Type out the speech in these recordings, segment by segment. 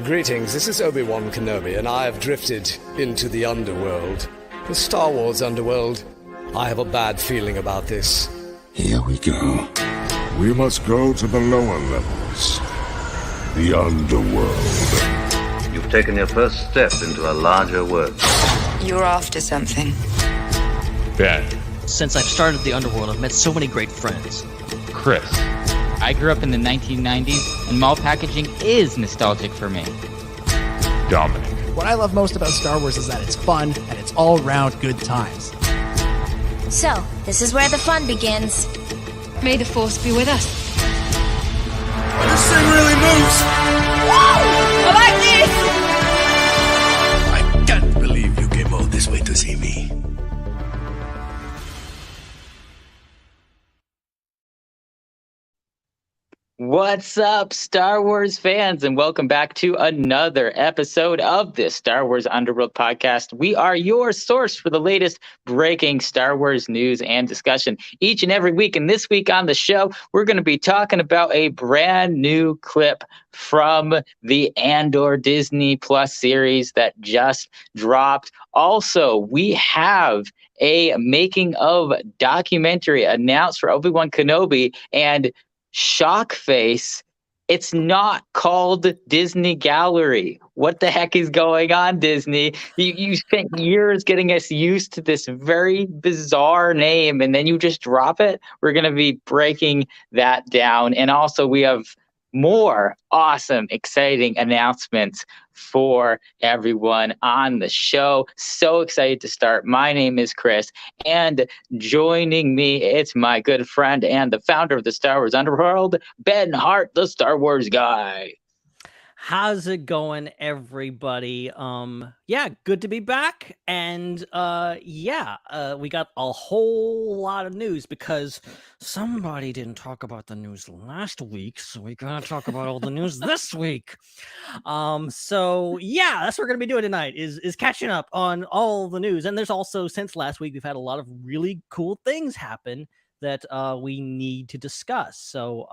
Greetings, this is Obi-Wan Kenobi, and I have drifted into the underworld. The Star Wars underworld. I have a bad feeling about this. Here we go. We must go to the lower levels. The underworld. You've taken your first step into a larger world. You're after something. Ben. Since I've started the underworld, I've met so many great friends. Chris. I grew up in the 1990s, and mall packaging is nostalgic for me. Dominic. What I love most about Star Wars is that it's fun, and it's all-around good times. So, this is where the fun begins. May the Force be with us. This thing really moves! Whoa! I like this! I can't believe you came all this way to see me. What's up, Star Wars fans, and welcome back to another episode of the Star Wars Underworld podcast. We are your source for the latest breaking Star Wars news and discussion each and every week. And this week on the show, we're going to be talking about a brand new clip from the Andor Disney Plus series that just dropped. Also, we have a making of documentary announced for Obi-Wan Kenobi, and shock face, it's not called Disney Gallery. What the heck is going on, Disney? You spent years getting us used to this very bizarre name, and then you just drop it? We're going to be breaking that down. And also, we have more awesome, exciting announcements for everyone on the show. So excited to start. My name is Chris, and joining me, it's my good friend and the founder of the Star Wars Underworld, Ben Hart, the Star Wars guy. How's it going, everybody? Yeah, good to be back. And we got a whole lot of news because somebody didn't talk about the news last week, so we gotta talk about all the news this week. So yeah, that's what we're gonna be doing tonight is catching up on all the news. And there's also, since last week, we've had a lot of really cool things happen that we need to discuss. So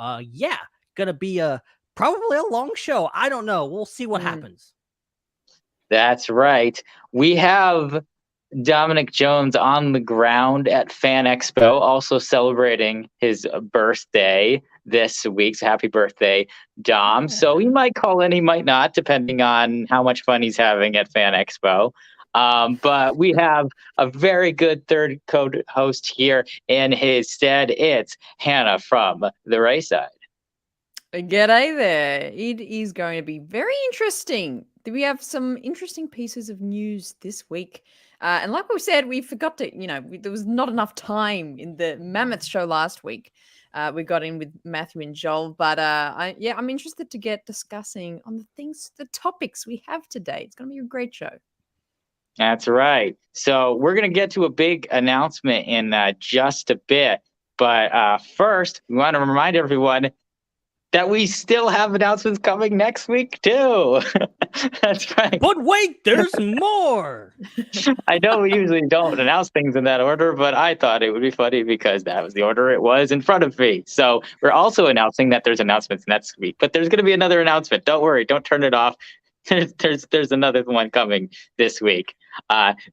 gonna be probably a long show. I don't know. We'll see what happens. That's right. We have Dominic Jones on the ground at Fan Expo, also celebrating his birthday this week. So happy birthday, Dom. So he might call in, he might not, depending on how much fun he's having at Fan Expo. But we have a very good third co-host here in his stead. It's Hannah from the Raeside. G'day there. It is going to be very interesting. We have some interesting pieces of news this week. And like we said, we forgot to, there was not enough time in the Mammoth show last week. We got in with Matthew and Joel. But I'm interested to get discussing on the topics we have today. It's going to be a great show. That's right. So we're going to get to a big announcement in just a bit. But first, we want to remind everyone that we still have announcements coming next week, too. That's right. But wait, there's more. I know we usually don't announce things in that order, but I thought it would be funny because that was the order it was in front of me. So we're also announcing that there's announcements next week, but there's going to be another announcement. Don't worry. Don't turn it off. There's another one coming this week.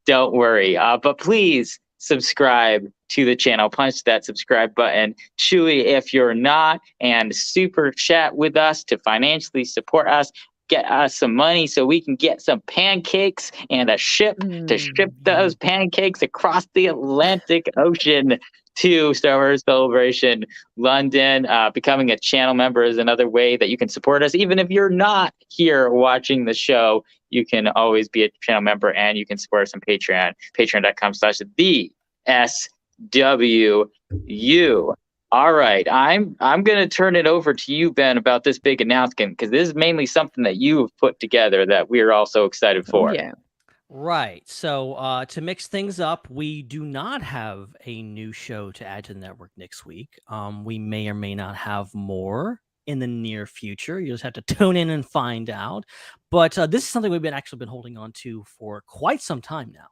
Don't worry. But please subscribe to the channel. Punch that subscribe button, Chewy, if you're not, and super chat with us to financially support us. Get us some money so we can get some pancakes and a ship to ship those pancakes across the Atlantic Ocean to Star Wars Celebration London. Becoming a channel member is another way that you can support us. Even if you're not here watching the show, you can always be a channel member and you can support us on Patreon, patreon.com/the SWU. All right, I'm going to turn it over to you, Ben, about this big announcement, because this is mainly something that you have put together that we're also excited for. Yeah. Right. So to mix things up, we do not have a new show to add to the network next week. We may or may not have more in the near future. You just have to tune in and find out. But this is something we've actually been holding on to for quite some time now.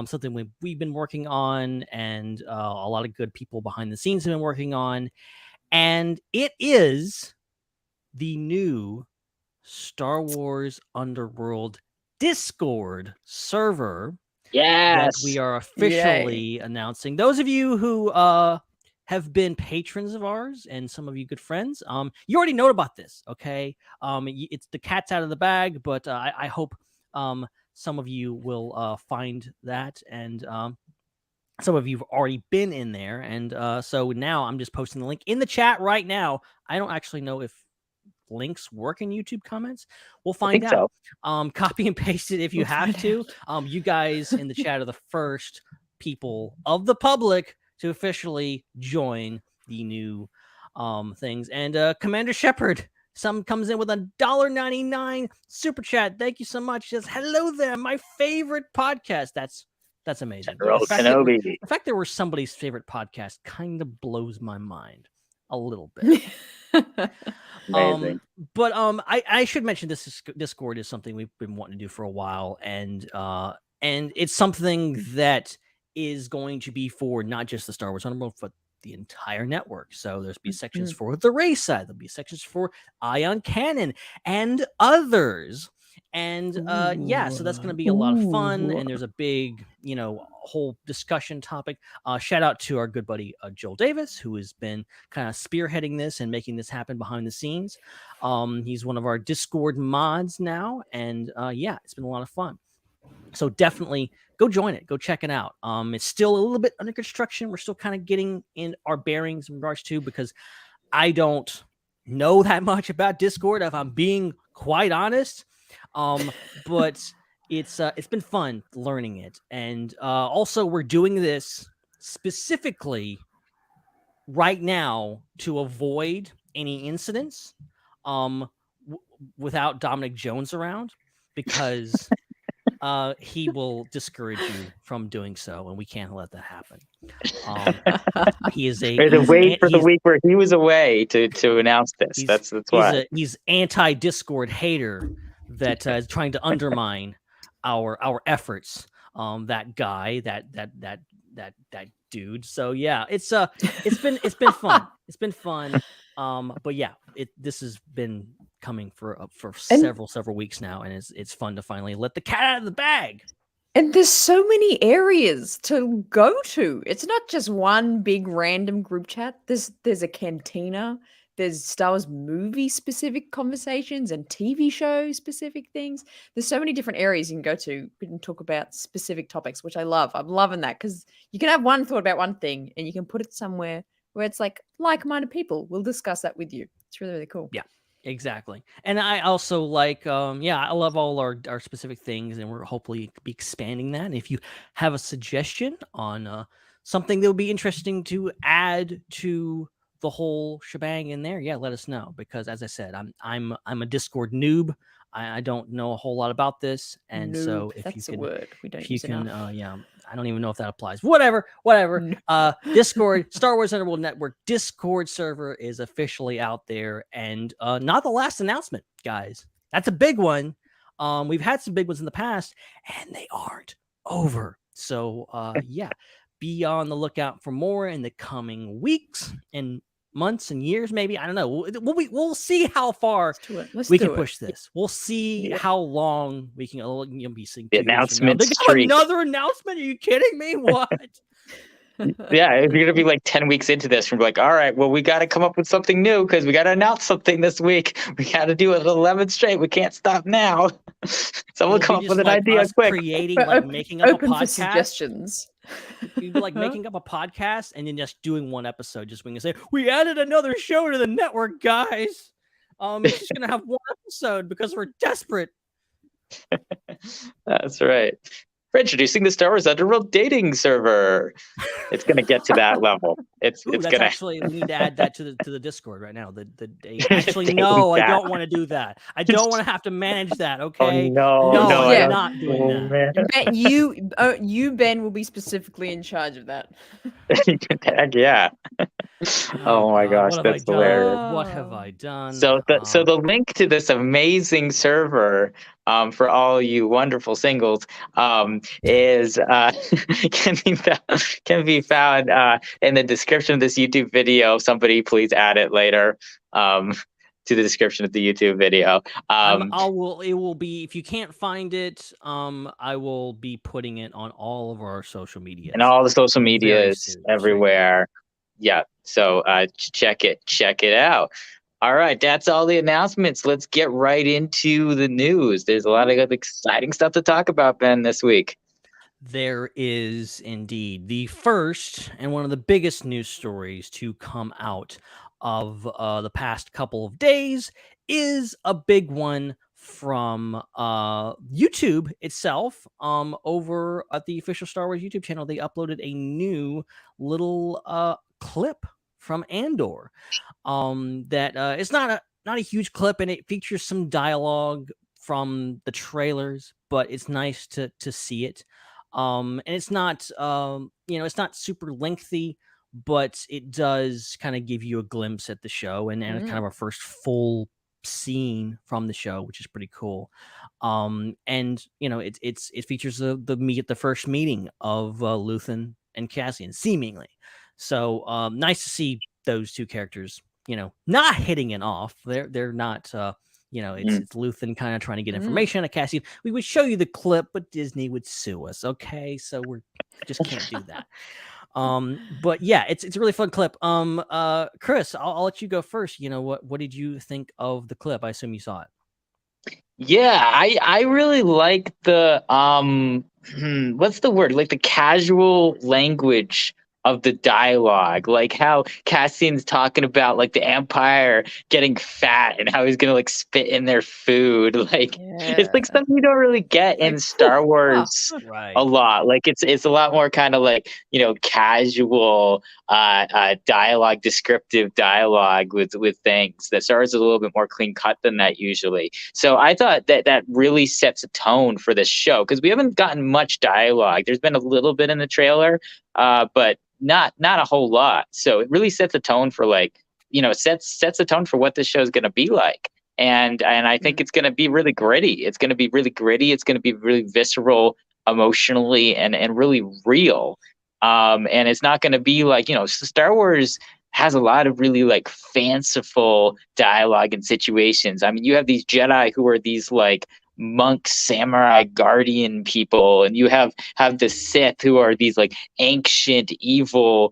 Something we've been working on, and a lot of good people behind the scenes have been working on. And it is the new Star Wars Underworld Discord server Yes. that we are officially announcing. Those of you who have been patrons of ours and some of you good friends, you already know about this, okay? It's the cat's out of the bag, but I hope some of you will find that, and some of you have already been in there, and so now I'm just posting the link in the chat right now. I don't actually know if links work in YouTube comments. We'll find out. So. Copy and paste it if you have to. You guys in the chat are the first people of the public to officially join the new things. And Commander Shepard, some comes in with a $1.99 super chat. Thank you so much. Says, hello there, my favorite podcast. That's amazing. The fact there were somebody's favorite podcast kind of blows my mind a little bit. But I should mention this Discord is something we've been wanting to do for a while, and it's something that is going to be for not just the Star Wars Underworld, but the entire network. So there's be sections for the Raeside, there'll be sections for Ion Cannon and others. And so that's going to be a lot of fun. And there's a big, whole discussion topic. Shout out to our good buddy Joel Davis, who has been kind of spearheading this and making this happen behind the scenes. He's one of our Discord mods now, and it's been a lot of fun. So definitely go join it. Go check it out. It's still a little bit under construction. We're still kind of getting in our bearings in regards to, because I don't know that much about Discord, if I'm being quite honest. But it's been fun learning it. And also we're doing this specifically right now to avoid any incidents without Dominic Jones around, because he will discourage you from doing so, and we can't let that happen. He is wait for the week where he was away to announce this. That's why he's anti-Discord hater that is trying to undermine our efforts. That guy, that dude. So yeah, it's been fun. It's been fun. But yeah, this has been coming for several weeks now, and it's fun to finally let the cat out of the bag. And there's so many areas to go to. It's not just one big random group chat. There's a cantina. There's Star Wars movie specific conversations and TV show specific things. There's so many different areas you can go to and talk about specific topics, which I love. I'm loving that, because you can have one thought about one thing and you can put it somewhere where it's like-minded people will discuss that with you. It's really, really cool. Yeah, exactly. And I also like, I love all our specific things, and we're hopefully be expanding that. And if you have a suggestion on something that would be interesting to add to the whole shebang in there, let us know, because as I said, I'm a Discord noob. I don't know a whole lot about this, and noob, so if you can, word we don't use enough. I don't even know if that applies. Whatever. Discord, Star Wars Underworld Network Discord server is officially out there, and not the last announcement, guys. That's a big one. We've had some big ones in the past, and they aren't over. So be on the lookout for more in the coming weeks and months and years, maybe. I don't know. We'll see how far we can push this. We'll see how long we can be seeing the announcement streak. Another announcement? Are you kidding me? What? Yeah, if you're gonna be like 10 weeks into this, we're like, all right, well, we got to come up with something new, because we got to announce something this week. We got to do it 11 straight. We can't stop now. Someone come up with an idea quick. Making up a podcast. Suggestions. You'd be like making up a podcast and then just doing one episode. Just when you say, we added another show to the network, guys. It's just gonna have one episode because we're desperate. That's right. We're introducing the Star Wars Underworld dating server. It's going to get to that level. It's going to actually, we need to add that to the Discord right now. Actually, no, I don't want to do that. I don't want to have to manage that. Okay. No, I'm not doing that. You, Ben, will be specifically in charge of that. Heck yeah. Oh my gosh, that's hilarious. What have I done? So the link to this amazing server, for all you wonderful singles, is can be found in the description of this YouTube video. Somebody please add it later. to the description of the YouTube video. It will be, if you can't find it, I will be putting it on all of our social media and all the social very medias soon. everywhere. Yeah. So check it out. All right, that's all the announcements. Let's get right into the news. There's a lot of exciting stuff to talk about, Ben, this week. There is indeed. The first and one of the biggest news stories to come out of the past couple of days is a big one from YouTube itself. Over at the official Star Wars YouTube channel, they uploaded a new little clip from Andor. That it's not a huge clip, and it features some dialogue from the trailers, but it's nice to see it. And it's not it's not super lengthy, but it does kind of give you a glimpse at the show and kind of our first full scene from the show, which is pretty cool. And it features the first meeting of Luthen and Cassian, seemingly. So nice to see those two characters, not hitting it off. They're not it's Luthen kind of trying to get information out of Cassian. We would show you the clip, but Disney would sue us. Okay, so we just can't do that. But yeah, it's a really fun clip. Chris, I'll let you go first. What did you think of the clip? I assume you saw it. Yeah, I really like the what's the word? Like the casual language of the dialogue, like how Cassian's talking about like the Empire getting fat and how he's gonna like spit in their food. Like it's like something you don't really get in Star Wars a lot. Like it's a lot more kind of like casual dialogue, descriptive dialogue with things. That Star Wars is a little bit more clean cut than that usually. So I thought that really sets a tone for this show because we haven't gotten much dialogue. There's been a little bit in the trailer, but not a whole lot. So it really sets a tone for sets a tone for what this show is going to be like. And I think it's going to be really gritty. It's going to be really gritty. It's going to be really visceral, emotionally, and really real. And it's not going to be like, Star Wars has a lot of really like fanciful dialogue and situations. I mean, you have these Jedi who are these like monk, samurai, guardian people, and you have the Sith who are these like ancient, evil,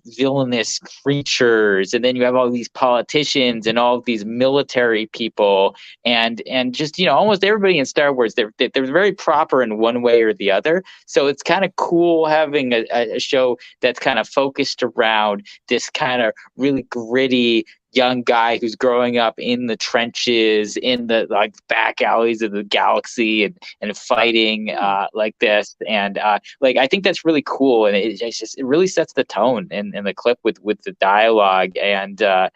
villainous creatures, and then you have all these politicians and all of these military people, and just almost everybody in Star Wars, they're very proper in one way or the other. So it's kind of cool having a show that's kind of focused around this kind of really gritty young guy who's growing up in the trenches, in the like back alleys of the galaxy, and fighting like this. And like I think that's really cool, and it really sets the tone in the clip with the dialogue. And I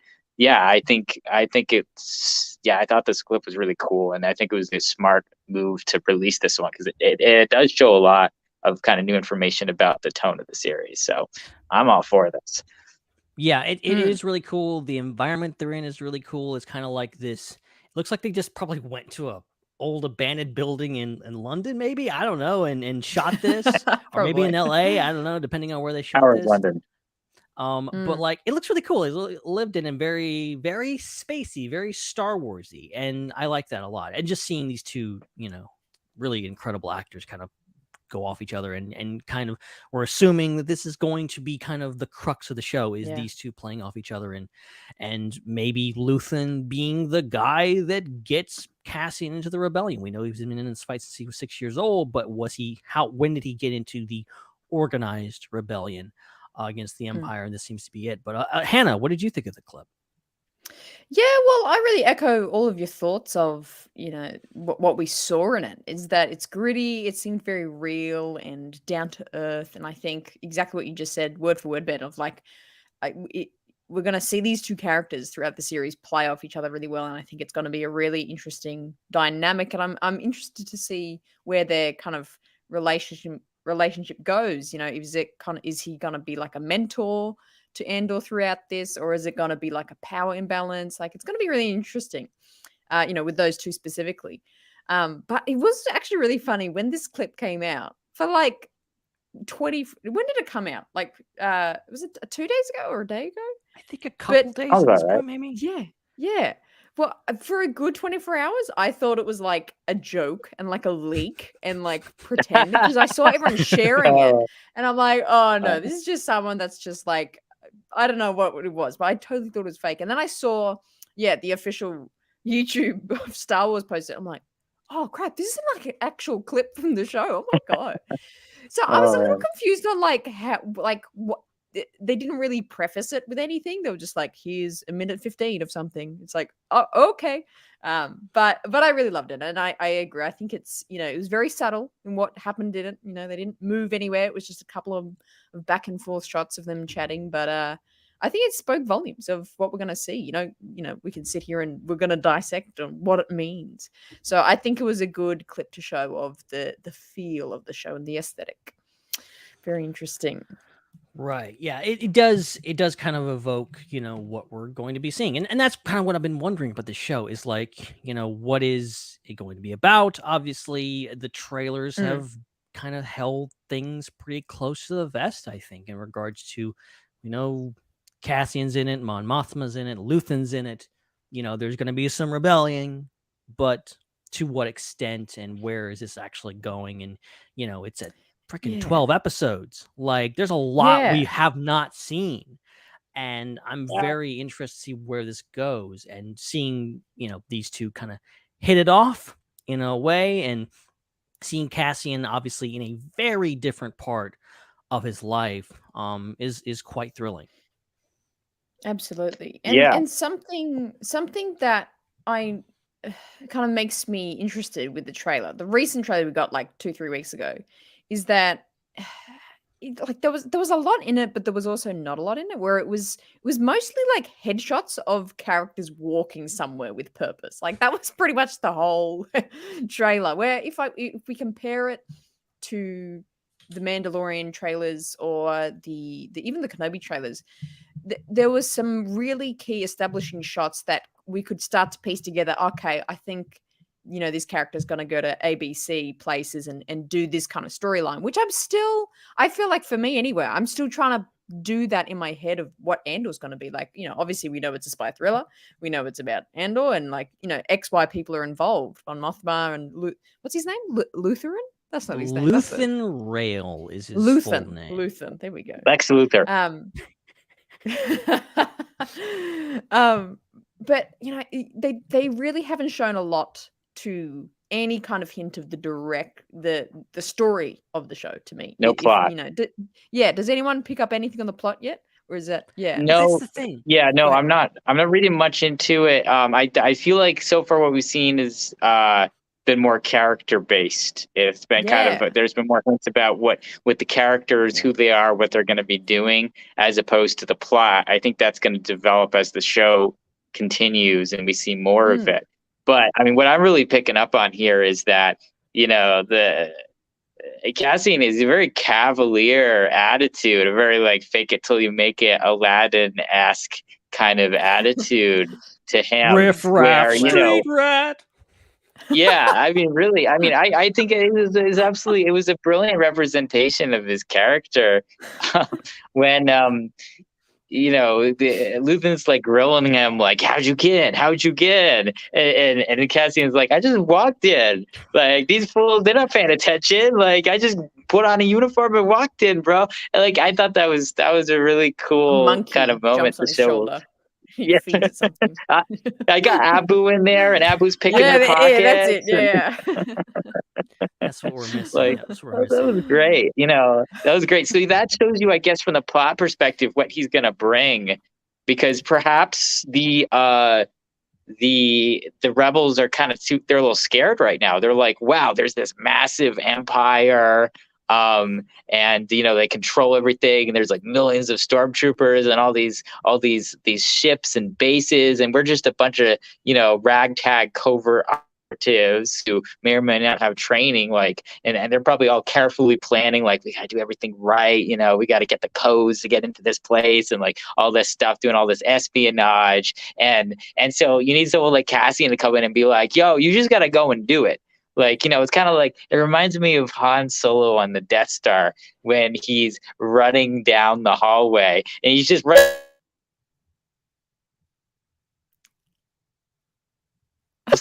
thought this clip was really cool, and I think it was a smart move to release this one because it does show a lot of kind of new information about the tone of the series. So I'm all for this. Yeah, it is really cool. The environment they're in is really cool. It's kind of like this. It looks like they just probably went to a old abandoned building in London, maybe. I don't know, and shot this, or maybe in LA. I don't know, depending on where they shot this. London. But like it looks really cool. It lived in and very, very spacey, very Star Warsy, and I like that a lot. And just seeing these two, really incredible actors kind of go off each other and kind of we're assuming that this is going to be kind of the crux of the show is these two playing off each other and maybe Luthen being the guy that gets Cassian into the rebellion. We know he's been in this fight since he was 6 years old, but when did he get into the organized rebellion against the Empire? And this seems to be it. But Hannah, what did you think of the clip? Yeah, well, I really echo all of your thoughts of, what we saw in it is that it's gritty, it seemed very real and down to earth. And I think exactly what you just said, word for word, Ben, of like, we're going to see these two characters throughout the series play off each other really well. And I think it's going to be a really interesting dynamic. And I'm interested to see where their kind of relationship goes. Is he going to be like a mentor to Andor throughout this, or is it going to be like a power imbalance? Like it's going to be really interesting, with those two specifically. But it was actually really funny when this clip came out for like 20. When did it come out? Like, was it 2 days ago or a day ago? I think a couple days at this point, maybe. Yeah. Well, for a good 24 hours, I thought it was like a joke and like a leak and like pretend because I saw everyone sharing it. And I'm like, oh no, this is just someone that's just like, I don't know what it was, but I totally thought it was fake. And then I saw, the official YouTube of Star Wars posted. I'm like, oh crap, this is like an actual clip from the show. Oh my God. So I was a little confused on like how, like what, they didn't really preface it with anything. They were just like, here's a minute 15 of something. It's like, oh, okay. But I really loved it. And I agree. I think it's, it was very subtle in what happened in it. They didn't move anywhere. It was just a couple of back and forth shots of them chatting. But I think it spoke volumes of what we're going to see. We can sit here and we're going to dissect what it means. So I think it was a good clip to show of the feel of the show and the aesthetic. Very interesting. Right. Yeah. It does kind of evoke, what we're going to be seeing. And that's kind of what I've been wondering about the show is like, what is it going to be about? Obviously, the trailers have kind of held things pretty close to the vest, I think, in regards to, Cassian's in it, Mon Mothma's in it, Luthen's in it. There's going to be some rebellion, but to what extent and where is this actually going? And, it's a freaking 12 episodes. Like there's a lot we have not seen, and I'm very interested to see where this goes and seeing these two kind of hit it off in a way, and seeing Cassian obviously in a very different part of his life is quite thrilling. Absolutely. And something that I kind of makes me interested with the trailer, the recent trailer we got like 2-3 weeks ago, is that there was a lot in it, but there was also not a lot in it, where it was mostly like headshots of characters walking somewhere with purpose. Like that was pretty much the whole trailer, where if we compare it to the Mandalorian trailers or the even the Kenobi trailers, there was some really key establishing shots that we could start to piece together. Okay, I think this character's going to go to ABC places and do this kind of storyline, which I feel like for me anyway, I'm still trying to do that in my head of what Andor's going to be like. Obviously we know it's a spy thriller. We know it's about Andor and like, XY people are involved on Mothma and what's his name? Lutheran? That's not his name. Luthen Rail is his full name. Luthen. There we go. Lex Luthor. But they really haven't shown a lot to any kind of hint of the story of the show to me. No plot. Does anyone pick up anything on the plot yet, or is that No, that's the thing. Yeah, no, I'm not reading much into it. I feel like so far what we've seen is been more character based. It's been kind of, there's been more hints about what the characters, who they are, what they're going to be doing, as opposed to the plot. I think that's going to develop as the show continues and we see more of it. But I mean, what I'm really picking up on here is that, the Cassian is a very cavalier attitude, a very like fake it till you make it Aladdin-esque kind of attitude to him. Riff raff, street rat. Yeah, I mean, really, I think it is absolutely, it was a brilliant representation of his character when, Luthen's like grilling him, like, how'd you get in? And Cassian's like, I just walked in. Like, these fools, they're not paying attention. Like, I just put on a uniform and walked in, bro. And like, I thought that was a really cool kind of moment to show. Yeah, I got Abu in there, and Abu's picking the pockets. Yeah, that's it. Yeah, that's what we're missing. Like, that was great. That was great. So that shows you, I guess, from the plot perspective, what he's gonna bring, because perhaps the rebels are they're a little scared right now. They're like, wow, there's this massive empire. And they control everything, and there's like millions of stormtroopers and all these ships and bases, and we're just a bunch of ragtag covert operatives who may or may not have training, like, and they're probably all carefully planning, like, we gotta do everything right, we gotta get the codes to get into this place, and like all this stuff, doing all this espionage, and so you need someone like Cassian to come in and be like, yo, you just gotta go and do it. Like, it's kind of like, it reminds me of Han Solo on the Death Star when he's running down the hallway and he's just running.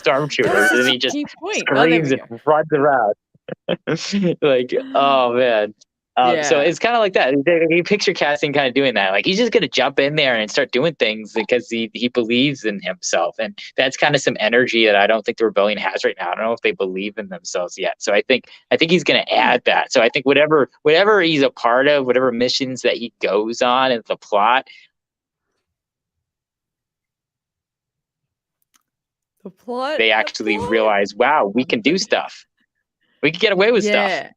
stormtroopers, and he just Key point. Oh, there screams we and go. runs around. Like, oh man. So Yeah. it's kind of like that. You picture Cassian kind of doing that. Like he's just gonna jump in there and start doing things because he believes in himself, and that's kind of some energy that I don't think the rebellion has right now. I don't know if they believe in themselves yet. So I think he's gonna add that. So I think whatever he's a part of, whatever missions that he goes on in the plot, The plot. they actually realize, wow, we can do stuff. We can get away with stuff.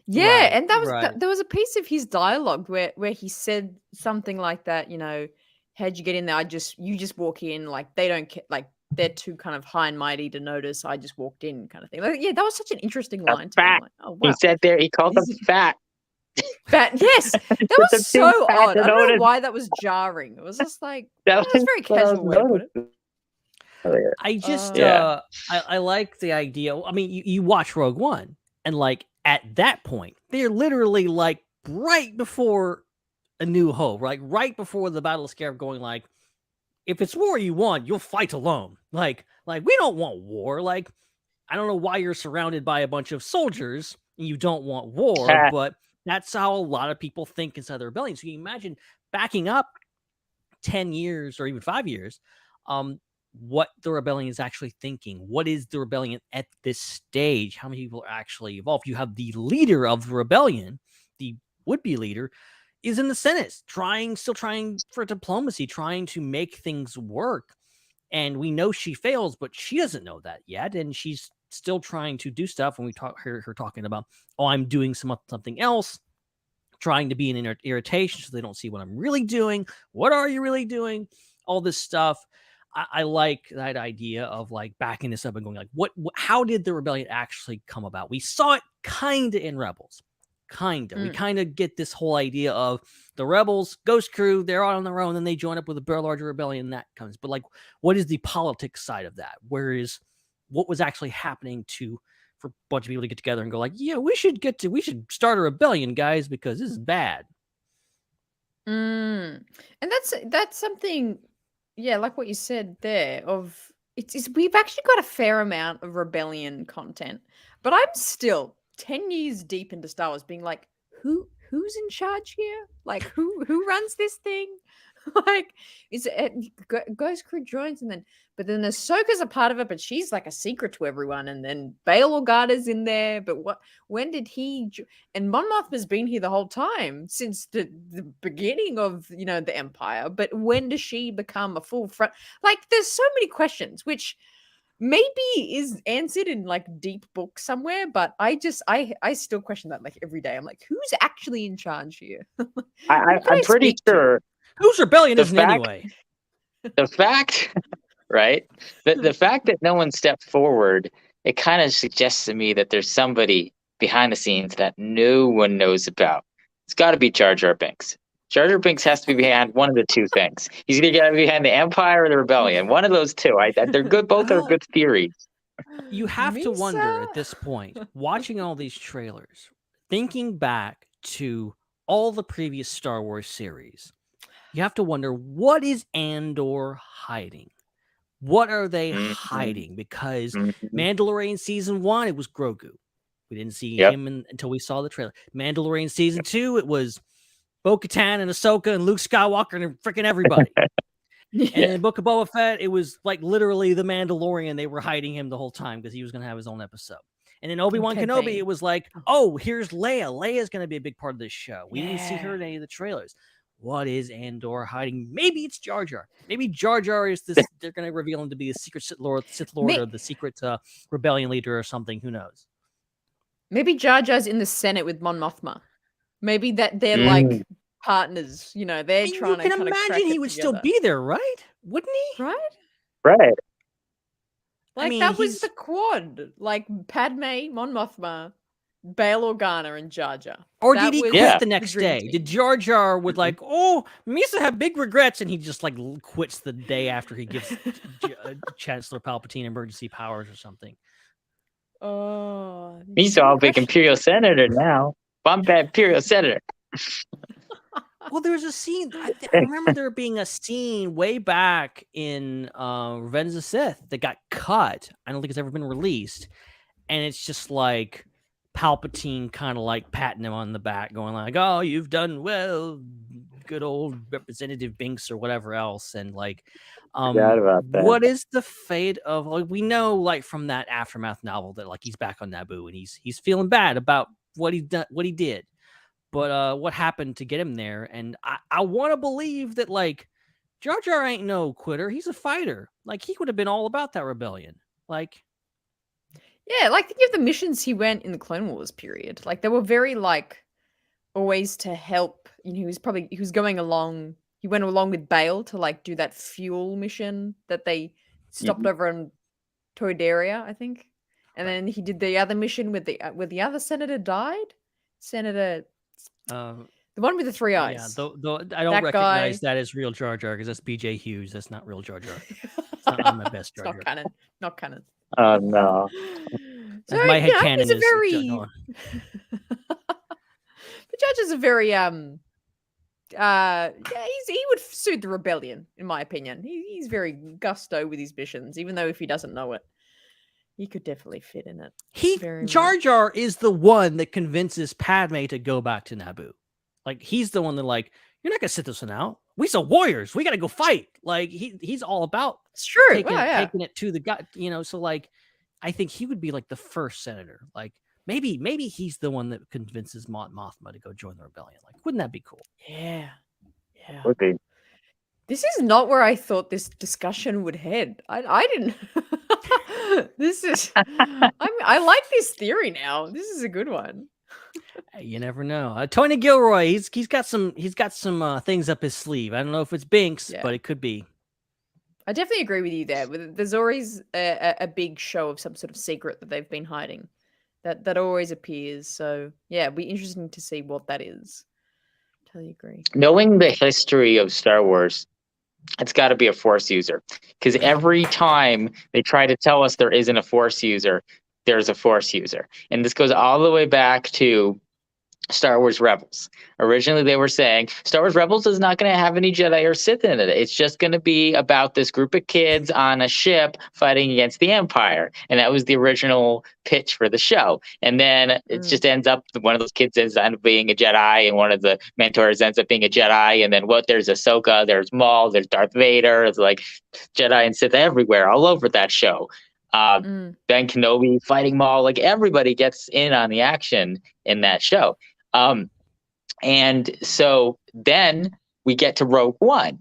Yeah, Right, and that was right. there was a piece of his dialogue where he said something like that. You know, how'd you get in there? You just walk in, like they don't like they're too kind of high and mighty to notice. I just walked in, kind of thing. Like, yeah, that was such an interesting line to me. I'm Fat. like, oh wow, He said there. He called them fat. fat. Yes, that They're was so too fat odd. to I don't know notice. why that was jarring. It was just like That that was a very what I casual way to put it. noticing. I just Yeah. I like the idea. I mean, you watch Rogue One, and like at that point, they're literally like right before A New Hope, like right before the Battle of Scarif, going like, if it's war you want, you'll fight alone. Like we don't want war. Like, I don't know why you're surrounded by a bunch of soldiers and you don't want war, but that's how a lot of people think inside the rebellion. So you imagine backing up 10 years or even 5 years, what the rebellion is actually thinking. What is the rebellion at this stage? How many people are actually involved? You have the leader of the rebellion, the would-be leader, is in the Senate, still trying for diplomacy, trying to make things work. And we know she fails, but she doesn't know that yet. And she's still trying to do stuff. When we hear her talking about, oh, I'm doing something else, trying to be an irritation so they don't see what I'm really doing. What are you really doing? All this stuff. I like that idea of like backing this up and going like, how did the rebellion actually come about? We saw it kind of in Rebels. We kind of get this whole idea of the Rebels, Ghost Crew, they're all on their own, and they join up with a larger rebellion, and that comes. But like, what is the politics side of that? What was actually happening for a bunch of people to get together and go like, yeah, we should start a rebellion, guys, because this is bad. And that's something, yeah, like what you said there. We've actually got a fair amount of rebellion content, but I'm still 10 years deep into Star Wars being like, who's in charge here? Like, who runs this thing? Like, is it Ghost Crew joins, but then Ahsoka's a part of it, but she's like a secret to everyone, and then Bail Organa's in there. But when did he? And Mon Mothma's been here the whole time since the beginning of the Empire. But when does she become a full front? Like, there's so many questions, which maybe is answered in like deep book somewhere, but I still question that like every day. I'm like, who's actually in charge here? I'm pretty sure. Whose rebellion is it anyway? The fact, right? The fact that no one stepped forward, it kind of suggests to me that there's somebody behind the scenes that no one knows about. It's got to be Jar Jar Binks. Jar Jar Binks has to be behind one of the two things. He's either got to be behind the Empire or the Rebellion. One of those two. They're good. Both are good theories. You have to wonder at this point, watching all these trailers, thinking back to all the previous Star Wars series, you have to wonder, what is Andor hiding? What are they hiding? Because Mandalorian Season 1, it was Grogu. We didn't see him until we saw the trailer. Mandalorian Season 2, it was Bo-Katan and Ahsoka and Luke Skywalker and freaking everybody. And in the Book of Boba Fett, it was like literally the Mandalorian. They were hiding him the whole time because he was going to have his own episode. And in Obi-Wan Kenobi, it was like, oh, here's Leia. Leia's going to be a big part of this show. We didn't see her in any of the trailers. What is Andor hiding? Maybe it's Jar Jar. Maybe Jar Jar is this. They're going to reveal him to be the secret Sith Lord or the secret rebellion leader or something. Who knows? Maybe Jar Jar's in the Senate with Mon Mothma. Maybe that they're like partners. They're trying to. You can imagine he would still be there, right? Wouldn't he? Right. Right. Like that was the quad. Like Padme, Mon Mothma, Bail Organa, and Jar Jar. Or did he quit the next day? Did Jar Jar would like, oh, Misa have big regrets, and he just like quits the day after he gives Chancellor Palpatine emergency powers or something? He's all big Imperial Senator now. Bump that Imperial Senator. Well, there was a scene. I remember there being a scene way back in Revenge of the Sith that got cut. I don't think it's ever been released, and it's just like Palpatine kind of like patting him on the back, going like, "Oh, you've done well, good old Representative Binks," or whatever else, and like. Forgot about that. What is the fate of, like, we know like from that Aftermath novel that like he's back on Naboo and he's feeling bad about what he did, but what happened to get him there? And I want to believe that like Jar Jar ain't no quitter. He's a fighter. Like he would have been all about that rebellion. Like, Yeah, like think of the missions he went in the Clone Wars period. Like they were very like always to help. You know, he was going along. He went along with Bale to like do that fuel mission that they stopped over in Toydaria, I think. And then he did the other mission with the other senator died. Senator, the one with the three eyes. Yeah, though I don't recognize that as real Jar Jar because that's B.J. Hughes. That's not real Jar Jar. It's not my best Jar Jar. Not canon. Not canon. Oh no. So, my head canon is very. The judge is a very yeah, he would suit the rebellion, in my opinion. He's very gusto with his missions, even though if he doesn't know it, he could definitely fit in it. Jar Jar is the one that convinces Padme to go back to Naboo. Like he's the one that like, you're not gonna sit this one out. We some warriors. We gotta go fight. Like he's all about it's true. Taking it to the gut. You know, so like I think he would be like the first senator. Like maybe he's the one that convinces Mothma to go join the rebellion. Like, wouldn't that be cool? Yeah. Would be. This is not where I thought this discussion would head. I didn't. This is. I like this theory now. This is a good one. You never know. Tony Gilroy, he's got some things up his sleeve. I don't know if it's Binks, but it could be. I definitely agree with you there. There's always a big show of some sort of secret that they've been hiding. That always appears. So yeah, it'd be interesting to see what that is. Totally agree. Knowing the history of Star Wars, it's got to be a Force user. Because every time they try to tell us there isn't a Force user, there's a Force user. And this goes all the way back to Star Wars Rebels. Originally, they were saying Star Wars Rebels is not going to have any Jedi or Sith in it. It's just going to be about this group of kids on a ship fighting against the Empire. And that was the original pitch for the show. And then it just ends up, one of those kids ends up being a Jedi, and one of the mentors ends up being a Jedi. And then there's Ahsoka, there's Maul, there's Darth Vader. It's like Jedi and Sith everywhere, all over that show. Ben Kenobi fighting Maul, like everybody gets in on the action in that show. And so then we get to Rogue One.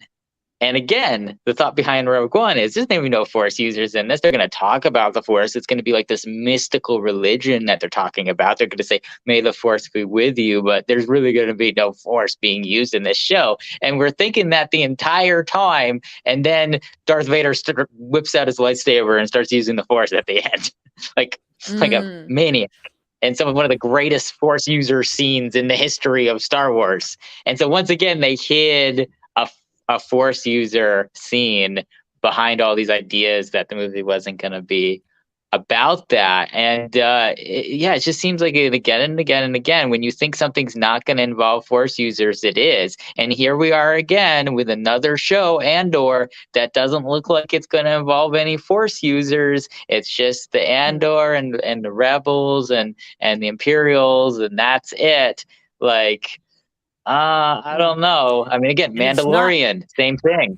And again, the thought behind Rogue One is there's maybe no Force users in this. They're going to talk about the Force. It's going to be like this mystical religion that they're talking about. They're going to say, may the Force be with you, but there's really going to be no Force being used in this show. And we're thinking that the entire time. And then Darth Vader whips out his lightsaber and starts using the Force at the end, like a maniac. And one of the greatest Force user scenes in the history of Star Wars. And so once again, they hid a Force user scene behind all these ideas that the movie wasn't going to be about that. And it just seems like it again and again and again. When you think something's not going to involve Force users, it is. And here we are again with another show, Andor, that doesn't look like it's going to involve any Force users. It's just the Andor and the Rebels and the Imperials, and that's it. Like, I don't know. I mean, again, Mandalorian, same thing.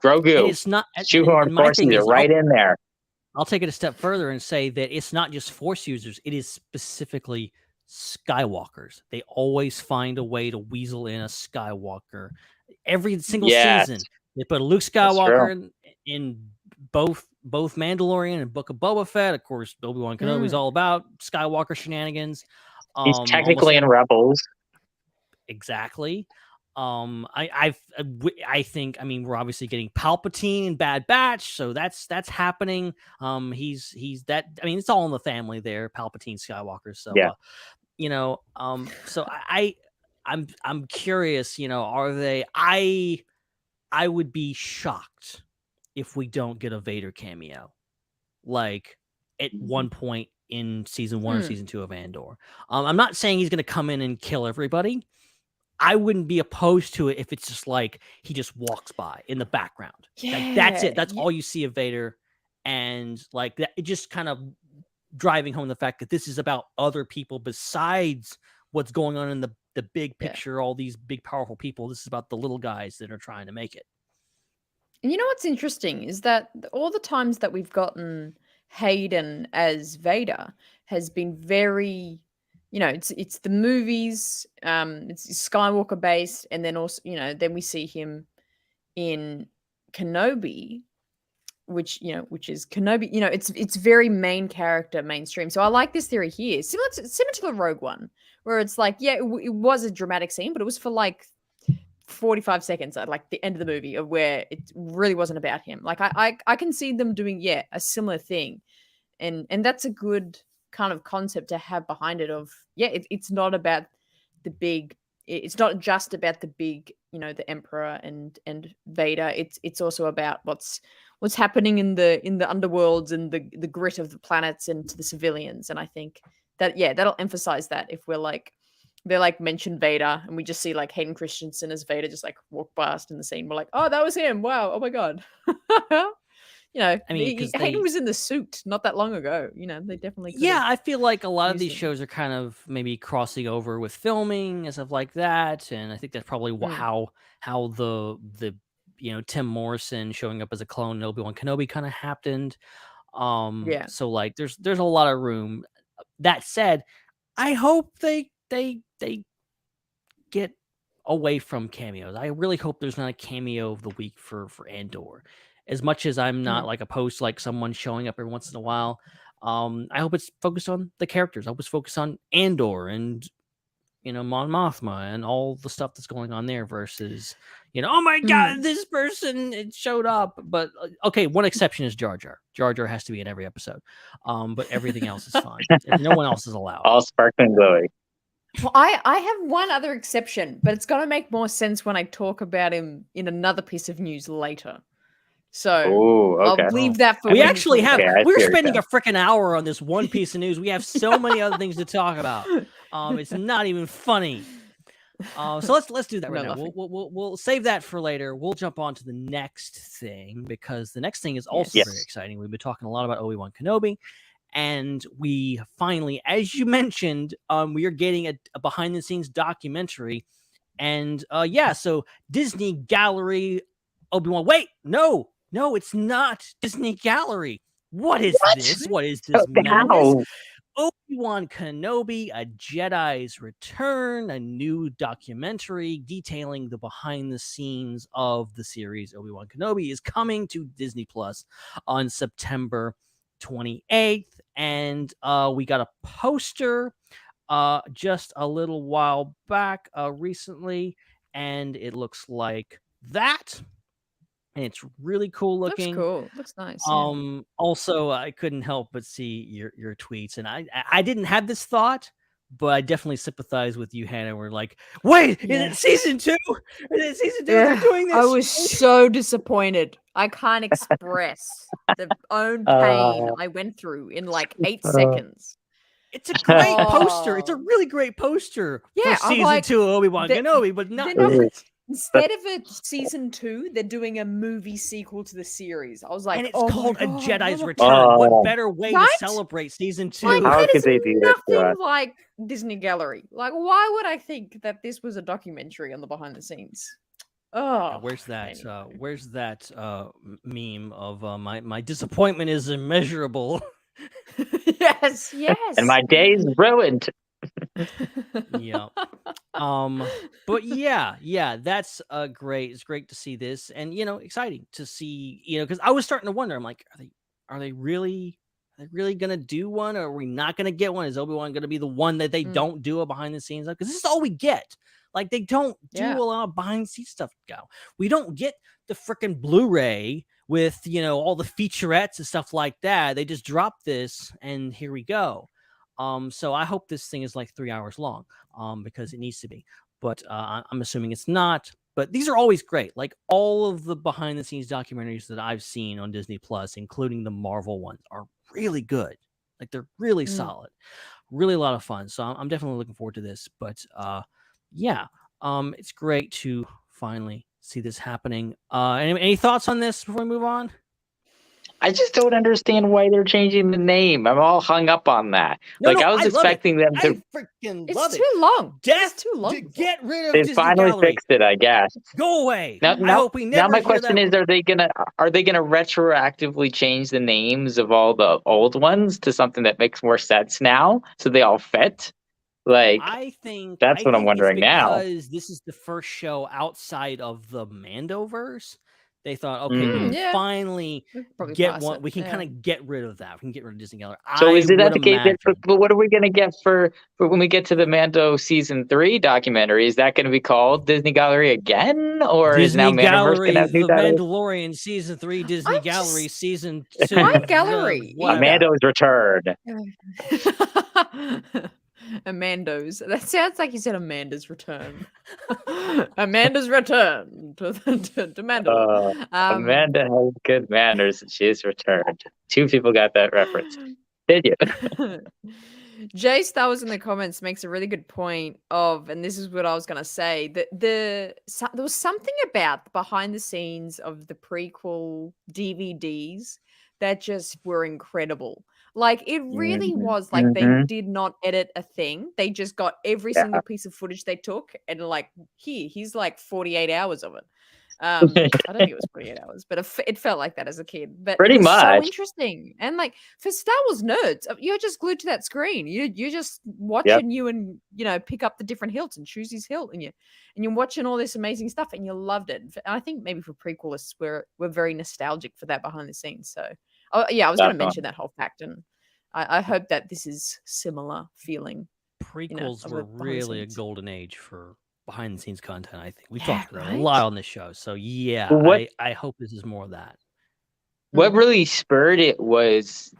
Grogu, it's not shoehorn Force user right in there. I'll take it a step further and say that it's not just Force users. It is specifically Skywalkers. They always find a way to weasel in a Skywalker. Every single season, they put a Luke Skywalker in both Mandalorian and Book of Boba Fett. Of course, Obi-Wan Kenobi is all about Skywalker shenanigans. He's technically in Rebels. Exactly. I think, I mean, we're obviously getting Palpatine in Bad Batch, so that's happening. He's that, I mean, it's all in the family there, Palpatine, Skywalker. So so I'm curious, are they, I would be shocked if we don't get a Vader cameo like at one point in season 1 or season 2 of Andor. I'm not saying he's going to come in and kill everybody. I wouldn't be opposed to it if it's just like he just walks by in the background. Like, that's it. That's all you see of Vader, and like that, it just kind of driving home the fact that this is about other people besides what's going on in the big picture. All these big powerful people. This is about the little guys that are trying to make it. And you know what's interesting is that all the times that we've gotten Hayden as Vader has been very, you know, it's the movies, it's Skywalker based, and then also, you know, then we see him in Kenobi, which is Kenobi, you know, it's very main character mainstream. So I like this theory here, similar to the Rogue One, where it's like, yeah, it was a dramatic scene, but it was for like 45 seconds at like the end of the movie, of where it really wasn't about him. Like I can see them doing a similar thing, and that's a good kind of concept to have behind it. Of it's not about the big. It's not just about the big, you know, the Emperor and Vader. It's also about what's happening in the underworlds and the grit of the planets and to the civilians. And I think that that'll emphasize that if we're like, they like mention Vader and we just see like Hayden Christensen as Vader just like walk past in the scene. We're like, oh, that was him. Wow. Oh my God. You know, I mean, Hayden was in the suit not that long ago. You know, they definitely. Yeah, I feel like a lot of these shows are kind of maybe crossing over with filming and stuff like that, and I think that's probably how the you know, Tim Morrison showing up as a clone in Obi-Wan Kenobi kind of happened. So like, there's a lot of room. That said, I hope they get away from cameos. I really hope there's not a cameo of the week for Andor. As much as I'm not like opposed to like someone showing up every once in a while, I hope it's focused on the characters. I hope it's focused on Andor and, you know, Mon Mothma and all the stuff that's going on there versus, you know, oh my God, this person, it showed up. But okay, one exception is Jar Jar. Jar Jar has to be in every episode. But everything else is fine. No one else is allowed. All sparkling glowy. Well, I have one other exception, but it's going to make more sense when I talk about him in another piece of news later. So I'll leave that for. We actually have. We're spending a freaking hour on this one piece of news. We have so many other things to talk about. It's not even funny. So let's do that right now. We'll save that for later. We'll jump on to the next thing, because the next thing is also very exciting. We've been talking a lot about Obi-Wan Kenobi, and we finally, as you mentioned, we are getting a behind the scenes documentary, and so Disney Gallery Obi-Wan. Wait, no, it's not Disney Gallery. What is this? What is this madness? Obi-Wan Kenobi, A Jedi's Return, a new documentary detailing the behind the scenes of the series Obi-Wan Kenobi, is coming to Disney Plus on September 28th. And we got a poster just a little while back recently, and it looks like that. And it's really cool looking. Looks cool. Looks nice. Also, I couldn't help but see your tweets, and I didn't have this thought, but I definitely sympathize with you, Hannah. We're like, wait, is it season 2? Is it season 2? They're doing this? I was so disappointed. I can't express the own pain I went through in like 8 seconds. It's a great poster. It's a really great poster for season 2 of Obi-Wan Kenobi, but not. Instead of a season 2, they're doing a movie sequel to the series. I was like, and it's called A Jedi's Return. What better way to celebrate season 2? Like, how could they do that? Nothing like Disney Gallery. Like, why would I think that this was a documentary on the behind the scenes? Oh, where's that? Where's that meme of my disappointment is immeasurable? Yes. And my day's ruined. Yeah. But yeah, that's great. It's great to see this, and you know, exciting to see, you know, because I was starting to wonder. I'm like, are they really gonna do one, or are we not gonna get one? Is Obi-Wan gonna be the one that they don't do a behind the scenes of? Because this is all we get. Like, they don't do a lot of behind the scenes stuff now. We don't get the freaking Blu-ray with, you know, all the featurettes and stuff like that. They just drop this, and here we go. So I hope this thing is like 3 hours long, because it needs to be. But I'm assuming it's not. But these are always great. Like, all of the behind the scenes documentaries that I've seen on Disney Plus, including the Marvel ones, are really good. Like, they're really solid, really a lot of fun. So I'm definitely looking forward to this. But It's great to finally see this happening. Any thoughts on this before we move on? I just don't understand why they're changing the name. I'm all hung up on that. I was expecting them to. It's too long. Death too long. Get rid of They Disney finally Gallery. fixed it, I guess. Go away. Now, I hope we never. Now my hear question that. is: Are they gonna retroactively change the names of all the old ones to something that makes more sense now, so they all fit? I think that's what I'm wondering now. Because this is the first show outside of the Mandoverse. They thought, okay, we can finally get one. We can kind of get rid of that. We can get rid of Disney Gallery. So is that the case? But what are we going to get for when we get to the Mando season 3 documentary? Is that going to be called Disney Gallery again, or Disney is now Mandoverse going to have new The titles? Mandalorian season 3, Disney Gallery season 2. My gallery. Mando's return. Amando's. That sounds like you said Amanda's return. Amanda's return to Mandalore. Amanda has good manners and she's returned. 2 people got that reference. Did you? Jay Star Wars in the comments makes a really good point of, and this is what I was going to say, that there was something about the behind the scenes of the prequel DVDs that just were incredible. It really was they did not edit a thing. They just got every single piece of footage they took and here's 48 hours of it. I don't think it was 48 hours, but it felt like that as a kid. But pretty much so interesting. And for Star Wars nerds, you're just glued to that screen. You're just watching you and pick up the different hilts and choose his hilt, and you're watching all this amazing stuff, and you loved it. And I think maybe for prequelists, we're very nostalgic for that behind the scenes. So. Oh yeah, I was going to mention that whole fact, and I hope that this is similar feeling. Prequels were really a golden age for behind the scenes content. I think we talked about it a lot on this show, so yeah, I hope this is more of that. What really spurred it was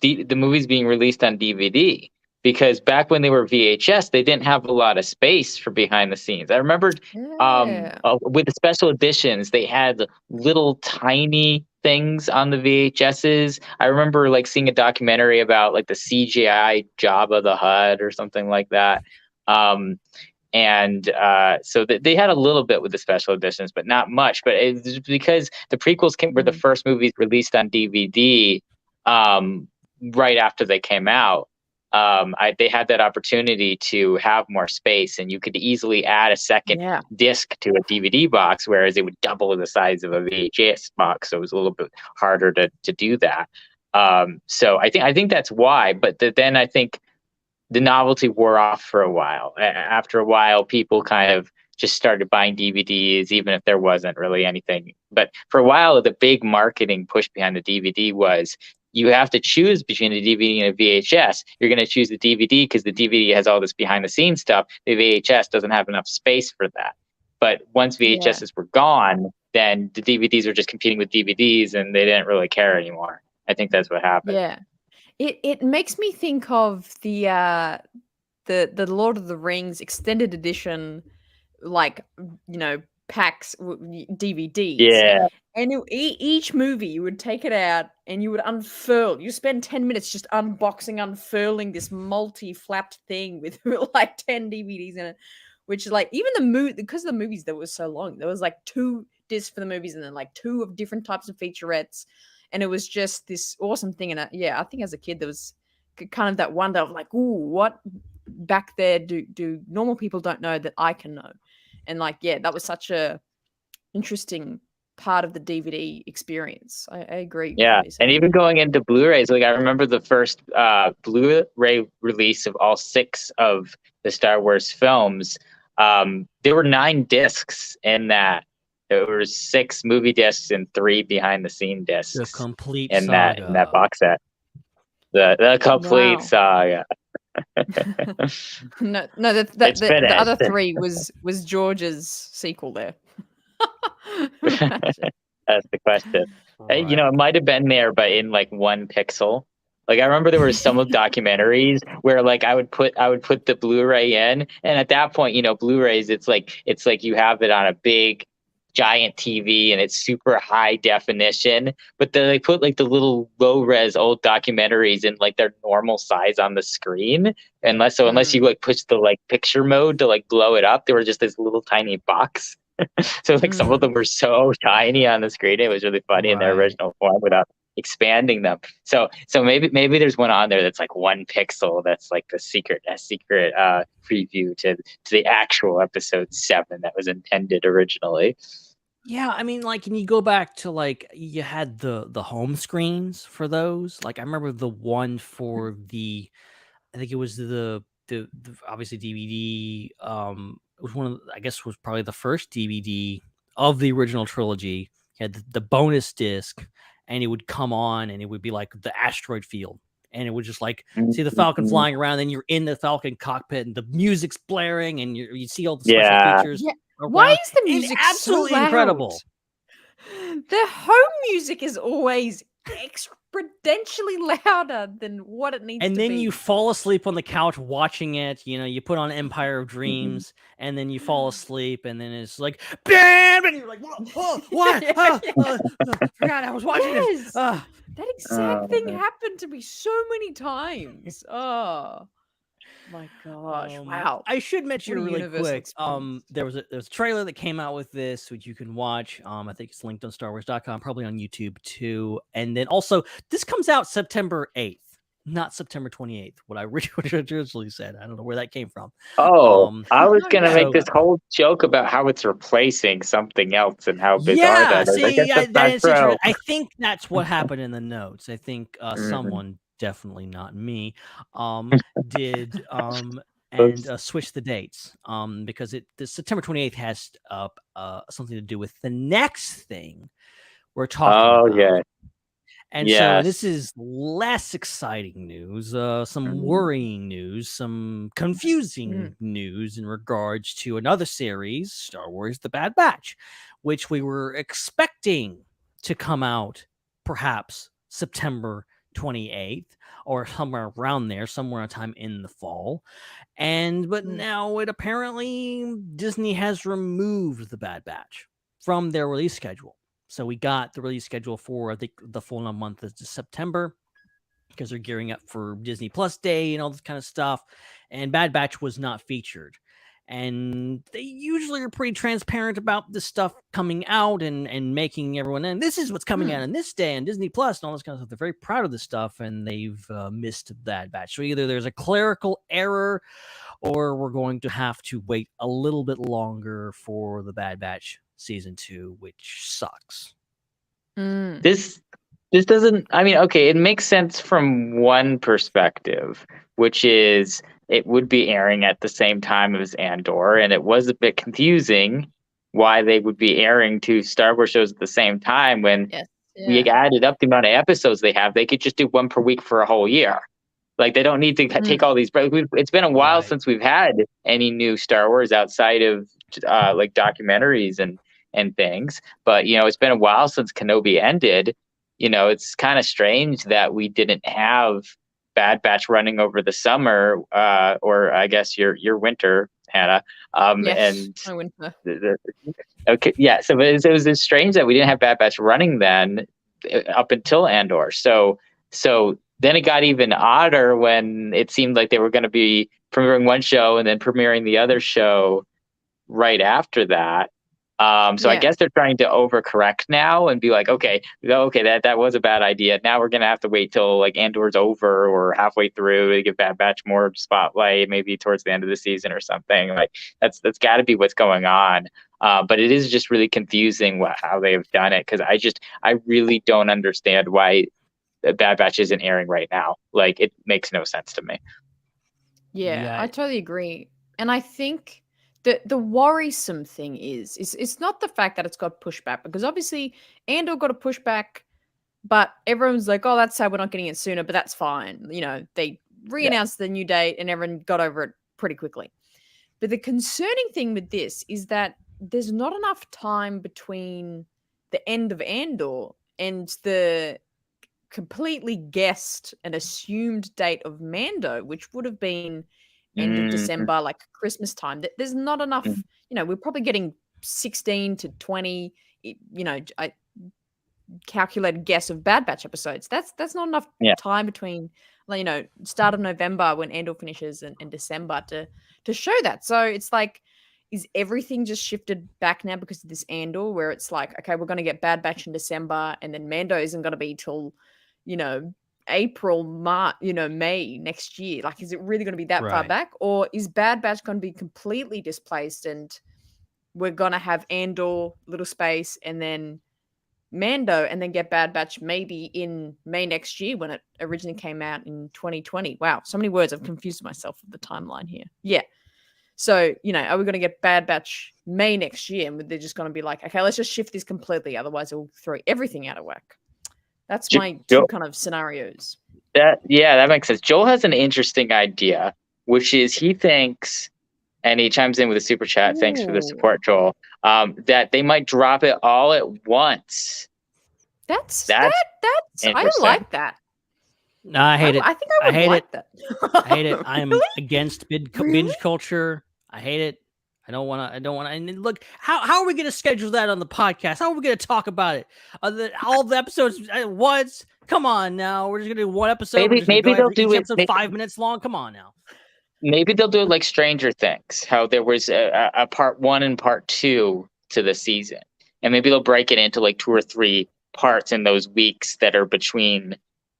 the movies being released on DVD. Because back when they were VHS, they didn't have a lot of space for behind the scenes. I remember with the special editions, they had little tiny things on the VHSs. I remember seeing a documentary about the CGI Jabba the Hutt or something like that. So they had a little bit with the special editions, but not much. But it's because the prequels were the first movies released on DVD right after they came out. They had that opportunity to have more space, and you could easily add a second disc to a DVD box, whereas it would double the size of a VHS box. So it was a little bit harder to do that. So I think that's why. But then I think the novelty wore off for a while. After a while, people kind of just started buying DVDs, even if there wasn't really anything. But for a while, the big marketing push behind the DVD was, you have to choose between a DVD and a VHS. You're going to choose the DVD because the DVD has all this behind the scenes stuff. The VHS doesn't have enough space for that. But once VHSs were gone, then the DVDs were just competing with DVDs and they didn't really care anymore. I think that's what happened. Yeah. It makes me think of the Lord of the Rings extended edition, packs DVDs. Yeah. And each movie, you would take it out and you would unfurl. You spend 10 minutes just unfurling this multi-flapped thing with 10 DVDs in it, which is even the movie, because the movies that were so long, there was 2 discs for the movies and then 2 of different types of featurettes. And it was just this awesome thing. And I think as a kid, there was kind of that wonder of ooh, what back there do normal people don't know that I can know? And that was such a interesting part of the DVD experience. I agree. Yeah, and even going into Blu-rays, I remember the first Blu-ray release of all 6 of the Star Wars films. There were 9 discs in that. There were 6 movie discs and 3 behind-the-scene discs. The complete in saga. that box set. The complete saga. No, the other 3 was George's sequel there. That's the question. Right. It might have been there, but in 1 pixel. I remember there were some documentaries where I would put the Blu-ray in, and at that point, Blu-rays, it's like you have it on a big giant TV and it's super high definition, but then they put like the little low res old documentaries in like their normal size on the screen. Unless you like push the like picture mode to like blow it up, they were just this little tiny box. So like some of them were so tiny on the screen, it was really funny in their original form without expanding them. So maybe there's one on there that's like 1 pixel that's like a secret preview to the actual episode 7 that was intended originally. Yeah, I mean, like, can you go back to like you had the home screens for those? Like, I remember the one for the, I think it was the obviously DVD. It was one of I guess was probably the first DVD of the original trilogy. You had the bonus disc, and it would come on, and it would be like the asteroid field, and it would just like see the Falcon flying around. Then you're in the Falcon cockpit, and the music's blaring, and you see all the special features. Yeah. Around. Why is the music it's absolutely so loud? incredible? The home music is always exponentially louder than what it needs to be. And then you fall asleep on the couch watching it. You know, you put on Empire of Dreams, and then you fall asleep, and then it's like, bam! And you're like, what? Forgot I was watching this. That exact thing happened to me so many times. Oh my gosh! Wow. I should mention What a really universal quick. experience. There was a trailer that came out with this, which you can watch. I think it's linked on StarWars.com, probably on YouTube too. And then also, this comes out September 8th, not September 28th. What I originally said. I don't know where that came from. I was gonna make this whole joke about how it's replacing something else and how bizarre that is. I think that's what happened in the notes. I think someone, definitely not me, did and switch the dates because the September 28th has something to do with the next thing we're talking about. And so this is less exciting news, some worrying news, some confusing news in regards to another series, Star Wars The Bad Batch, which we were expecting to come out perhaps September 28th or somewhere around there, somewhere on time in the fall. But now it apparently Disney has removed The Bad Batch from their release schedule. So we got the release schedule for, I think, the full month is September, because they're gearing up for Disney Plus Day and all this kind of stuff. And Bad Batch was not featured. And they usually are pretty transparent about this stuff coming out and making everyone, and this is what's coming out on this day and Disney Plus and all this kind of stuff. They're very proud of this stuff, and they've missed Bad Batch. So either there's a clerical error, or we're going to have to wait a little bit longer for the Bad Batch season 2, which sucks. This doesn't, I mean, okay, it makes sense from one perspective, which is it would be airing at the same time as Andor, and it was a bit confusing why they would be airing 2 Star Wars shows at the same time when we added up the amount of episodes they have. They could just do 1 per week for a whole year. Like, they don't need to take all these breaks. It's been a while since we've had any new Star Wars outside of like documentaries and things. But, you know, it's been a while since Kenobi ended. You know, it's kind of strange that we didn't have Bad Batch running over the summer, or I guess your winter, Hannah. And my winter. Okay, yeah. So it was strange that we didn't have Bad Batch running then up until Andor. So then it got even odder when it seemed like they were going to be premiering one show and then premiering the other show right after that. I guess they're trying to overcorrect now and be like, okay, that was a bad idea. Now we're gonna have to wait till like Andor's over or halfway through to give Bad Batch more spotlight, maybe towards the end of the season or something. Like that's got to be what's going on. But it is just really confusing how they have done it, because I really don't understand why Bad Batch isn't airing right now. Like, it makes no sense to me. Yeah, I totally agree, and I think the worrisome thing is it's not the fact that it's got pushed back, because obviously Andor got a pushback, but everyone's like, oh, that's sad we're not getting it sooner, but that's fine. You know, they re-announced the new date and everyone got over it pretty quickly. But the concerning thing with this is that there's not enough time between the end of Andor and the completely guessed and assumed date of Mando, which would have been end of December, like Christmas time. There's not enough, you know, we're probably getting 16 to 20, I calculated guess of Bad Batch episodes. That's not enough time between, start of November when Andor finishes and December to show that. So it's like, is everything just shifted back now because of this Andor, where it's like, okay, we're going to get Bad Batch in December, and then Mando isn't going to be till, April, March, May next year. Like, is it really going to be that far back, or is Bad Batch going to be completely displaced and we're going to have Andor, little space, and then Mando, and then get Bad Batch maybe in May next year when it originally came out in 2020. Wow, so many words. I've confused myself with the timeline here. Yeah. So, are we going to get Bad Batch May next year, and they're just going to be like, okay, let's just shift this completely, otherwise it'll throw everything out of whack. That's my two kind of scenarios. That makes sense. Joel has an interesting idea, which is he thinks, and he chimes in with a super chat. Thanks for the support, Joel. That they might drop it all at once. That's I like that. No, I hate it. I think I would like that. I hate it. I'm against binge culture. I hate it. I don't want to. And look, how are we going to schedule that on the podcast? How are we going to talk about it? All the episodes at once? Come on now. We're just going to do one episode. Maybe they'll do it. Episode 5 minutes long. Come on now. Maybe they'll do it like Stranger Things, how there was a part 1 and part 2 to the season. And maybe they'll break it into like 2 or 3 parts in those weeks that are between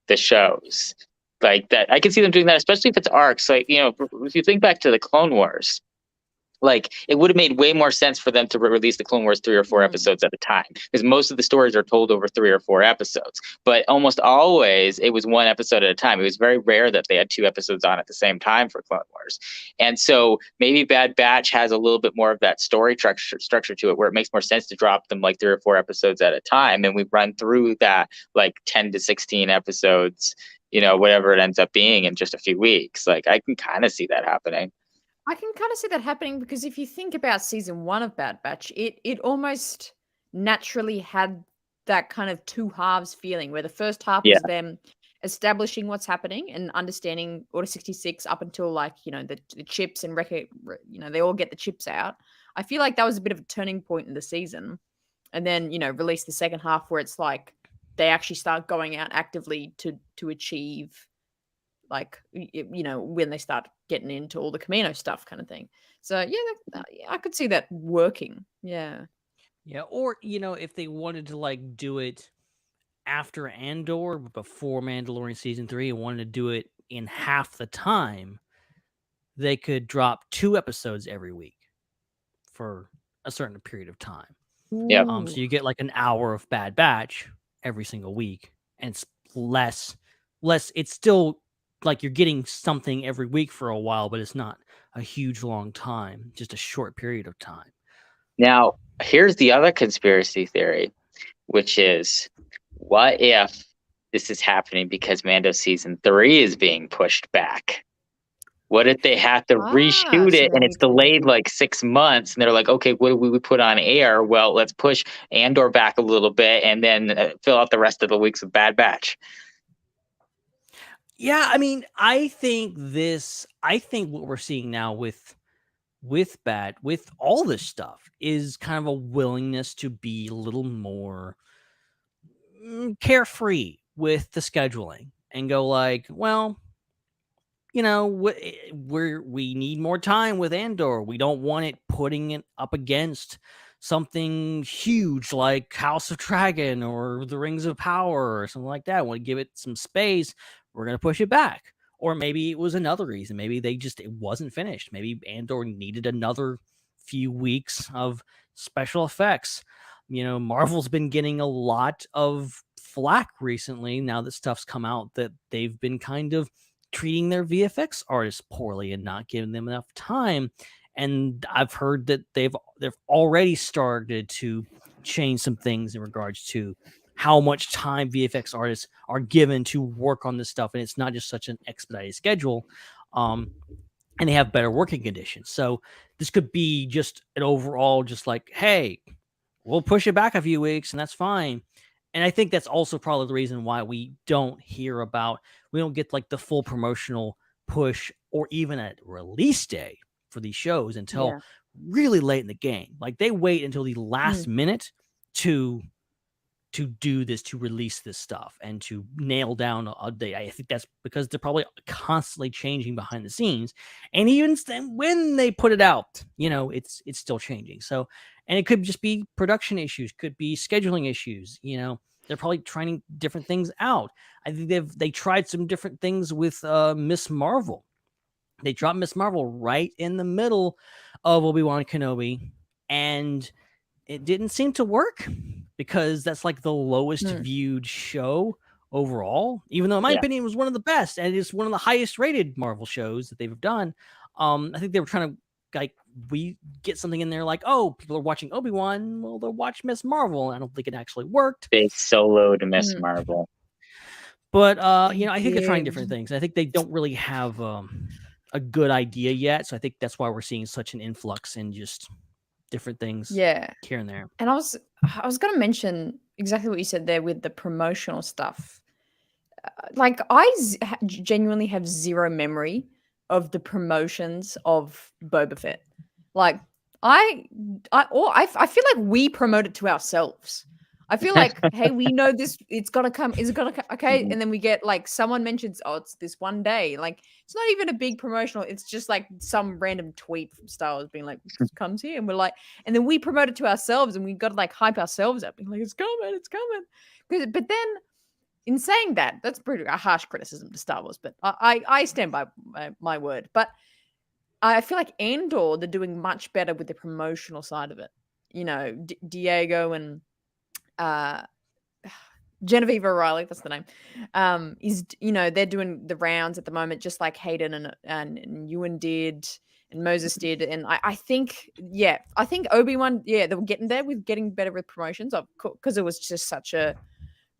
the shows. Like that. I can see them doing that, especially if it's arcs. Like, if you think back to the Clone Wars, like it would have made way more sense for them to release the Clone Wars 3 or 4 episodes at a time, because most of the stories are told over 3 or 4 episodes, but almost always it was 1 episode at a time. It was very rare that they had 2 episodes on at the same time for Clone Wars. And so maybe Bad Batch has a little bit more of that story structure to it, where it makes more sense to drop them like 3 or 4 episodes at a time. And we run through that like 10 to 16 episodes, whatever it ends up being, in just a few weeks. Like I can kind of see that happening. I can kind of see that happening, because if you think about season 1 of Bad Batch, it almost naturally had that kind of 2 halves feeling, where the first half was them establishing what's happening and understanding Order 66 up until the chips and they all get the chips out. I feel like that was a bit of a turning point in the season, and then release the second half where it's like they actually start going out actively to achieve, like, when they start getting into all the Camino stuff kind of thing. So I could see that working. Yeah. Or if they wanted to do it after Andor, before Mandalorian season 3, and wanted to do it in half the time, they could drop 2 episodes every week for a certain period of time. So you get like an hour of Bad Batch every single week, and it's less. It's still like you're getting something every week for a while, but it's not a huge long time, just a short period of time. Now, here's the other conspiracy theory, which is, what if this is happening because Mando season 3 is being pushed back? What if they have to reshoot it and it's delayed like 6 months, and they're like, okay, what do we put on air? Well, let's push Andor back a little bit and then fill out the rest of the weeks of Bad Batch. Yeah, I mean, I think what we're seeing now with all this stuff is kind of a willingness to be a little more carefree with the scheduling and go like, well, we need more time with Andor. We don't want it putting it up against something huge like House of Dragon or the Rings of Power or something like that. We want to give it some space. We're going to push it back. Or maybe it was another reason. Maybe it wasn't finished. Maybe Andor needed another few weeks of special effects. Marvel's been getting a lot of flack recently, now that stuff's come out, that they've been kind of treating their VFX artists poorly and not giving them enough time. And I've heard that they've already started to change some things in regards to how much time VFX artists are given to work on this stuff, and it's not just such an expedited schedule, and they have better working conditions. So this could be just an overall, just like, hey, we'll push it back a few weeks, and that's fine. And I think that's also probably the reason why we don't get like the full promotional push or even a release day for these shows until Yeah. really late in the game. Like they wait until the last minute to do this, to release this stuff and to nail down a date. I think that's because they're probably constantly changing behind the scenes. And even when they put it out, it's still changing. So, and it could just be production issues, could be scheduling issues, they're probably trying different things out. I think they tried some different things with Miss Marvel. They dropped Miss Marvel right in the middle of Obi-Wan Kenobi, and it didn't seem to work because that's like the lowest viewed show overall, even though in my opinion it was one of the best and it's one of the highest rated Marvel shows that they've done. I think they were trying to we get something in there like, oh, people are watching Obi-Wan, well, they'll watch Miss Marvel. I don't think it actually worked. They soloed Miss Marvel. But I think they're trying different things. I think they don't really have a good idea yet. So I think that's why we're seeing such an influx in just different things here and there. And I was going to mention exactly what you said there with the promotional stuff. Like genuinely have zero memory of the promotions of Boba Fett. Like I feel like we promote it to ourselves. I feel like, hey, we know this, it's gonna come. Is it gonna come? Okay. And then we get like someone mentions, oh, it's this one day. Like it's not even a big promotional, it's just like some random tweet from Star Wars being like, it comes here. And we're like, and then we promote it to ourselves and we gotta like hype ourselves up, being like, it's coming. But then in saying that, that's pretty a harsh criticism to Star Wars, but I stand by my word. But I feel like Andor, they're doing much better with the promotional side of it. Diego and Genevieve O'Reilly, that's the name, is, they're doing the rounds at the moment, just like Hayden and Ewan did and Moses did. And I think Obi-Wan, they were getting there with getting better with promotions because it was just such a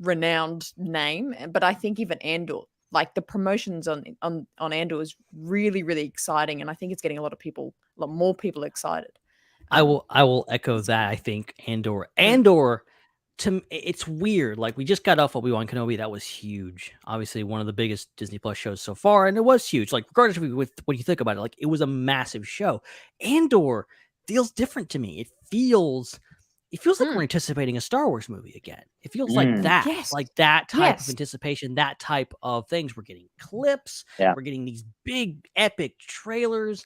renowned name. But I think even Andor, like the promotions on Andor is really, really exciting. And I think it's getting a lot more people excited. I will echo that. I think Andor, it's weird. Like we just got off Obi-Wan Kenobi. That was huge. Obviously one of the biggest Disney Plus shows so far. And it was huge. Like regardless of what you think about it, like it was a massive show. Andor feels different to me. It feels like we're anticipating a Star Wars movie again. It feels like that, like that type of anticipation, that type of things. We're getting clips. Yeah. We're getting these big epic trailers.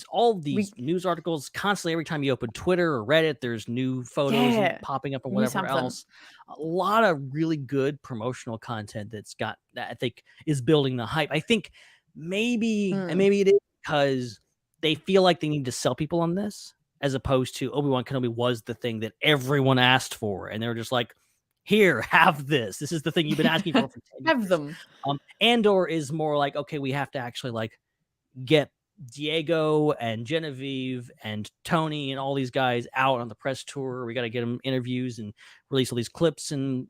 All these news articles constantly. Every time you open Twitter or Reddit, there's new photos popping up or whatever else. A lot of really good promotional content that I think is building the hype. I think maybe it is because they feel like they need to sell people on this, as opposed to Obi-Wan Kenobi was the thing that everyone asked for, and they were just like, here, have this. This is the thing you've been asking for 10 years. Have them. Andor is more like, okay, we have to actually like get Diego and Genevieve and Tony and all these guys out on the press tour. We got to get them interviews and release all these clips and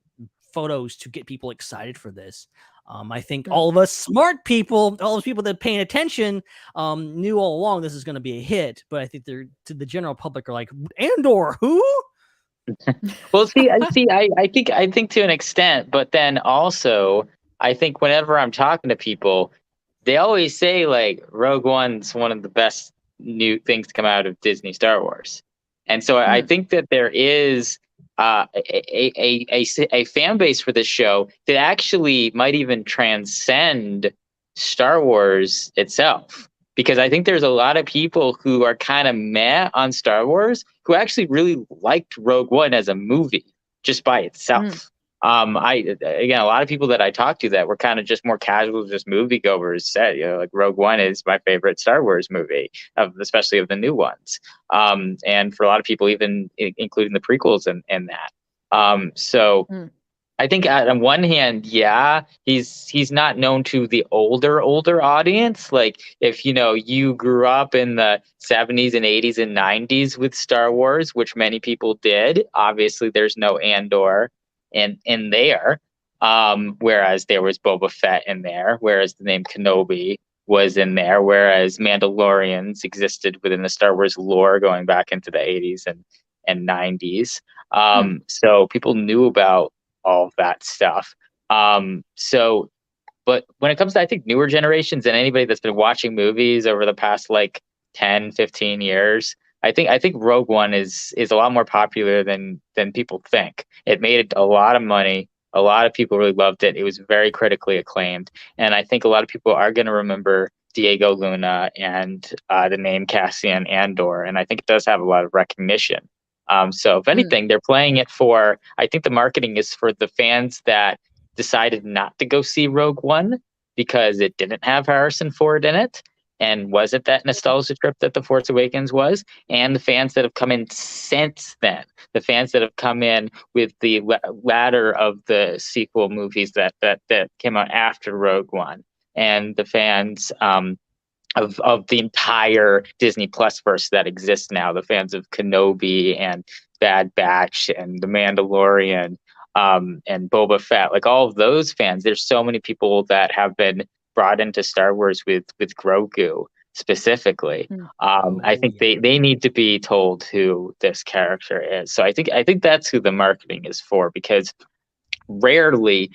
photos to get people excited for this. I think all of us smart people, all those people that are paying attention, knew all along this is going to be a hit. But I think they're, to the general public, are like, Andor, who? Well, I think to an extent, but then also I think whenever I'm talking to people, they always say like Rogue One's one of the best new things to come out of Disney Star Wars. And so I think that there is a fan base for this show that actually might even transcend Star Wars itself. Because I think there's a lot of people who are kind of meh on Star Wars who actually really liked Rogue One as a movie just by itself. A lot of people that I talked to that were kind of just more casual, just moviegoers said, like Rogue One is my favorite Star Wars movie, especially of the new ones. And for a lot of people, even including the prequels and that. I think on one hand, he's not known to the older audience. Like if, you grew up in the 70s and 80s and 90s with Star Wars, which many people did, obviously there's no Andor in there, whereas there was Boba Fett in there, whereas the name Kenobi was in there, whereas Mandalorians existed within the Star Wars lore going back into the 80s and 90s. So people knew about all of that stuff. But when it comes to, I think, newer generations and anybody that's been watching movies over the past like 10, 15 years. I think Rogue One is a lot more popular than people think. It made a lot of money. A lot of people really loved it. It was very critically acclaimed, and I think a lot of people are going to remember Diego Luna and the name Cassian Andor, and I think it does have a lot of recognition. So if anything, they're playing it for. I think the marketing is for the fans that decided not to go see Rogue One because it didn't have Harrison Ford in it and wasn't that nostalgia trip that The Force Awakens was, and the fans that have come in since then, the fans that have come in with the latter of the sequel movies that came out after Rogue One, and the fans of the entire Disney Plus verse that exists now, the fans of Kenobi and Bad Batch and The Mandalorian and Boba Fett, like all of those fans. There's so many people that have been brought into Star Wars with Grogu specifically. I think they need to be told who this character is. So I think that's who the marketing is for, because rarely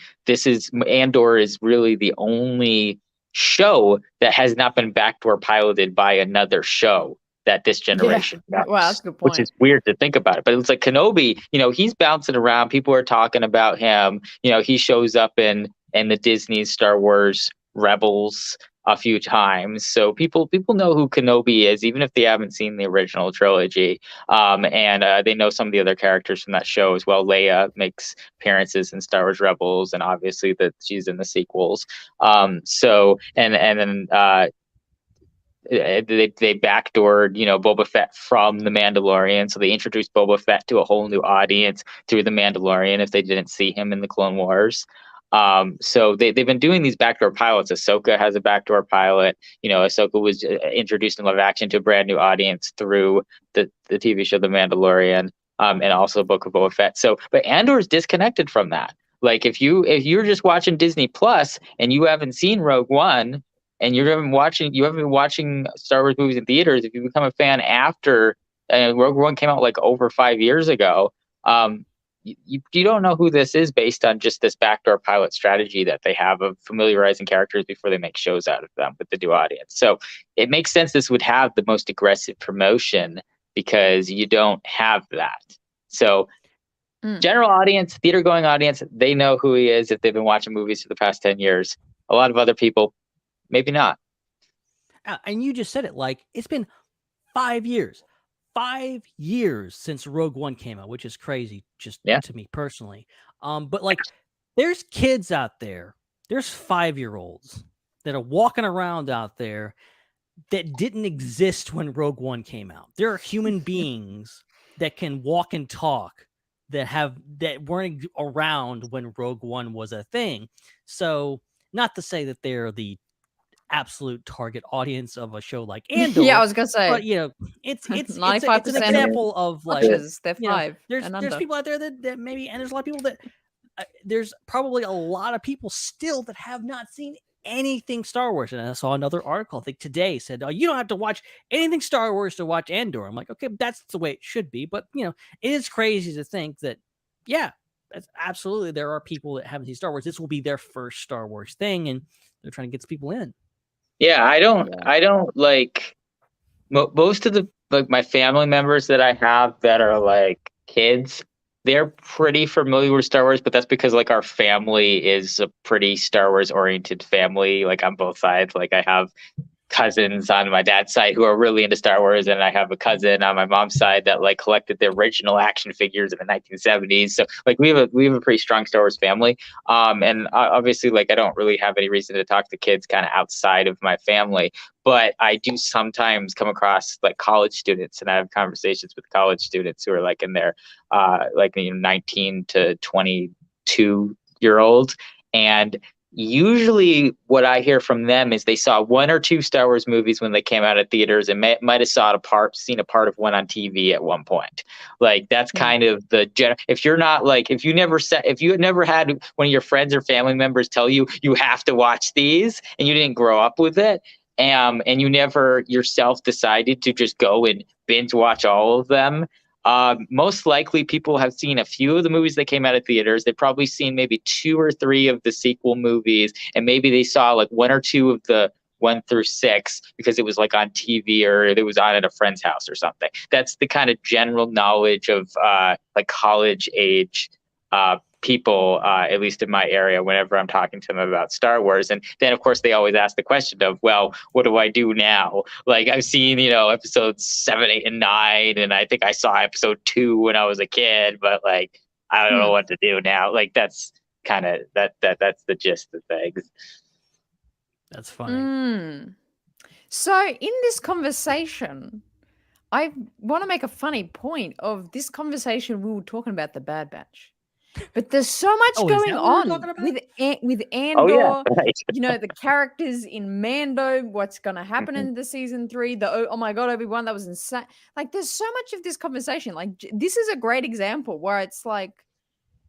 Andor is really the only show that has not been backdoor piloted by another show that this generation knows. Wow, that's a good point. Which is weird to think about it, but it's like Kenobi, he's bouncing around. People are talking about him. He shows up in the Disney Star Wars Rebels a few times, so people know who Kenobi is, even if they haven't seen the original trilogy. And they know some of the other characters from that show as well. Leia makes appearances in Star Wars Rebels, and obviously that she's in the sequels. So and then they backdoored Boba Fett from The Mandalorian, so they introduced Boba Fett to a whole new audience through The Mandalorian if they didn't see him in the Clone Wars. So they've been doing these backdoor pilots. Ahsoka has a backdoor pilot. Ahsoka was introduced in live action to a brand new audience through the TV show The Mandalorian, and also Book of Boba Fett. So, but Andor is disconnected from that. Like if you're just watching Disney Plus and you haven't seen Rogue One, and you haven't been watching Star Wars movies in theaters, if you become a fan after Rogue One came out like over 5 years ago, you don't know who this is based on just this backdoor pilot strategy that they have of familiarizing characters before they make shows out of them with the new audience. So it makes sense this would have the most aggressive promotion because you don't have that. So general audience, theater going audience, they know who he is if they've been watching movies for the past 10 years. A lot of other people, maybe not. And you just said it, like it's been 5 years. 5 years since Rogue One came out, which is crazy to me personally. But like there's kids out there, there's 5-year-olds that are walking around out there that didn't exist when Rogue One came out. There are human beings that can walk and talk that weren't around when Rogue One was a thing. So not to say that they're the absolute target audience of a show like Andor. Yeah, I was gonna say, but it's 95% it's an example of like they're 5. There's people out there that maybe, and there's a lot of people that there's probably a lot of people still that have not seen anything Star Wars. And I saw another article, I think today, said, you don't have to watch anything Star Wars to watch Andor. I'm like, okay, that's the way it should be. But it is crazy to think that, that's absolutely, there are people that haven't seen Star Wars. This will be their first Star Wars thing, and they're trying to get people in. Yeah, I don't like most of the my family members that I have that are like kids. They're pretty familiar with Star Wars, but that's because like our family is a pretty Star Wars oriented family. Like on both sides, like I have cousins on my dad's side who are really into Star Wars, and I have a cousin on my mom's side that like collected the original action figures in the 1970s. So like we have a pretty strong Star Wars family. And obviously like I don't really have any reason to talk to kids kind of outside of my family, but I do sometimes come across like college students, and I have conversations with college students who are like in their 19 to 22-year-olds, and usually what I hear from them is they saw 1 or 2 Star Wars movies when they came out of theaters, and might have seen a part of one on TV at one point. Like that's kind of the if you're not like, if you had never had one of your friends or family members tell you have to watch these, and you didn't grow up with it, and you never yourself decided to just go and binge watch all of them, most likely people have seen a few of the movies that came out of theaters. They've probably seen maybe 2 or 3 of the sequel movies, and maybe they saw like 1 or 2 of the 1 through 6 because it was like on TV or it was on at a friend's house or something. That's the kind of general knowledge of like college age people, at least in my area, whenever I'm talking to them about Star Wars. And then, of course, they always ask the question of, well, what do I do now? Like, I've seen, episodes 7, 8, and 9, and I think I saw episode 2 when I was a kid, but like, I don't know what to do now. Like, that's kind of that's the gist of things. That's funny. So in this conversation, I want to make a funny point of this conversation. We were talking about the Bad Batch. But there's so much going on with Andor, the characters in Mando, what's going to happen in the season 3, oh my God, Obi-Wan, that was insane. Like, there's so much of this conversation. Like, this is a great example where it's like,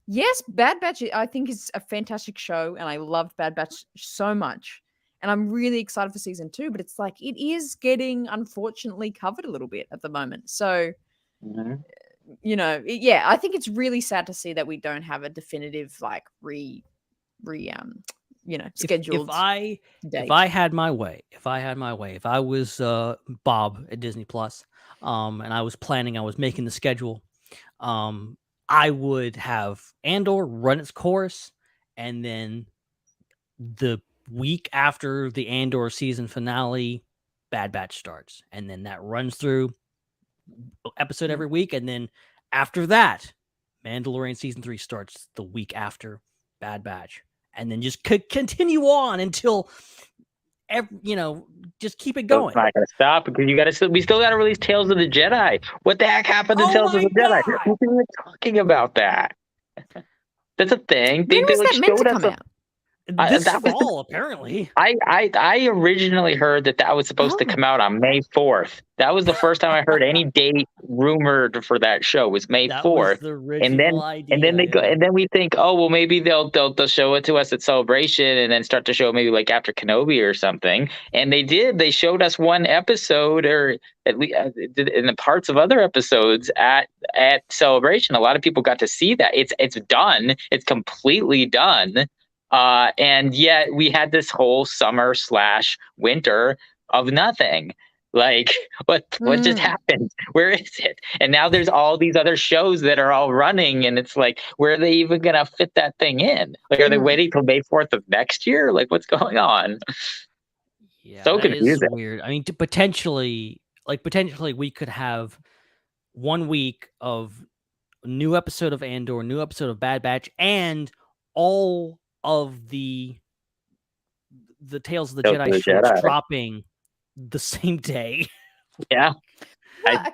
yes, Bad Batch, I think, is a fantastic show, and I loved Bad Batch so much. And I'm really excited for season 2, but it's like, it is getting, unfortunately, covered a little bit at the moment. So... I think it's really sad to see that we don't have a definitive like scheduled. If I had my way, if I was Bob at Disney Plus, and I was making the schedule, I would have Andor run its course, and then the week after the Andor season finale, Bad Batch starts, and then that runs through episode every week, and then after that, Mandalorian season 3 starts the week after Bad Batch, and then just continue on until just keep it going. It's not gonna stop because we still gotta release Tales of the Jedi. What the heck happened to Tales of the Jedi? Who's even talking about that? That's a thing. When was that meant to come out? This fall, apparently. I originally heard that was supposed to come out on May 4th. That was the first time I heard any date rumored for that show was May 4th. And then we think, oh well, maybe they'll show it to us at Celebration and then start to show maybe like after Kenobi or something. And they did. They showed us one episode, or at least in the parts of other episodes at Celebration. A lot of people got to see that. It's done. It's completely done. And yet we had this whole summer/winter of nothing. Like, what just happened? Where is it? And now there's all these other shows that are all running, and it's like, where are they even gonna fit that thing in? Like, are they waiting till May 4th of next year? Like, what's going on? Yeah, so confusing. Is weird. I mean, potentially we could have 1 week of a new episode of Andor, new episode of Bad Batch, and all of the Tales of the Jedi shows dropping the same day. Yeah,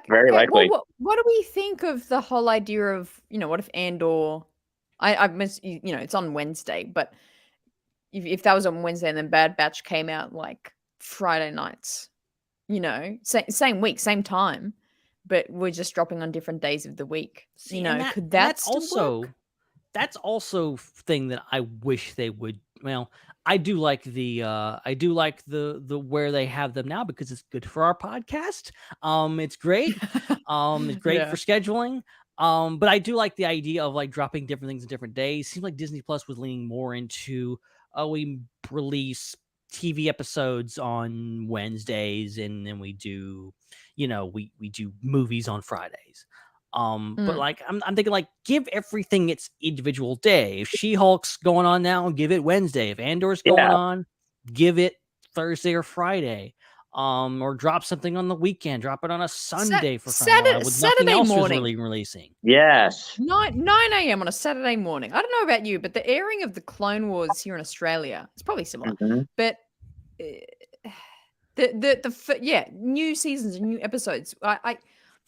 very likely. Well, what do we think of the whole idea of, what if Andor, I miss, it's on Wednesday, but if that was on Wednesday and then Bad Batch came out like Friday nights, same week, same time, but we're just dropping on different days of the week. Could that still work? That's also thing that I wish they would. Well, I do like the where they have them now because it's good for our podcast. It's great. It's great for scheduling. But I do like the idea of like dropping different things in different days. Seems like Disney Plus was leaning more into we release TV episodes on Wednesdays and then we do, we do movies on Fridays. But like I'm thinking like give everything its individual day. If She-Hulk's going on now, give it Wednesday. If Andor's going on, give it Thursday or Friday. Or drop something on the weekend. Drop it on a Sunday for Saturday morning. Really releasing. Yes. 9 a.m. on a Saturday morning. I don't know about you, but the airing of the Clone Wars here in Australia, it's probably similar. But new seasons and new episodes.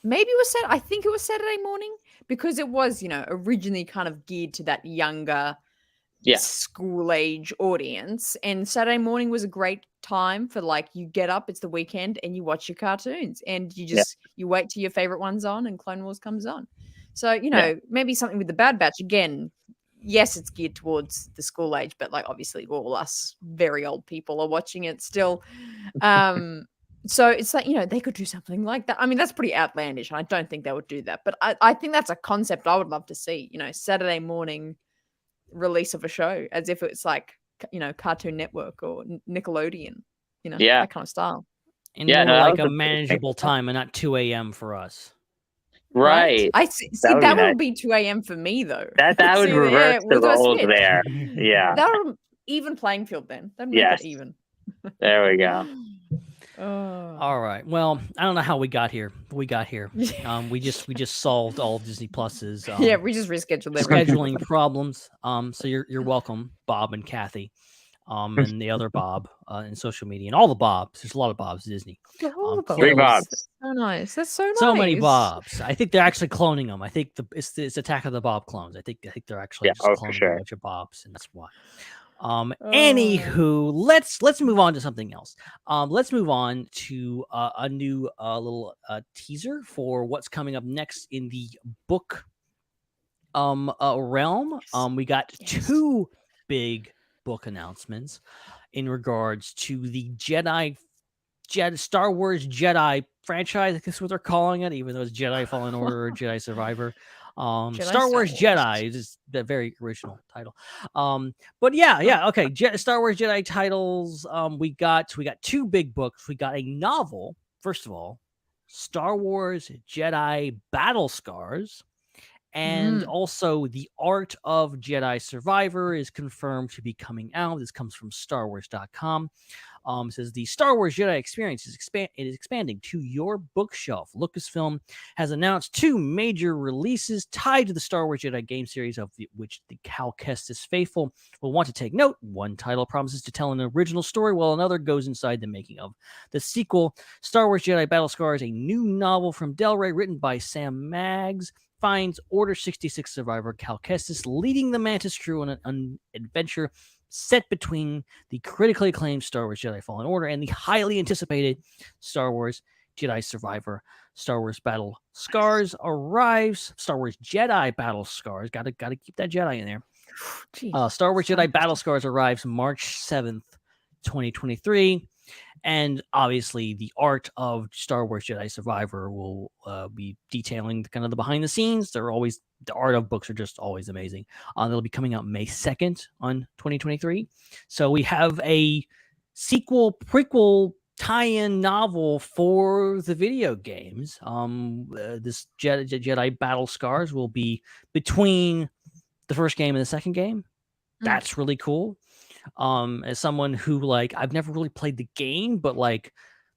Maybe it was I think it was Saturday morning because it was, originally kind of geared to that younger school age audience. And Saturday morning was a great time for like, you get up, it's the weekend and you watch your cartoons and you wait till your favorite one's on and Clone Wars comes on. So, maybe something with the Bad Batch again. Yes, it's geared towards the school age, but like obviously all us very old people are watching it still. So it's like, they could do something like that. I mean, that's pretty outlandish. And I don't think they would do that. But I think that's a concept I would love to see, Saturday morning release of a show as if it's like, Cartoon Network or Nickelodeon. Yeah. that kind of style. And Yeah, more no, that like was a a big thing. manageable time and not 2 a.m. for us. Right. I see. That would That be nice. would be 2 a.m. for me though. That would See, reverse the we'll do a roles switch. there. Yeah. That would even playing field then. That'd make Yes. it even. There we go. All right. Well, I don't know how we got here. We got here. We just solved all of Disney Plus's Yeah, we just rescheduled everything. scheduling problems. So you're welcome, Bob and Kathy, and the other Bob in social media, and all the Bobs. There's a lot of Bobs at Disney. All the Three Bobs. Bobs. So nice. That's so nice. So many Bobs. I think they're actually cloning them. I think it's Attack of the Bob clones. I think they're actually just cloning a bunch of Bobs, and that's why. Anywho, let's move on to something else. Let's move on to a new little teaser for what's coming up next in the book realm. We got two big book announcements in regards to the Star Wars Jedi franchise. I guess is what they're calling it, even though it's Jedi Fallen Order or Jedi Survivor. Star Wars Jedi is the very original title. But yeah, okay. Star Wars Jedi titles. We got two big books. We got a novel, first of all, Star Wars Jedi Battle Scars. And also, The Art of Jedi Survivor is confirmed to be coming out. This comes from StarWars.com. It says the Star Wars Jedi experience is expanding to your bookshelf. Lucasfilm has announced two major releases tied to the Star Wars Jedi game series, of which the Cal Kestis faithful will want to take note. One title promises to tell an original story, while another goes inside the making of the sequel. Star Wars Jedi Battle Scars, a new novel from Del Rey written by Sam Maggs, finds Order 66 survivor Cal Kestis leading the Mantis crew on an adventure set between the critically acclaimed Star Wars Jedi Fallen Order and the highly anticipated Star Wars Jedi Survivor. Star Wars Battle Scars arrives. Star Wars Jedi Battle Scars. Gotta keep that Jedi in there. Star Wars Jedi Battle Scars arrives March 7th, 2023. And obviously, the art of Star Wars Jedi Survivor will be detailing kind of the behind the scenes. The art of books are just always amazing. They'll be coming out May 2nd on 2023. So we have a sequel, prequel, tie-in novel for the video games. This Jedi Battle Scars will be between the first game and the second game. That's really cool. As someone who I've never really played the game, but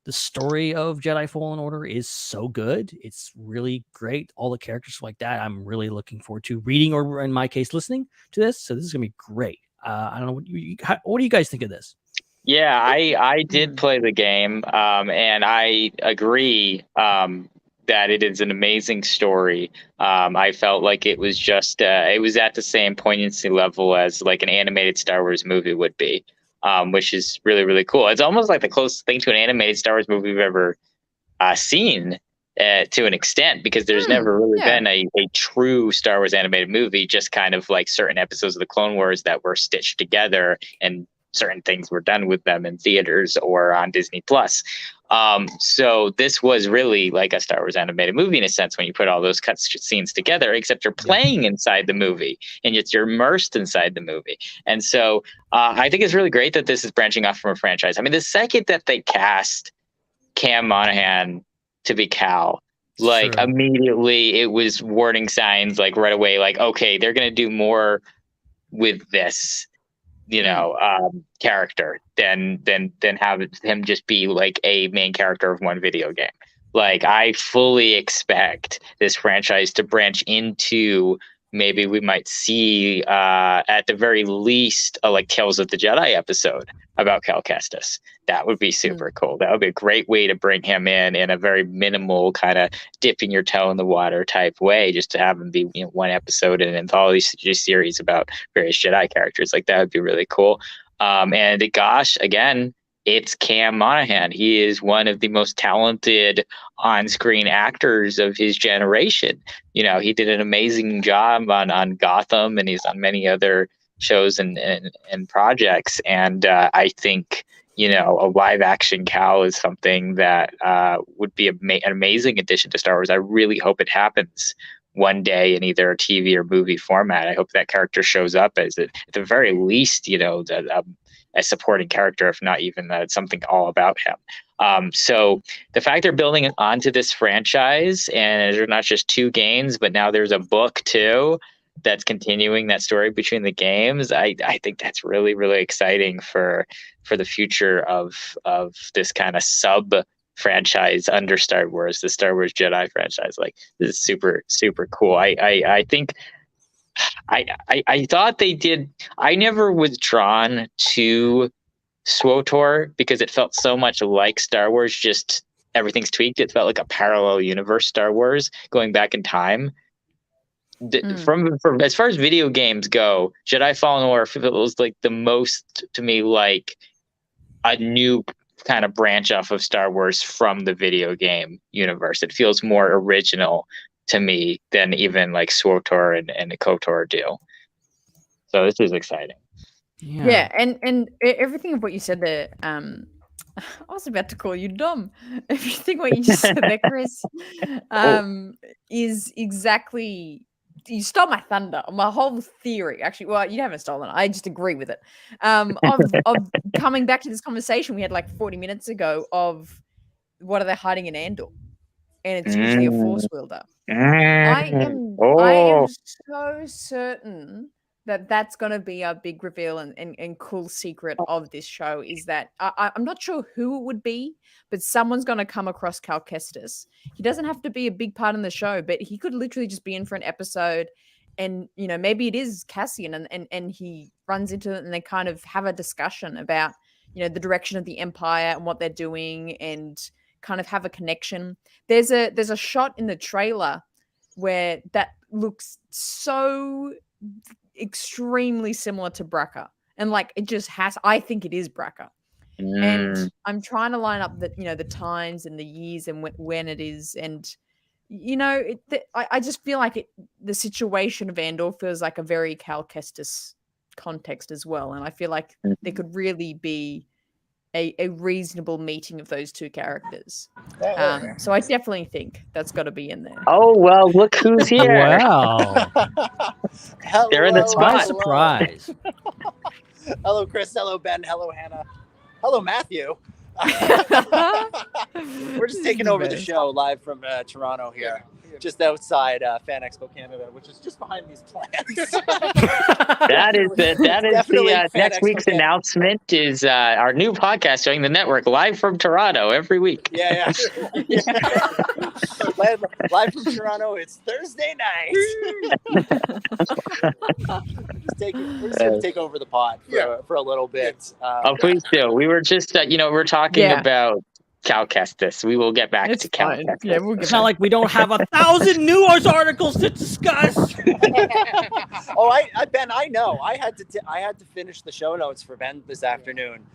the story of Jedi Fallen Order is so good. It's really great. All the characters like that. I'm really looking forward to reading, or in my case, listening to this. So this is gonna be great. I don't know what do you guys think of this? Yeah, I did play the game, and I agree that it is an amazing story. I felt like it was just it was at the same poignancy level as an animated Star Wars movie would be, which is really, really cool. It's almost like the closest thing to an animated Star Wars movie we've ever seen to an extent, because there's never really been a true Star Wars animated movie, just kind of like certain episodes of the Clone Wars that were stitched together, and certain things were done with them in theaters or on Disney Plus. So this was really like a Star Wars animated movie in a sense, when you put all those cut scenes together, except you're playing inside the movie and you're immersed inside the movie. And so I think it's really great that this is branching off from a franchise. I mean, the second that they cast Cam Monaghan to be Cal, immediately it was warning signs, right away, okay, they're going to do more with this character than have him just be a main character of one video game. I fully expect this franchise to branch into, maybe we might see at the very least a Tales of the Jedi episode about Cal Kestis. That would be super cool. That would be a great way to bring him in a very minimal kind of dipping your toe in the water type way, just to have him be one episode in an anthology series about various Jedi characters. That would be really cool. And gosh, again, it's Cam Monaghan. He is one of the most talented on-screen actors of his generation. He did an amazing job on Gotham, and he's on many other shows and projects. And I think, a live action Cal is something that would be an amazing addition to Star Wars. I really hope it happens one day in either a TV or movie format. I hope that character shows up as at the very least, a supporting character, if not even something all about him. So the fact they're building onto this franchise, and there's not just 2 games, but now there's a book too that's continuing that story between the games. I think that's really, really exciting for the future of this kind of sub franchise under Star Wars, the Star Wars Jedi franchise. Like, this is super, super cool. I think I thought they did. I never was drawn to SWTOR because it felt so much like Star Wars, just everything's tweaked. It felt like a parallel universe Star Wars going back in time. From as far as video games go, Jedi Fallen Order feels like the most to me like a new kind of branch off of Star Wars from the video game universe. It feels more original to me than even like SWTOR and KOTOR do. So this is exciting. Yeah, and everything of what you said there, I was about to call you Dom. Everything what you just said there, Chris, is exactly. You stole my thunder. My whole theory, actually. Well, you haven't stolen it. I just agree with it. Of coming back to this conversation we had like 40 minutes ago of what are they hiding in Andor, and it's usually a force wielder. I am so certain that that's going to be a big reveal and cool secret of this show is that I'm not sure who it would be, but someone's going to come across Cal Kestis. He doesn't have to be a big part in the show, but he could literally just be in for an episode and, you know, maybe it is Cassian and he runs into it and they kind of have a discussion about, you know, the direction of the Empire and what they're doing and kind of have a connection. There's a shot in the trailer where that looks so extremely similar to Braca, and like it just has. I think it is Braca, and I'm trying to line up the the times and the years and when it is, and I just feel like the situation of Andor feels like a very Cal Kestis context as well, and I feel like there could really be a reasonable meeting of those two characters. So I definitely think that's got to be in there. Oh, well, look who's here. Wow. They're in the spot. Surprise. Hello, Chris. Hello, Ben. Hello, Hannah. Hello, Matthew. We're just taking over the show live from Toronto here, just outside Fan Expo Canada, which is just behind these plants. That is the next week's announcement is our new podcast showing the network live from Toronto every week. Yeah. live from Toronto. It's Thursday night. We're just going to take over the pod for a little bit. Please do. We were just, we're talking about Cal Kestis. We will get back to Cal Kestis. Yeah, it's not like we don't have 1,000 news articles to discuss. Ben, I know. I had to finish the show notes for Ben this afternoon,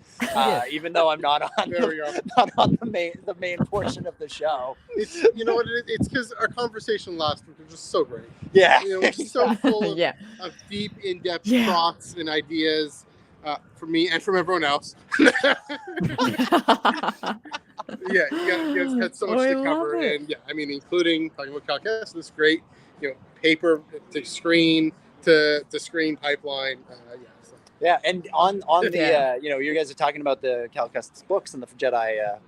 even though I'm not on the main portion of the show. It's what it is. It's because our conversation last week was just so great. Yeah, we're so full of deep, in-depth thoughts and ideas. For me and from everyone else. You guys had so much to cover, and including talking about Cal Kestis, great, paper to screen to screen pipeline. And on the you guys are talking about the Cal Kestis books and the Jedi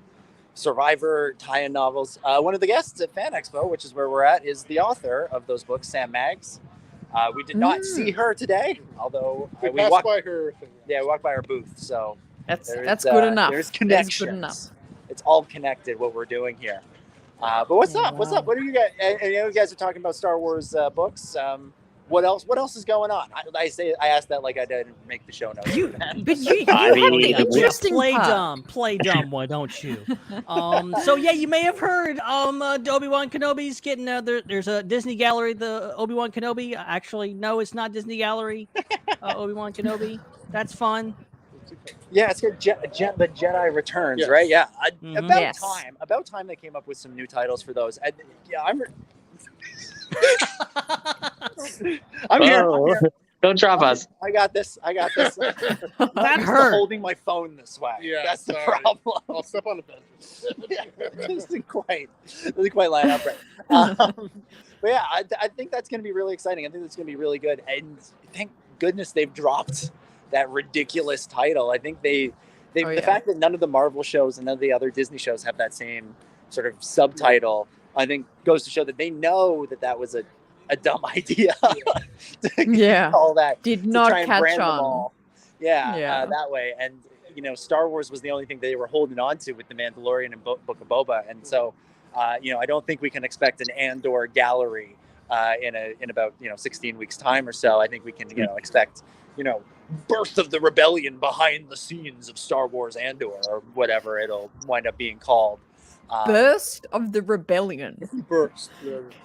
Survivor tie-in novels. One of the guests at Fan Expo, which is where we're at, is the author of those books, Sam Maggs. We did not see her today, although we walked by her. We walked by her booth. So that's good enough. There's connections. Good enough. It's all connected what we're doing here. But what's up? What's up? What are you guys? And you guys are talking about Star Wars books. What else? What else is going on? I asked that like I didn't make the show notes. Play dumb. Why don't you? So you may have heard Obi-Wan Kenobi's getting there's a Disney Gallery. The Obi-Wan Kenobi. Actually, no, it's not Disney Gallery. Obi-Wan Kenobi. That's fun. Yeah, it's good. The Jedi Returns, right? Yeah. About time they came up with some new titles for those. I'm here. Don't drop us. I got this. That hurt. Holding my phone this way. Yeah, that's the problem. I'll step on the bench. Doesn't quite line up right. But I think that's going to be really exciting. I think that's going to be really good. And thank goodness they've dropped that ridiculous title. I think the fact that none of the Marvel shows and none of the other Disney shows have that same sort of subtitle, I think goes to show that they know that was a dumb idea. To call that, did to not try and catch brand on. them all. That way. And Star Wars was the only thing they were holding on to with the Mandalorian and Book of Boba, and so I don't think we can expect an Andor gallery in about 16 weeks time or so. I think we can expect birth of the rebellion behind the scenes of Star Wars Andor, or whatever it'll wind up being called. Burst of the rebellion. Burst.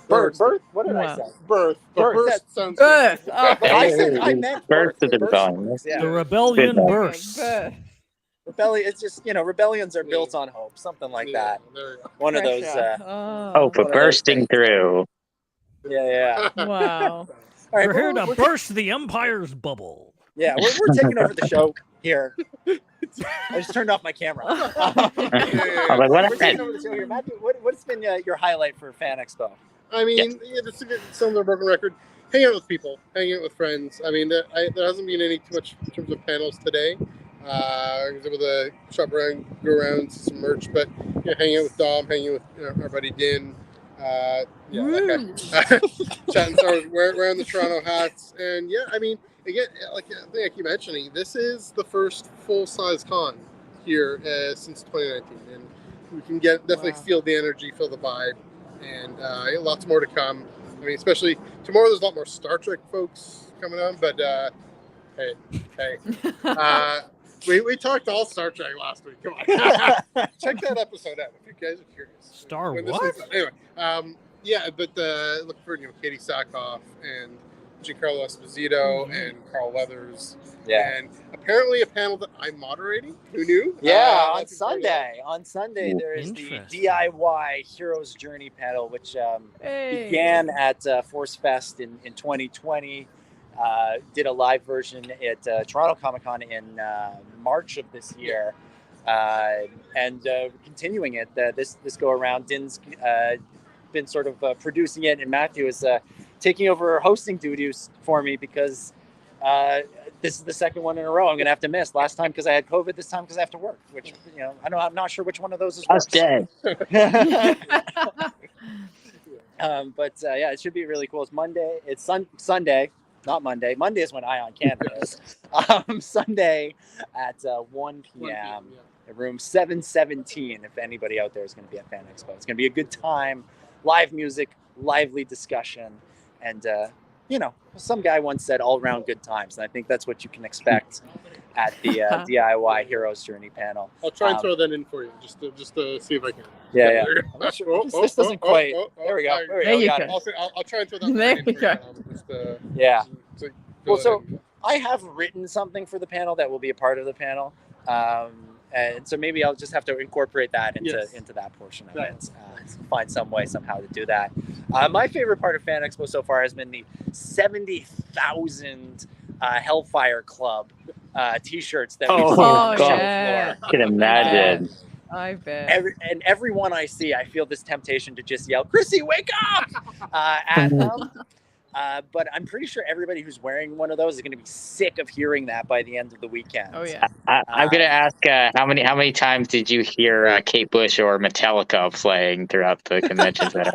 Birth. What did I say? Birth. Birth. That sounds birth. Good. I meant birth of the burst. rebellion. Yeah. The rebellion bursts. Rebellion. It's just rebellions are built on hope, something like that. One of those. Hope of bursting through. Yeah. Wow. All right, We're here to burst the Empire's bubble. Yeah, we're taking over the show here. I just turned off my camera. I'm like, what we're taking over the show here. Matthew, what's been your highlight for Fan Expo? I mean, this is still a broken record. Hanging out with people, hanging out with friends. I mean, there hasn't been any too much in terms of panels today. I was able to shop around, go around, see some merch, but hanging out with Dom, hanging with our buddy Din. Chatting Star Wars, wearing the Toronto hats, and I mean, again, like I think I keep mentioning, this is the first full-size con here since 2019, and we can definitely feel the energy, feel the vibe, and lots more to come. I mean, especially tomorrow, there's a lot more Star Trek folks coming on, but hey. We talked all Star Trek last week. Come on. Check that episode out if you guys are curious. Star what? Anyway, but look for Katie Sackhoff and Giancarlo Esposito and Carl Weathers. Yeah. And apparently a panel that I'm moderating. Who knew? On Sunday. On Sunday, there is the DIY Hero's Journey panel, which began at Force Fest in 2020. Did a live version at Toronto Comic Con in March of this year, and continuing it this go around. Din's been sort of producing it, and Matthew is taking over hosting duties for me because this is the second one in a row I'm going to have to miss. Last time because I had COVID, this time because I have to work. Which I'm not sure which one of those is worse. Dead. But it should be really cool. It's Monday. It's Sunday. Not Monday. Monday is when Ion Canada is. Sunday at 1 p.m. Room 717. If anybody out there is going to be at Fan Expo, it's going to be a good time. Live music, lively discussion, and some guy once said all-around good times, and I think that's what you can expect at the DIY Hero's Journey panel. I'll try and throw that in for you, just to see if I can. Yeah. This doesn't quite. There we go. There you go. I'll try and throw that there in you go. Well, so I have written something for the panel that will be a part of the panel, and so maybe I'll just have to incorporate that into that portion of it. Find some way somehow to do that. My favorite part of Fan Expo so far has been the 70,000 Hellfire Club T-shirts that we've seen on the show floor. I can imagine. I bet. Everyone I see, I feel this temptation to just yell, "Chrissy, wake up!" at them. But I'm pretty sure everybody who's wearing one of those is going to be sick of hearing that by the end of the weekend. Oh yeah. I'm going to ask how many times did you hear Kate Bush or Metallica playing throughout the convention center?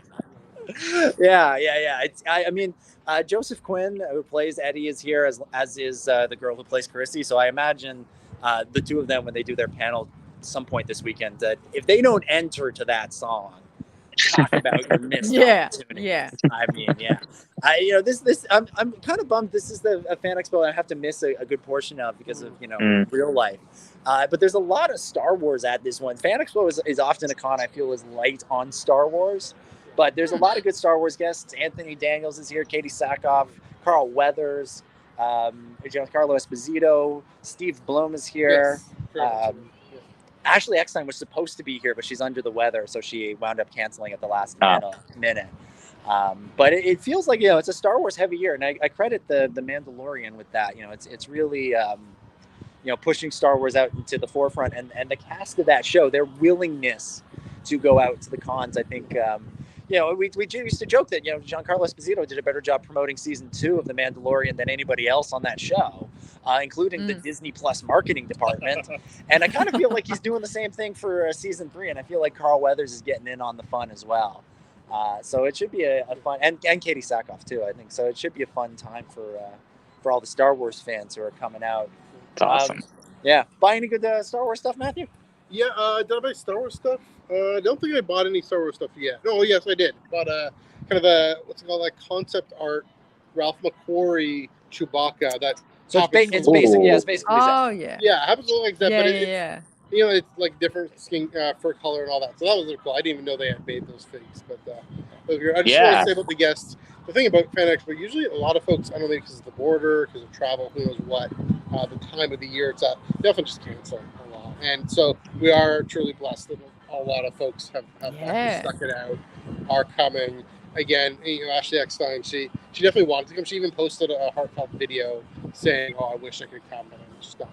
Yeah. I mean, Joseph Quinn, who plays Eddie, is here, as is the girl who plays Chrissy. So I imagine the two of them, when they do their panel some point this weekend, that if they don't enter to that song, talk about your missed opportunity. Yeah. I mean, I'm kind of bummed. This is a Fan Expo I have to miss a good portion of because of real life. But there's a lot of Star Wars at this one. Fan Expo is often a con I feel is light on Star Wars, but there's a lot of good Star Wars guests. Anthony Daniels is here, Katie Sackhoff, Carl Weathers, Giancarlo Esposito, Steve Blum is here. Yes. Ashley Eckstein was supposed to be here, but she's under the weather, so she wound up canceling at the last minute. But it feels like it's a Star Wars heavy year, and I credit the Mandalorian with that. It's really pushing Star Wars out into the forefront, and the cast of that show, their willingness to go out to the cons. I think we used to joke that Giancarlo Esposito did a better job promoting season 2 of The Mandalorian than anybody else on that show. including the Disney Plus marketing department. And I kind of feel like he's doing the same thing for season 3, and I feel like Carl Weathers is getting in on the fun as well. So it should be a fun, and Katie Sackhoff too, I think. So it should be a fun time for all the Star Wars fans who are coming out. It's awesome. Yeah. Buy any good Star Wars stuff, Matthew? Yeah, did I buy Star Wars stuff? I don't think I bought any Star Wars stuff yet. No, yes, I did. Bought kind of a, what's it called, like concept art, Ralph McQuarrie Chewbacca. So it's basically yeah. Yeah, it happens to look like that, Yeah, but yeah. You know, it's like different skin fur color and all that. So that was really cool. I didn't even know they had made those figs, but that was great. I just want to say about the guests. The thing about Fan Expo, usually a lot of folks, I don't know, because of the border, because of travel, who knows what, the time of the year it's at, they often just cancel a lot. And so we are truly blessed that a lot of folks have actually stuck it out, are coming. Again, you know, Ashley Eckstein, she definitely wanted to come. She even posted a heartfelt video saying, "Oh, I wish I could come, but I'm just not.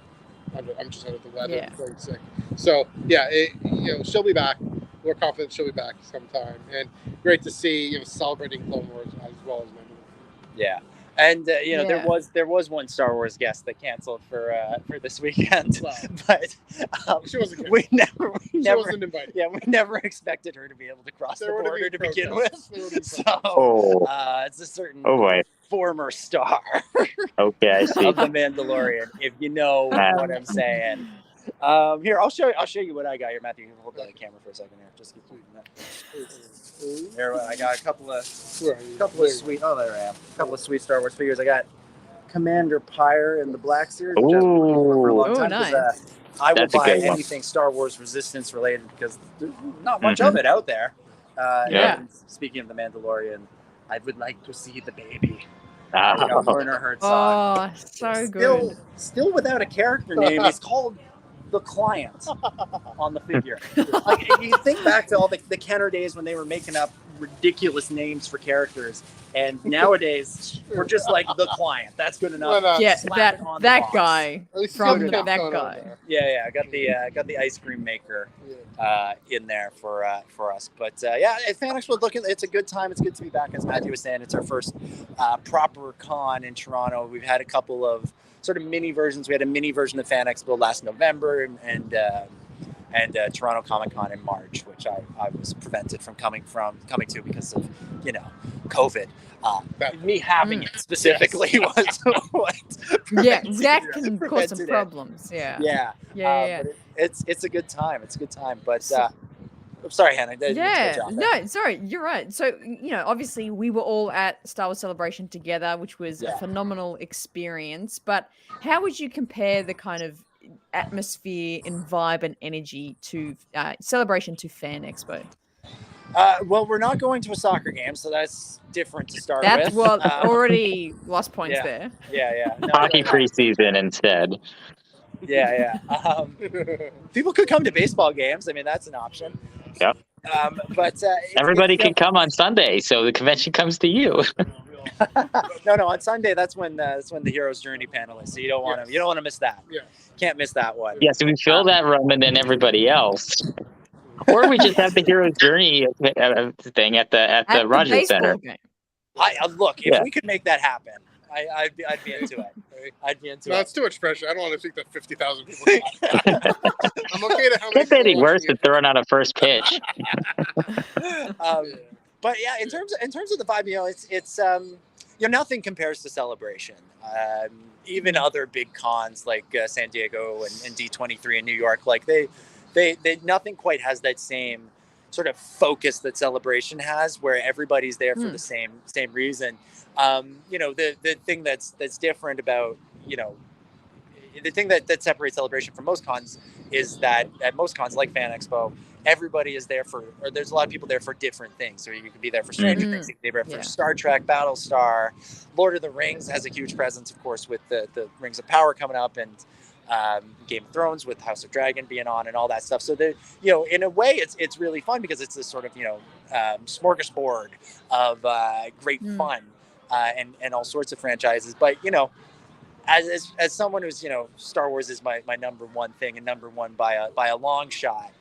I'm just under the weather, I'm feeling sick." So yeah, you know, she'll be back. We're confident she'll be back sometime, and great to see, you know, celebrating Clone Wars as well as Mandalorian. Yeah. And you know, there was one Star Wars guest that canceled for this weekend, but we never wasn't invited. Yeah, we never expected her to be able to cross the border to begin with. So it's a certain former star. Okay, I see. Of the Mandalorian, if you know what I'm saying. Here, I'll show you what I got here, Matthew. You can hold the camera for a second here. Just keep tweeting that. Here, I got a couple of sweet. Oh, there I am. A couple of sweet Star Wars figures. I got Commander Pyre in the Black Series, which I've been looking for a long time. Nice. I will buy anything Star Wars Resistance related because there's not much of it out there. And speaking of the Mandalorian, I would like to see the baby. Werner Herzog. Oh, so good. Still without a character name. He's called the Client on the figure. Like, you think back to all the Kenner days when they were making up ridiculous names for characters, and nowadays we're just like the Client. That's good enough. Yeah, that guy from that guy. Yeah. I got the ice cream maker in there for us. But Fan Expo looking. It's a good time. It's good to be back. As Matthew was saying, it's our first proper con in Toronto. We've had a couple of sort of mini versions. We had a mini version of Fan Expo last November, and Toronto Comic Con in March, which I was prevented from coming to because of, you know, COVID. Me having it specifically was what. That can cause some problems. Yeah. But it's a good time. It's a good time. But I'm sorry, Hannah. No, sorry. You're right. So, you know, obviously we were all at Star Wars Celebration together, which was a phenomenal experience. But how would you compare the kind of atmosphere and vibe and energy to Celebration to Fan Expo? Well, we're not going to a soccer game, so that's different to start with. That's what already lost points there. Yeah. Hockey preseason instead. Yeah. People could come to baseball games. I mean, that's an option. Yep. But everybody can come on Sunday, so the convention comes to you. No. On Sunday, that's when the Hero's Journey panel is. So you don't want to miss that. Yeah. Can't miss that one. Yeah, so we fill that room and then everybody else. Or we just have the Hero's Journey thing at the Rogers Center. Look, if we could make that happen, I'd be into it. I'd be into it. No, it's too much pressure. I don't want to think that 50,000 people. I'm okay to how many. It's any worse than throwing out a first pitch. But yeah, in terms of the vibe, you know, it's nothing compares to Celebration. Even other big cons like San Diego and D23 in New York, like they nothing quite has that same sort of focus that Celebration has, where everybody's there for the same reason. You know, the thing that's different about, you know, the thing that separates Celebration from most cons is that at most cons like Fan Expo, everybody is there or there's a lot of people there for different things. So you can be there for Stranger Things, you can be there for Star Trek, Battlestar, Lord of the Rings has a huge presence, of course, with the Rings of Power coming up, and Game of Thrones with House of Dragon being on and all that stuff. So you know, in a way, it's really fun because it's this sort of, you know, smorgasbord of great fun and all sorts of franchises. But you know, as someone who's, you know, Star Wars is my number one thing and number one by a long shot.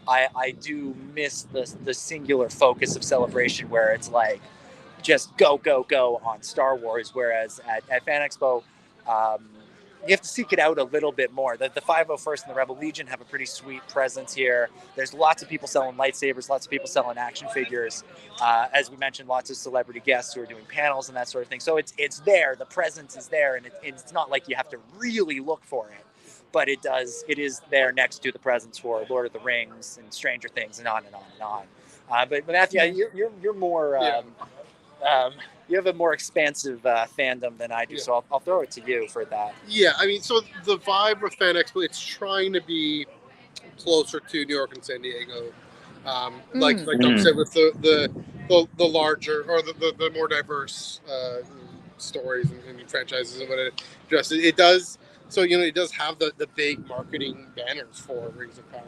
I do miss the singular focus of Celebration, where it's like just go on Star Wars. Whereas at Fan Expo, you have to seek it out a little bit more. The 501st and the Rebel Legion have a pretty sweet presence here. There's lots of people selling lightsabers, lots of people selling action figures. As we mentioned, lots of celebrity guests who are doing panels and that sort of thing. So it's there. The presence is there, and it's not like you have to really look for it, but it is there next to the presence for Lord of the Rings and Stranger Things and on and on and on. But Matthew, you're more. You have a more expansive fandom than I do, so I'll throw it to you for that. Yeah, I mean, so the vibe with Fan Expo, it's trying to be closer to New York and San Diego. Like Dom said, with the larger or the more diverse stories and franchises and what it addresses. It does. So, it does have the big marketing banners for Rings of Power.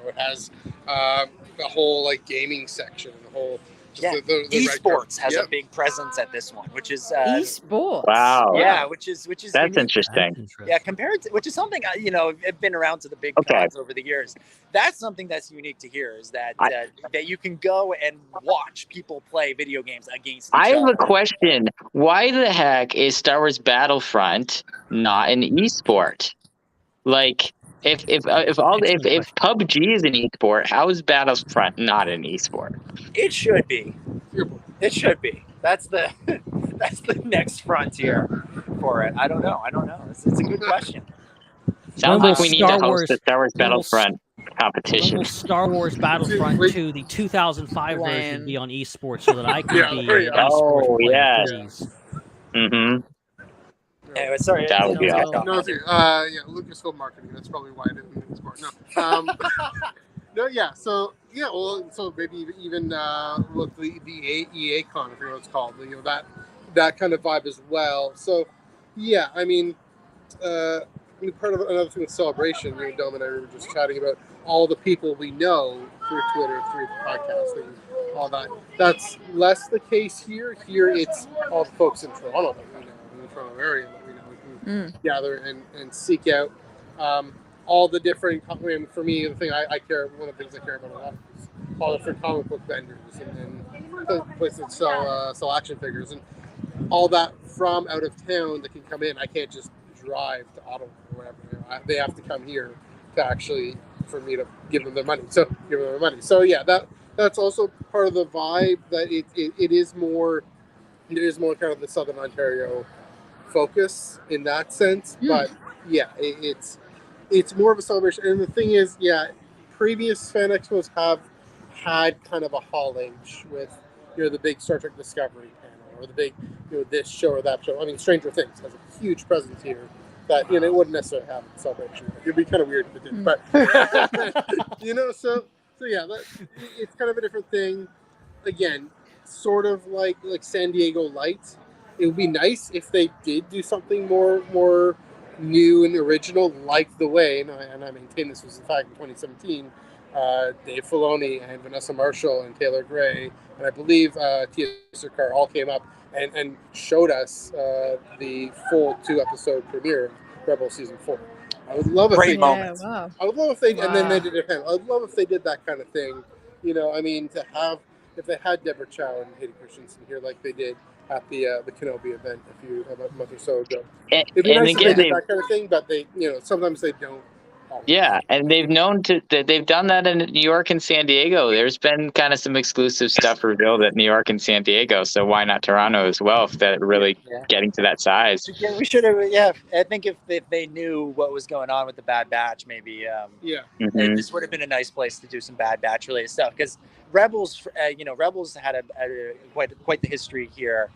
It has a whole gaming section, the whole. The esports has a big presence at this one, which is esports. Wow. Yeah, which is that's unique. interesting. Yeah, compared to which is something I've been around to the big cons over the years. That's something that's unique to here is that that you can go and watch people play video games against each other. I have a question. Why the heck is Star Wars Battlefront not an esport? If PUBG is an esport, how is Battlefront not an esport? It should be. It should be. That's the next frontier for it. I don't know. It's a good question. Sounds like we need to host the Star Wars Battlefront competition. Star Wars Battlefront 2, the 2005 version, be on esports so that I can be an esports player, please. Mm-hmm. Anyway, sorry. That would be awesome. Lucasfilm marketing. That's probably why I didn't esport. No. No, yeah. So so maybe even with the EA Con, if you know what it's called, that kind of vibe as well. So yeah, I mean, part of another thing with Celebration, Dom and I were just chatting about all the people we know through Twitter, through podcasting, all that. That's less the case here. Here, it's all the folks in Toronto that we know, in the Toronto area that we know, we can gather and seek out. All the different, for me, one of the things I care about a lot is all the different comic book vendors and the places that sell action figures and all that from out of town that can come in. I can't just drive to Ottawa or whatever. They have to come here to for me to give them their money. So yeah, that's also part of the vibe that it is more kind of the Southern Ontario focus in that sense. But yeah, it's more of a celebration. And the thing is, previous fan expos have had kind of a haulage with, the big Star Trek Discovery panel or the big, this show or that show. I mean, Stranger Things has a huge presence here that, it wouldn't necessarily have a celebration. It'd be kind of weird if it didn't. But, so yeah, it's kind of a different thing. Again, sort of like San Diego Lights. It would be nice if they did do something more new and original, like the way, and I maintain this was in fact in 2017, Dave Filoni and Vanessa Marshall and Taylor Gray, and I believe Tia Sircar all came up and showed us the full 2-episode premiere of Rebel Season 4. I would love if they moments. Wow. I would love if they and then they did a panel. I would love if they did that kind of thing. I mean, if they had Deborah Chow and Hayden Christensen here like they did at the Kenobi event about a month or so ago. It'd be nice if they did that kind of thing, but they, sometimes they don't. Yeah, and they've done that in New York and San Diego. There's been kind of some exclusive stuff revealed at New York and San Diego, so why not Toronto as well if they're really getting to that size? Yeah, we should have. Yeah, I think if they knew what was going on with the Bad Batch, maybe. This would have been a nice place to do some Bad Batch related stuff because Rebels, Rebels had quite the history here.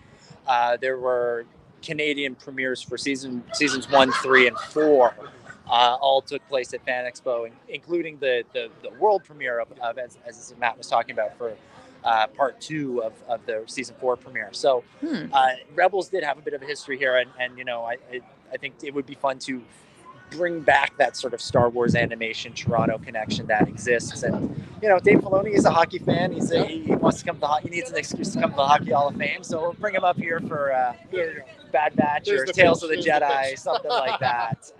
There were Canadian premieres for seasons 1, 3, and 4. All took place at Fan Expo, including the world premiere of as Matt was talking about for part 2 of the season 4 premiere. So Rebels did have a bit of a history here, and I think it would be fun to bring back that sort of Star Wars animation Toronto connection that exists. And Dave Filoni is a hockey fan. He wants to come to he needs an excuse to come to the Hockey Hall of Fame. So we'll bring him up here for Bad Batch or Tales of the Jedi, something like that.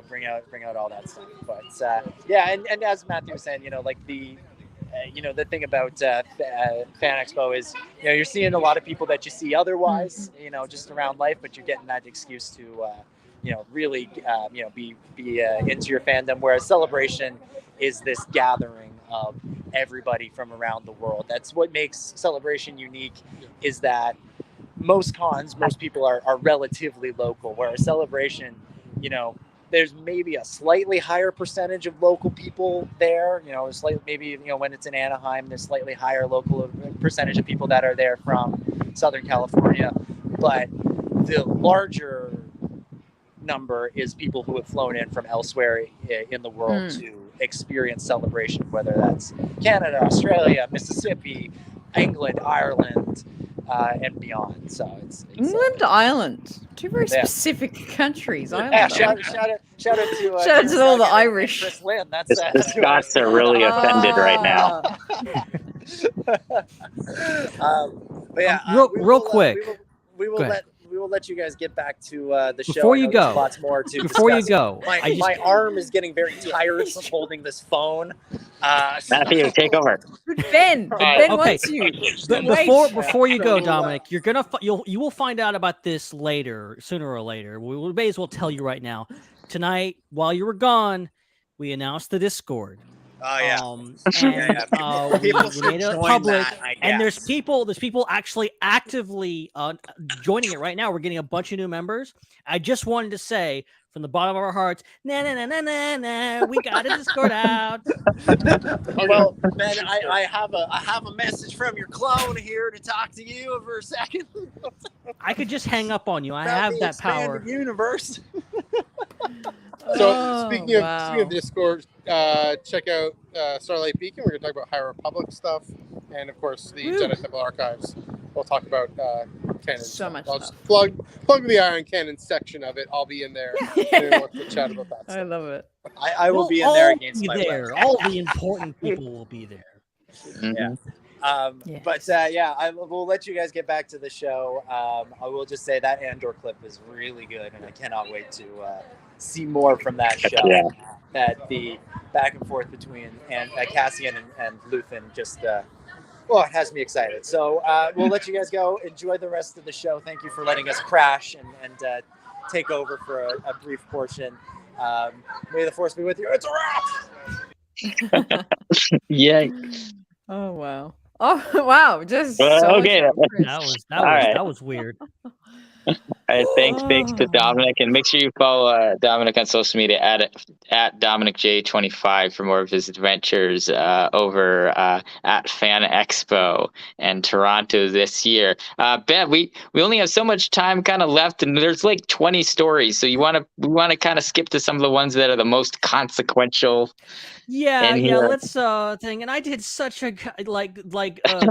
Bring out all that stuff. But and as Matthew was saying, the thing about Fan Expo is, you're seeing a lot of people that you see otherwise, just around life, but you're getting that excuse to really be into your fandom. Whereas Celebration is this gathering of everybody from around the world. That's what makes Celebration unique, is that most cons, most people are relatively local, whereas Celebration, there's maybe a slightly higher percentage of local people there. Maybe when it's in Anaheim, there's slightly higher local percentage of people that are there from Southern California, but the larger number is people who have flown in from elsewhere in the world to experience Celebration, whether that's Canada, Australia, Mississippi, England, Ireland, and beyond. So it's England, Ireland, two very specific countries. Shout out to all the Irish. Chris Lynn. The Scots are really offended right now. But yeah, real quick. We will let you guys get back to the show. Before you go, lots more to before discuss. you go, my arm is getting very tired from holding this phone. Matthew, take over. Ben wants you. Before you go, Dominic, you're gonna you will find out about this later, sooner or later. We may as well tell you right now. Tonight, while you were gone, we announced the Discord. Oh yeah. We made it public, and there's people actually actively joining it right now. We're getting a bunch of new members. I just wanted to say from the bottom of our hearts, we got a Discord out. Well, Ben, I have a message from your clone here to talk to you for a second. I could just hang up on you. I have that power. Universe. So speaking of Discord, check out Starlight Beacon. We're going to talk about High Republic stuff, and of course the Jedi Temple Archives. We'll talk about canon. So much. I'll just plug the Iron Cannon section of it. I'll be in there. And we'll chat about that. I love it. I will be in there against my will. All the important people will be there. Yeah. But we'll let you guys get back to the show. I will just say that Andor clip is really good, and I cannot wait to see more from that show. Yeah. That the back and forth between Cassian and Luthen just it has me excited. So we'll let you guys go. Enjoy the rest of the show. Thank you for letting us crash and take over for a brief portion. May the force be with you. It's a wrap. Yay! Oh wow! Oh wow! Just okay. That was weird. All right, thanks to Dominic, and make sure you follow Dominic on social media at DominicJ25 for more of his adventures over at Fan Expo and Toronto this year. Ben, we only have so much time kind of left, and there's like 20 stories, so we want to kind of skip to some of the ones that are the most consequential. Yeah, let's thing. And I did such a like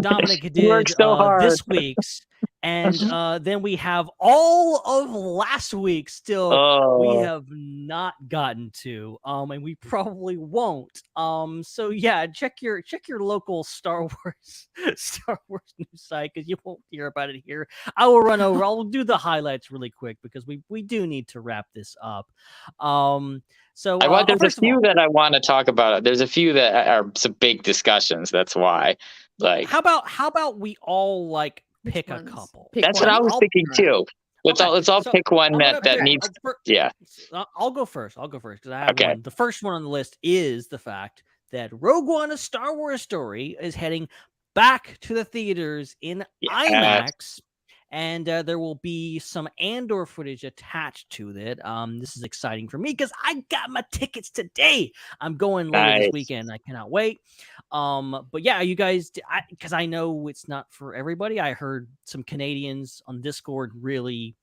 Dominic did so hard. This week's. And then we have all of last week still we have not gotten to, and we probably won't. So yeah, check your local Star Wars news site, because you won't hear about it here. I will run over. I'll do the highlights really quick because we do need to wrap this up. So there's a few that I want to talk about. There's a few that are some big discussions. That's why. Like, how about we all pick a couple? That's what I was thinking too. Let's all pick one that needs. Yeah. I'll go first because I have one. The first one on the list is the fact that Rogue One: A Star Wars Story is heading back to the theaters in IMAX. And there will be some Andor footage attached to it. This is exciting for me because I got my tickets today. I'm going later this weekend. I cannot wait. But yeah, you guys, because I know it's not for everybody. I heard some Canadians on Discord really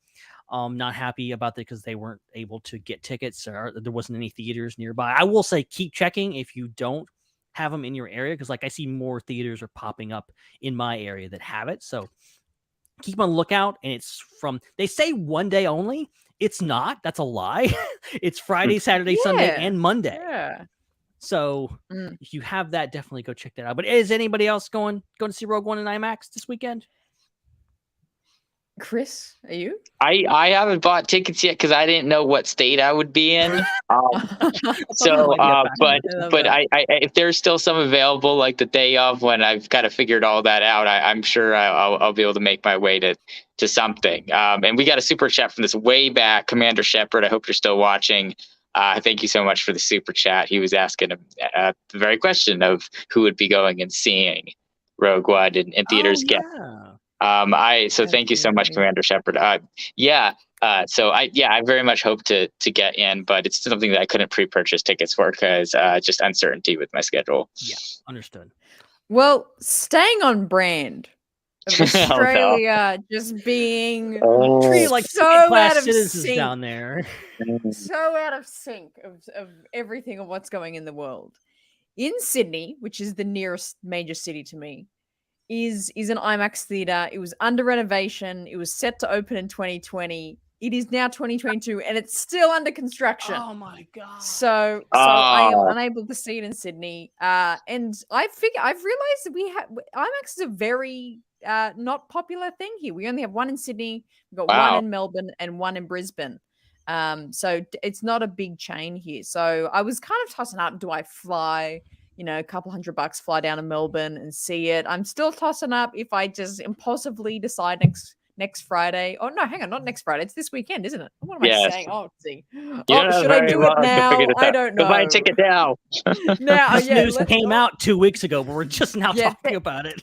not happy about that because they weren't able to get tickets, or there wasn't any theaters nearby. I will say keep checking if you don't have them in your area, because I see more theaters are popping up in my area that have it. So keep on lookout. And it's they say one day only. It's not. That's a lie. It's Friday, Saturday, Sunday, and Monday. Yeah. So if you have that, definitely go check that out. But is anybody else going to see Rogue One in IMAX this weekend? Chris, are you? I haven't bought tickets yet because I didn't know what state I would be in. But if there's still some available, like the day of when I've kind of figured all that out, I'm sure I'll be able to make my way to something. And we got a super chat from this way back, Commander Shepard. I hope you're still watching. Thank you so much for the super chat. He was asking the very question of who would be going and seeing Rogue One in theaters. So thank you so much, Commander Shepard. I very much hope to get in, but it's something that I couldn't pre-purchase tickets for because just uncertainty with my schedule. Yeah, understood. Well, staying on brand of Australia just being treated like so out of citizens sync down there. So out of sync of everything of what's going in the world. In Sydney, which is the nearest major city to me, is an IMAX theater. It was under renovation. It was set to open in 2020. It is now 2022 and it's still under construction. Oh my god. So I am unable to see it in Sydney. And I've realized that IMAX is a very not popular thing here. We only have one in Sydney, we've got one in Melbourne and one in Brisbane. So it's not a big chain here. So I was kind of tossing up, do I fly, a couple $100, fly down to Melbourne and see it? I'm still tossing up if I just impulsively decide next Friday. Oh no, hang on, not next Friday. It's this weekend, isn't it? What am I saying? Oh, see. Should I do it now? I don't know. Buy a ticket now. This news came out 2 weeks ago, but we're just now talking about it.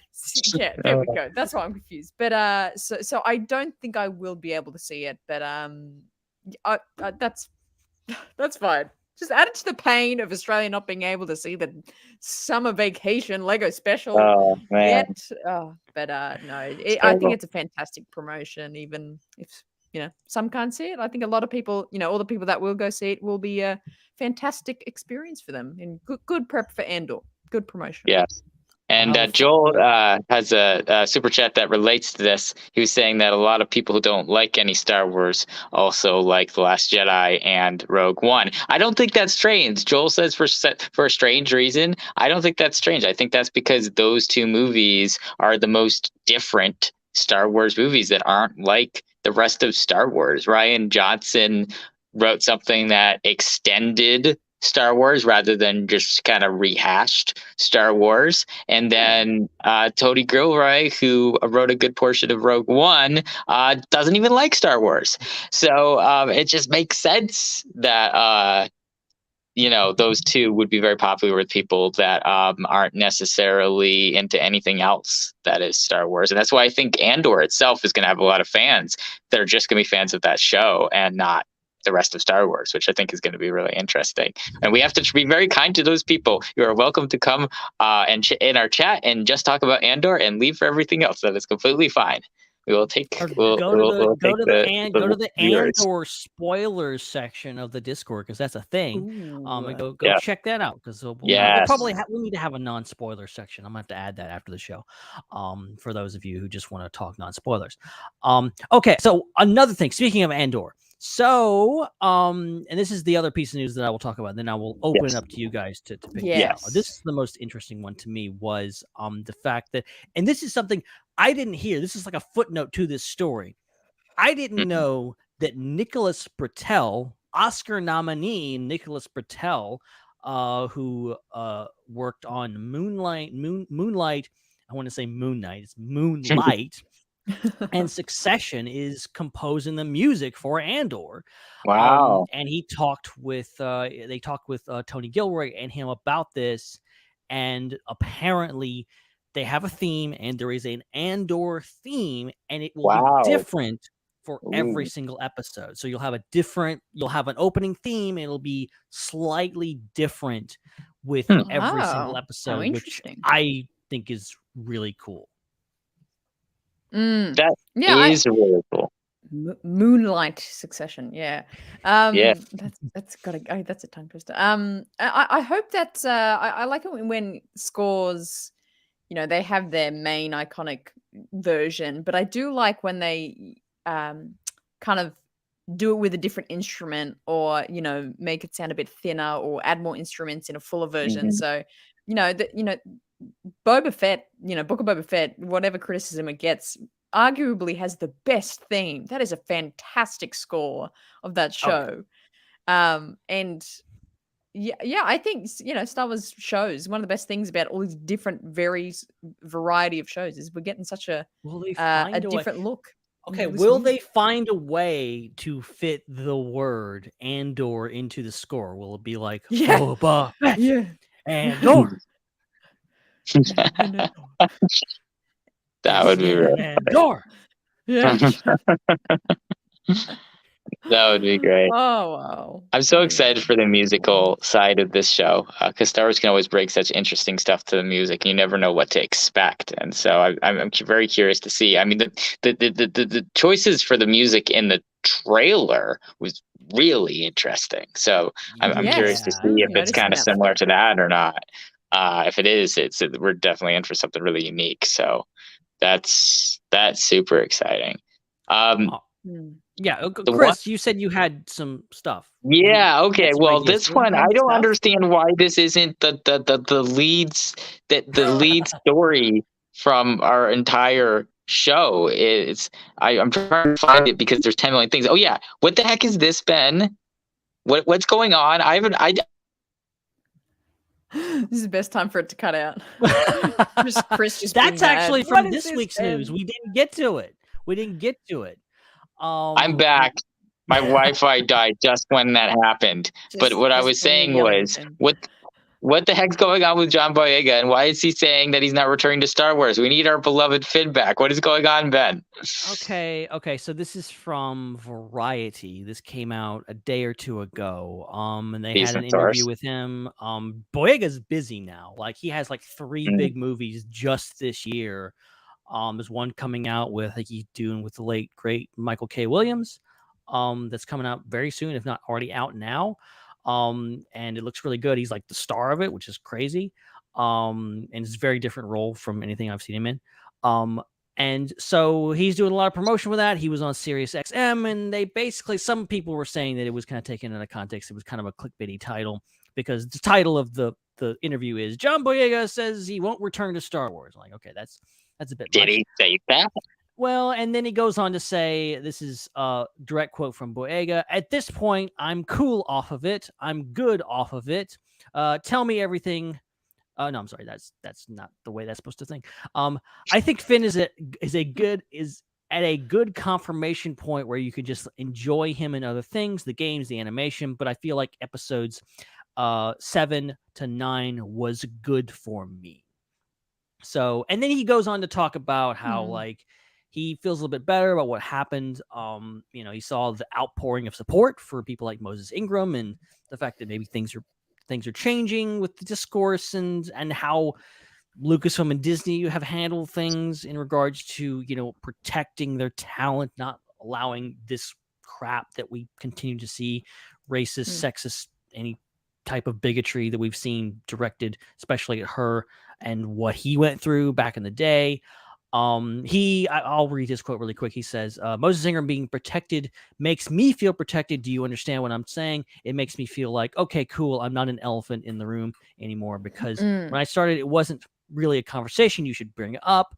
Yeah, there we go. That's why I'm confused. But so I don't think I will be able to see it. But that's fine. Just add it to the pain of Australia not being able to see the summer vacation Lego special. Oh man! No, I think it's a fantastic promotion. Even if some can't see it, I think a lot of people, all the people that will go see it, will be a fantastic experience for them and good prep for Andor. Good promotion. Yes. And Joel has a super chat that relates to this. He was saying that a lot of people who don't like any Star Wars also like The Last Jedi and Rogue One. I don't think that's strange. Joel says for a strange reason. I don't think that's strange. I think that's because those two movies are the most different Star Wars movies that aren't like the rest of Star Wars. Rian Johnson wrote something that extended Star Wars rather than just kind of rehashed Star Wars. And then Tony Gilroy, who wrote a good portion of Rogue One, doesn't even like Star Wars. So it just makes sense that those two would be very popular with people that aren't necessarily into anything else that is Star Wars. And that's why I think Andor itself is going to have a lot of fans that are just going to be fans of that show and not the rest of Star Wars, which I think is going to be really interesting. And we have to be very kind to those people. You are welcome to come and in our chat and just talk about Andor and leave for everything else. That is completely fine. We will take. Go to the Andor spoilers section of the Discord because that's a thing. And go check that out because we need to have a non-spoiler section. I'm gonna have to add that after the show. For those of you who just want to talk non-spoilers. Okay, so another thing. Speaking of Andor. So, and this is the other piece of news that I will talk about. And then I will open it up to you guys to pick it out. This is the most interesting one to me was the fact that, and this is something I didn't hear. This is like a footnote to this story. I didn't know that Nicholas Britell, Oscar nominee Nicholas Britell, who worked on Moonlight. I want to say Moon Knight. It's Moonlight. And Succession is composing the music for Andor. Wow. And he talked with Tony Gilroy and him about this, and apparently they have a theme and there is an Andor theme and it will be different for every single episode. So you'll have an opening theme and it'll be slightly different with every single episode, which I think is really cool. That is really cool. Moonlight Succession, that's a tongue twister. I hope that I like it when scores, they have their main iconic version, but I do like when they kind of do it with a different instrument or make it sound a bit thinner or add more instruments in a fuller version. So Boba Fett, Book of Boba Fett, whatever criticism it gets, arguably has the best theme. That is a fantastic score of that show. And yeah, I think Star Wars shows, one of the best things about all these different variety of shows is we're getting such a different look. Okay, will they find a way to fit the word Andor into the score? Will it be like Boba Fett, Andor? That would be really Andor. Yeah. That would be great. Oh, wow. I'm so excited for the musical side of this show because Star Wars can always bring such interesting stuff to the music. You never know what to expect. And so I'm very curious to see. I mean, the choices for the music in the trailer was really interesting. So I'm curious to see if it's kind of similar to that or not. If it is, we're definitely in for something really unique. So that's super exciting. Yeah, Chris, you said you had some stuff. Yeah. Okay. Well, this one I don't understand why this isn't the lead story from our entire show. I'm trying to find it because there's 10 million things. Oh yeah, what the heck is this, Ben? What's going on? This is the best time for it to cut out. Chris just That's actually from this week's news. We didn't get to it. I'm back. My Wi-Fi died just when that happened. But what I was saying was, what the heck's going on with John Boyega, and why is he saying that he's not returning to Star Wars? We need our beloved Finn back. What is going on, Ben? Okay. So this is from Variety. This came out a day or two ago. And they had an interview with him. Boyega's busy now. Like he has like 3 big movies just this year. There's one coming out with he's doing with the late great Michael K. Williams. That's coming out very soon, if not already out now. And it looks really good. He's like the star of it, which is crazy. And it's a very different role from anything I've seen him in. And so he's doing a lot of promotion with that. He was on Sirius XM, and they basically, some people were saying that it was kind of taken out of context. It was kind of a clickbaity title because the title of the interview is John Boyega says he won't return to Star Wars. I'm like, okay, that's a bit much. Did he say that? Well, and then he goes on to say, this is a direct quote from Boyega. At this point, I'm cool off of it. I'm good off of it. Tell me everything. No, I'm sorry. That's not the way that's supposed to think. I think Finn is at a good confirmation point where you could just enjoy him in other things, the games, the animation. But I feel like episodes 7 to 9 was good for me. So, and then he goes on to talk about how like he feels a little bit better about what happened. He saw the outpouring of support for people like Moses Ingram and the fact that maybe things are changing with the discourse and how Lucasfilm and Disney have handled things in regards to, protecting their talent, not allowing this crap that we continue to see, racist, sexist, any type of bigotry that we've seen directed, especially at her and what he went through back in the day. I'll read his quote really quick. He says, Moses Ingram being protected makes me feel protected. Do you understand what I'm saying? It makes me feel like, okay, cool. I'm not an elephant in the room anymore because when I started, it wasn't really a conversation you should bring up.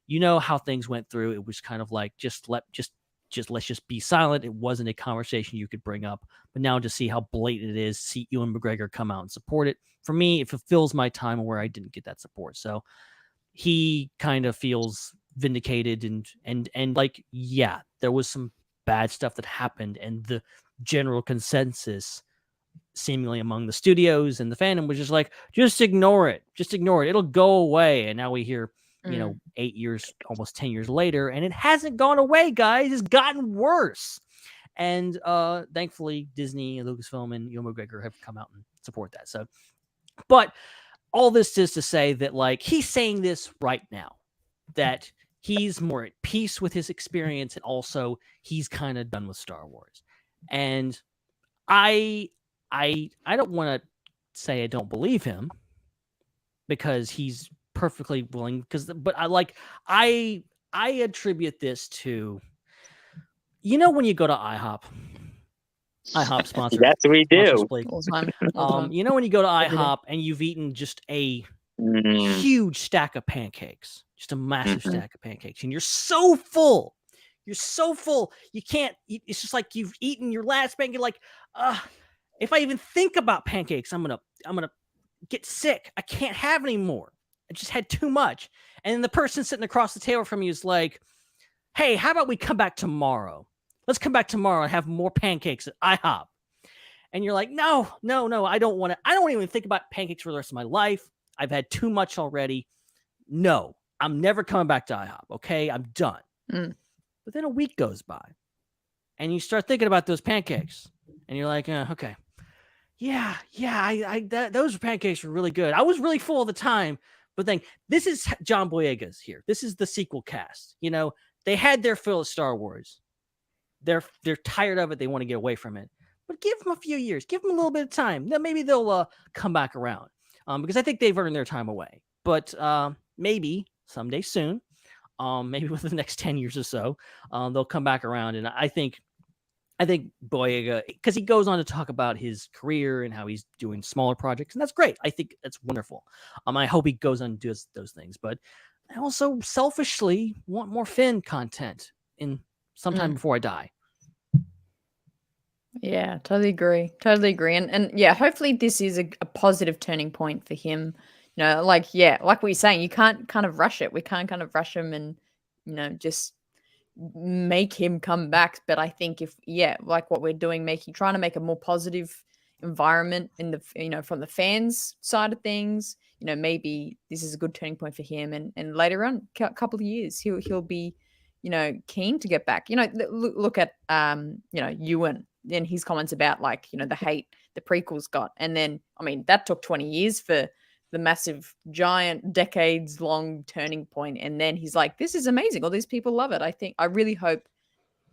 You know how things went through. It was kind of like, let's just be silent. It wasn't a conversation you could bring up. But now to see how blatant it is, see Ewan McGregor come out and support it. For me, it fulfills my time where I didn't get that support. So he kind of feels vindicated and like, yeah, there was some bad stuff that happened. And the general consensus seemingly among the studios and the fandom was just like, just ignore it. It'll go away. And now we hear 8 years, almost 10 years later, and it hasn't gone away, guys. It's gotten worse. And thankfully, Disney and Lucasfilm and Ewan McGregor have come out and support that. So, but all this is to say that, like, he's saying this right now, that he's more at peace with his experience, and also he's kind of done with Star Wars. And I don't want to say I don't believe him because he's perfectly willing, but I attribute this to, when you go to IHOP sponsor. Yes, we do. When you go to IHOP and you've eaten just a huge stack of pancakes, just a massive stack of pancakes, and you're so full. You're so full. You can't. It's just like you've eaten your last pancake. Like, if I even think about pancakes, I'm gonna get sick. I can't have any more. I just had too much. And then the person sitting across the table from you is like, "Hey, how about we come back tomorrow? Let's come back tomorrow and have more pancakes at IHOP." And you're like, no, I don't want to. I don't even think about pancakes for the rest of my life. I've had too much already. No, I'm never coming back to IHOP. Okay, I'm done. But then a week goes by, and you start thinking about those pancakes, and you're like, okay, yeah, those pancakes were really good. I was really full at the time, but then this is John Boyega's here. This is the sequel cast. You know, they had their fill of Star Wars. They're tired of it. They want to get away from it. But give them a few years. Give them a little bit of time. Then maybe they'll come back around. Because I think they've earned their time away. But maybe someday soon, maybe within the next 10 years or so, they'll come back around. And I think Boyega, because he goes on to talk about his career and how he's doing smaller projects, and that's great. I think that's wonderful. I hope he goes on and does those things. But I also selfishly want more Finn content in sometime before I die. Yeah, totally agree. And yeah, hopefully this is a positive turning point for him. You know, like we were saying, you can't kind of rush it. We can't kind of rush him and, you know, just make him come back. But I think like what we're doing, trying to make a more positive environment in the, you know, from the fans side of things, you know, maybe this is a good turning point for him. And later on, a couple of years, he'll be, you know, keen to get back. You know, look at, you know, Ewan and his comments about, like, you know, the hate the prequels got. And then, I mean, that took 20 years for the massive, giant, decades-long turning point. And then he's like, this is amazing. All these people love it. I really hope,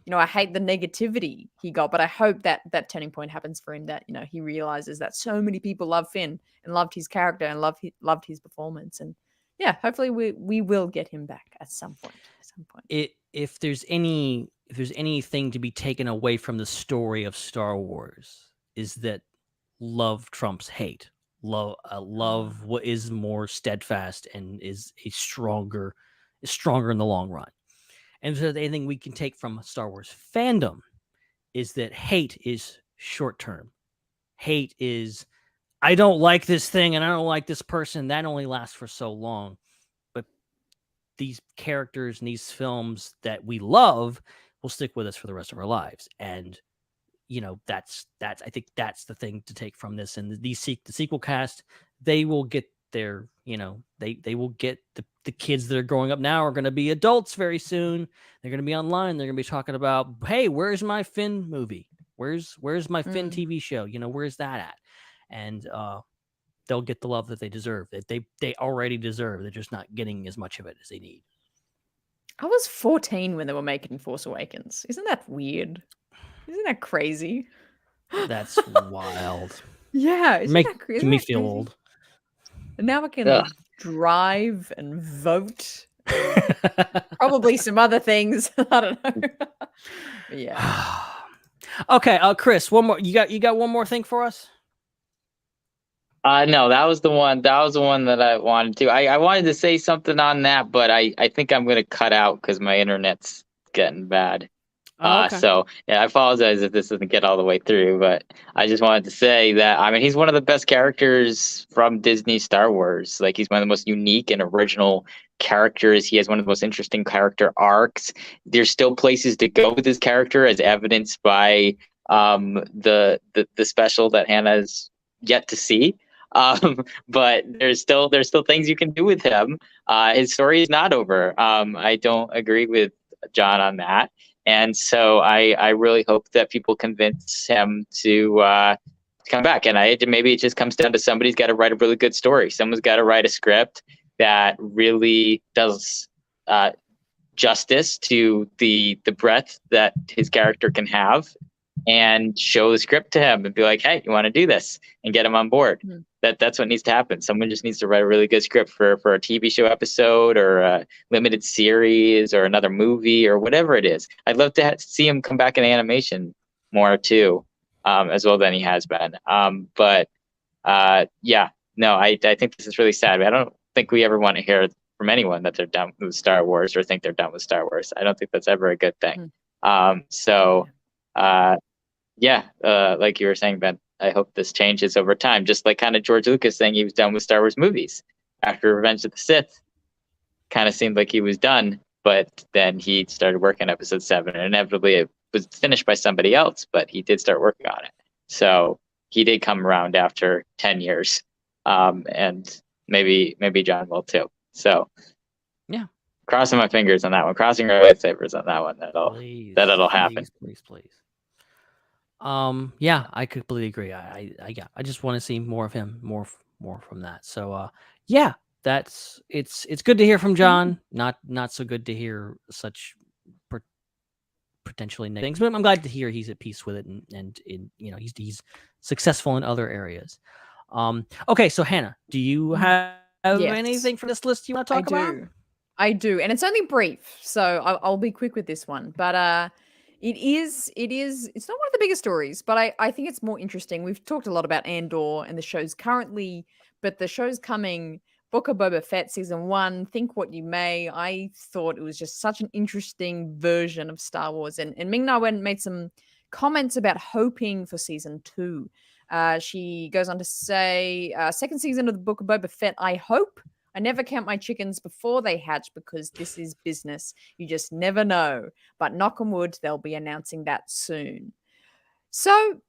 you know, I hate the negativity he got, but I hope that turning point happens for him, that, you know, he realizes that so many people love Finn and loved his character and loved his performance. And yeah, hopefully we will get him back at some point. If there's anything to be taken away from the story of Star Wars, is that love trumps hate. Love what is more steadfast and is stronger in the long run. And if there's anything we can take from Star Wars fandom, is that hate is short term. Hate is, I don't like this thing and I don't like this person. That only lasts for so long. But these characters and these films that we love will stick with us for the rest of our lives. And, you know, that's I think that's the thing to take from this. And the sequel cast, they will get their, you know, they will get the kids that are growing up now are going to be adults very soon. They're going to be online. They're going to be talking about, hey, where's my Finn movie? Where's my Finn TV show? You know, where's that at? And they'll get the love that they deserve, that they already deserve. They're just not getting as much of it as they need. I was 14 when they were making Force Awakens. Isn't that weird? Isn't that crazy? That's wild. Yeah. Making me feel old. And now I can drive and vote. Probably some other things. I don't know. Yeah. Okay, Chris, one more. You got one more thing for us? No, that was the one that I wanted to. I wanted to say something on that, but I think I'm gonna cut out because my internet's getting bad. Okay. So yeah, I apologize if this doesn't get all the way through, but I just wanted to say that, I mean, he's one of the best characters from Disney Star Wars. Like, he's one of the most unique and original characters. He has one of the most interesting character arcs. There's still places to go with his character, as evidenced by the special that Hannah's yet to see. But there's still things you can do with him. His story is not over. I don't agree with John on that. And so I really hope that people convince him to come back. And maybe it just comes down to somebody's got to write a really good story. Someone's got to write a script that really does justice to the breadth that his character can have, and show the script to him and be like, hey, you want to do this, and get him on board. Mm-hmm. That's what needs to happen. Someone just needs to write a really good script for a TV show episode or a limited series or another movie or whatever it is. I'd love to see him come back in animation more too, as well than he has been. I think this is really sad. I don't think we ever want to hear from anyone that they're done with Star Wars or think they're done with Star Wars. I don't think that's ever a good thing. Like you were saying, Ben, I hope this changes over time. Just like kind of George Lucas saying he was done with Star Wars movies after Revenge of the Sith. Kind of seemed like he was done, but then he started working on Episode 7, and inevitably it was finished by somebody else, but he did start working on it. So he did come around after 10 years, and maybe John will too. So yeah, crossing my fingers on that one, crossing our lightsabers on that one. That'll happen. Please. Yeah, I completely agree. I just want to see more of him, more from that. So yeah, it's good to hear from John. Not so good to hear such potentially negative things, but I'm glad to hear he's at peace with it, and he's successful in other areas. Okay, so Hannah, do you have anything for this list you want to talk about? I do, and it's only brief, so I'll be quick with this one. But it's not one of the biggest stories, but I think it's more interesting. We've talked a lot about Andor and the shows currently, but the show's coming. Book of Boba Fett season 1, think what you may. I thought it was just such an interesting version of Star Wars. And Ming-Na went and made some comments about hoping for season 2. She goes on to say, second season of the Book of Boba Fett, I hope. I never count my chickens before they hatch because this is business. You just never know. But knock on wood, they'll be announcing that soon. So,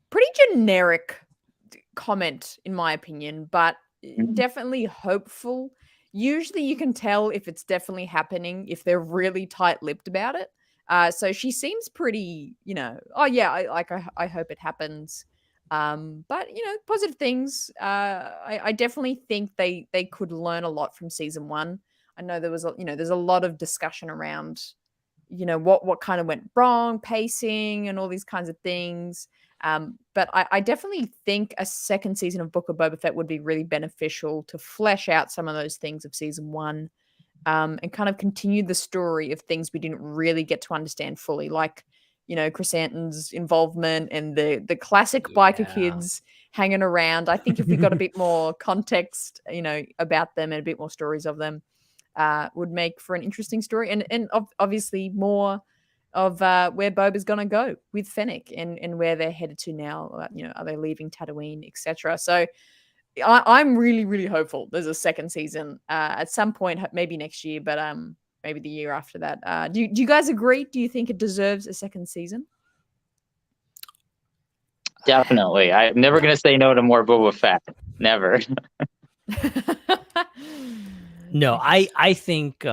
pretty generic comment, in my opinion, but definitely hopeful. Usually you can tell if it's definitely happening if they're really tight-lipped about it. So she seems pretty, I hope it happens. But positive things. I definitely think they could learn a lot from season 1. I know there's a lot of discussion around, what kind of went wrong, pacing and all these kinds of things. But I definitely think a second season of Book of Boba Fett would be really beneficial to flesh out some of those things of season 1, and kind of continue the story of things we didn't really get to understand fully, like, Chrysanthemum's involvement and the classic biker kids hanging around. I think if we got a bit more context, about them and a bit more stories of them, would make for an interesting story, and obviously more of where Boba's going to go with Fennec and where they're headed to now. Are they leaving Tatooine, etc.? So I'm really, really hopeful there's a second season at some point, maybe next year, but maybe the year after that. Do you guys agree? Do you think it deserves a second season? Definitely. I'm never going to say no to more Boba Fett. Never. No, I think,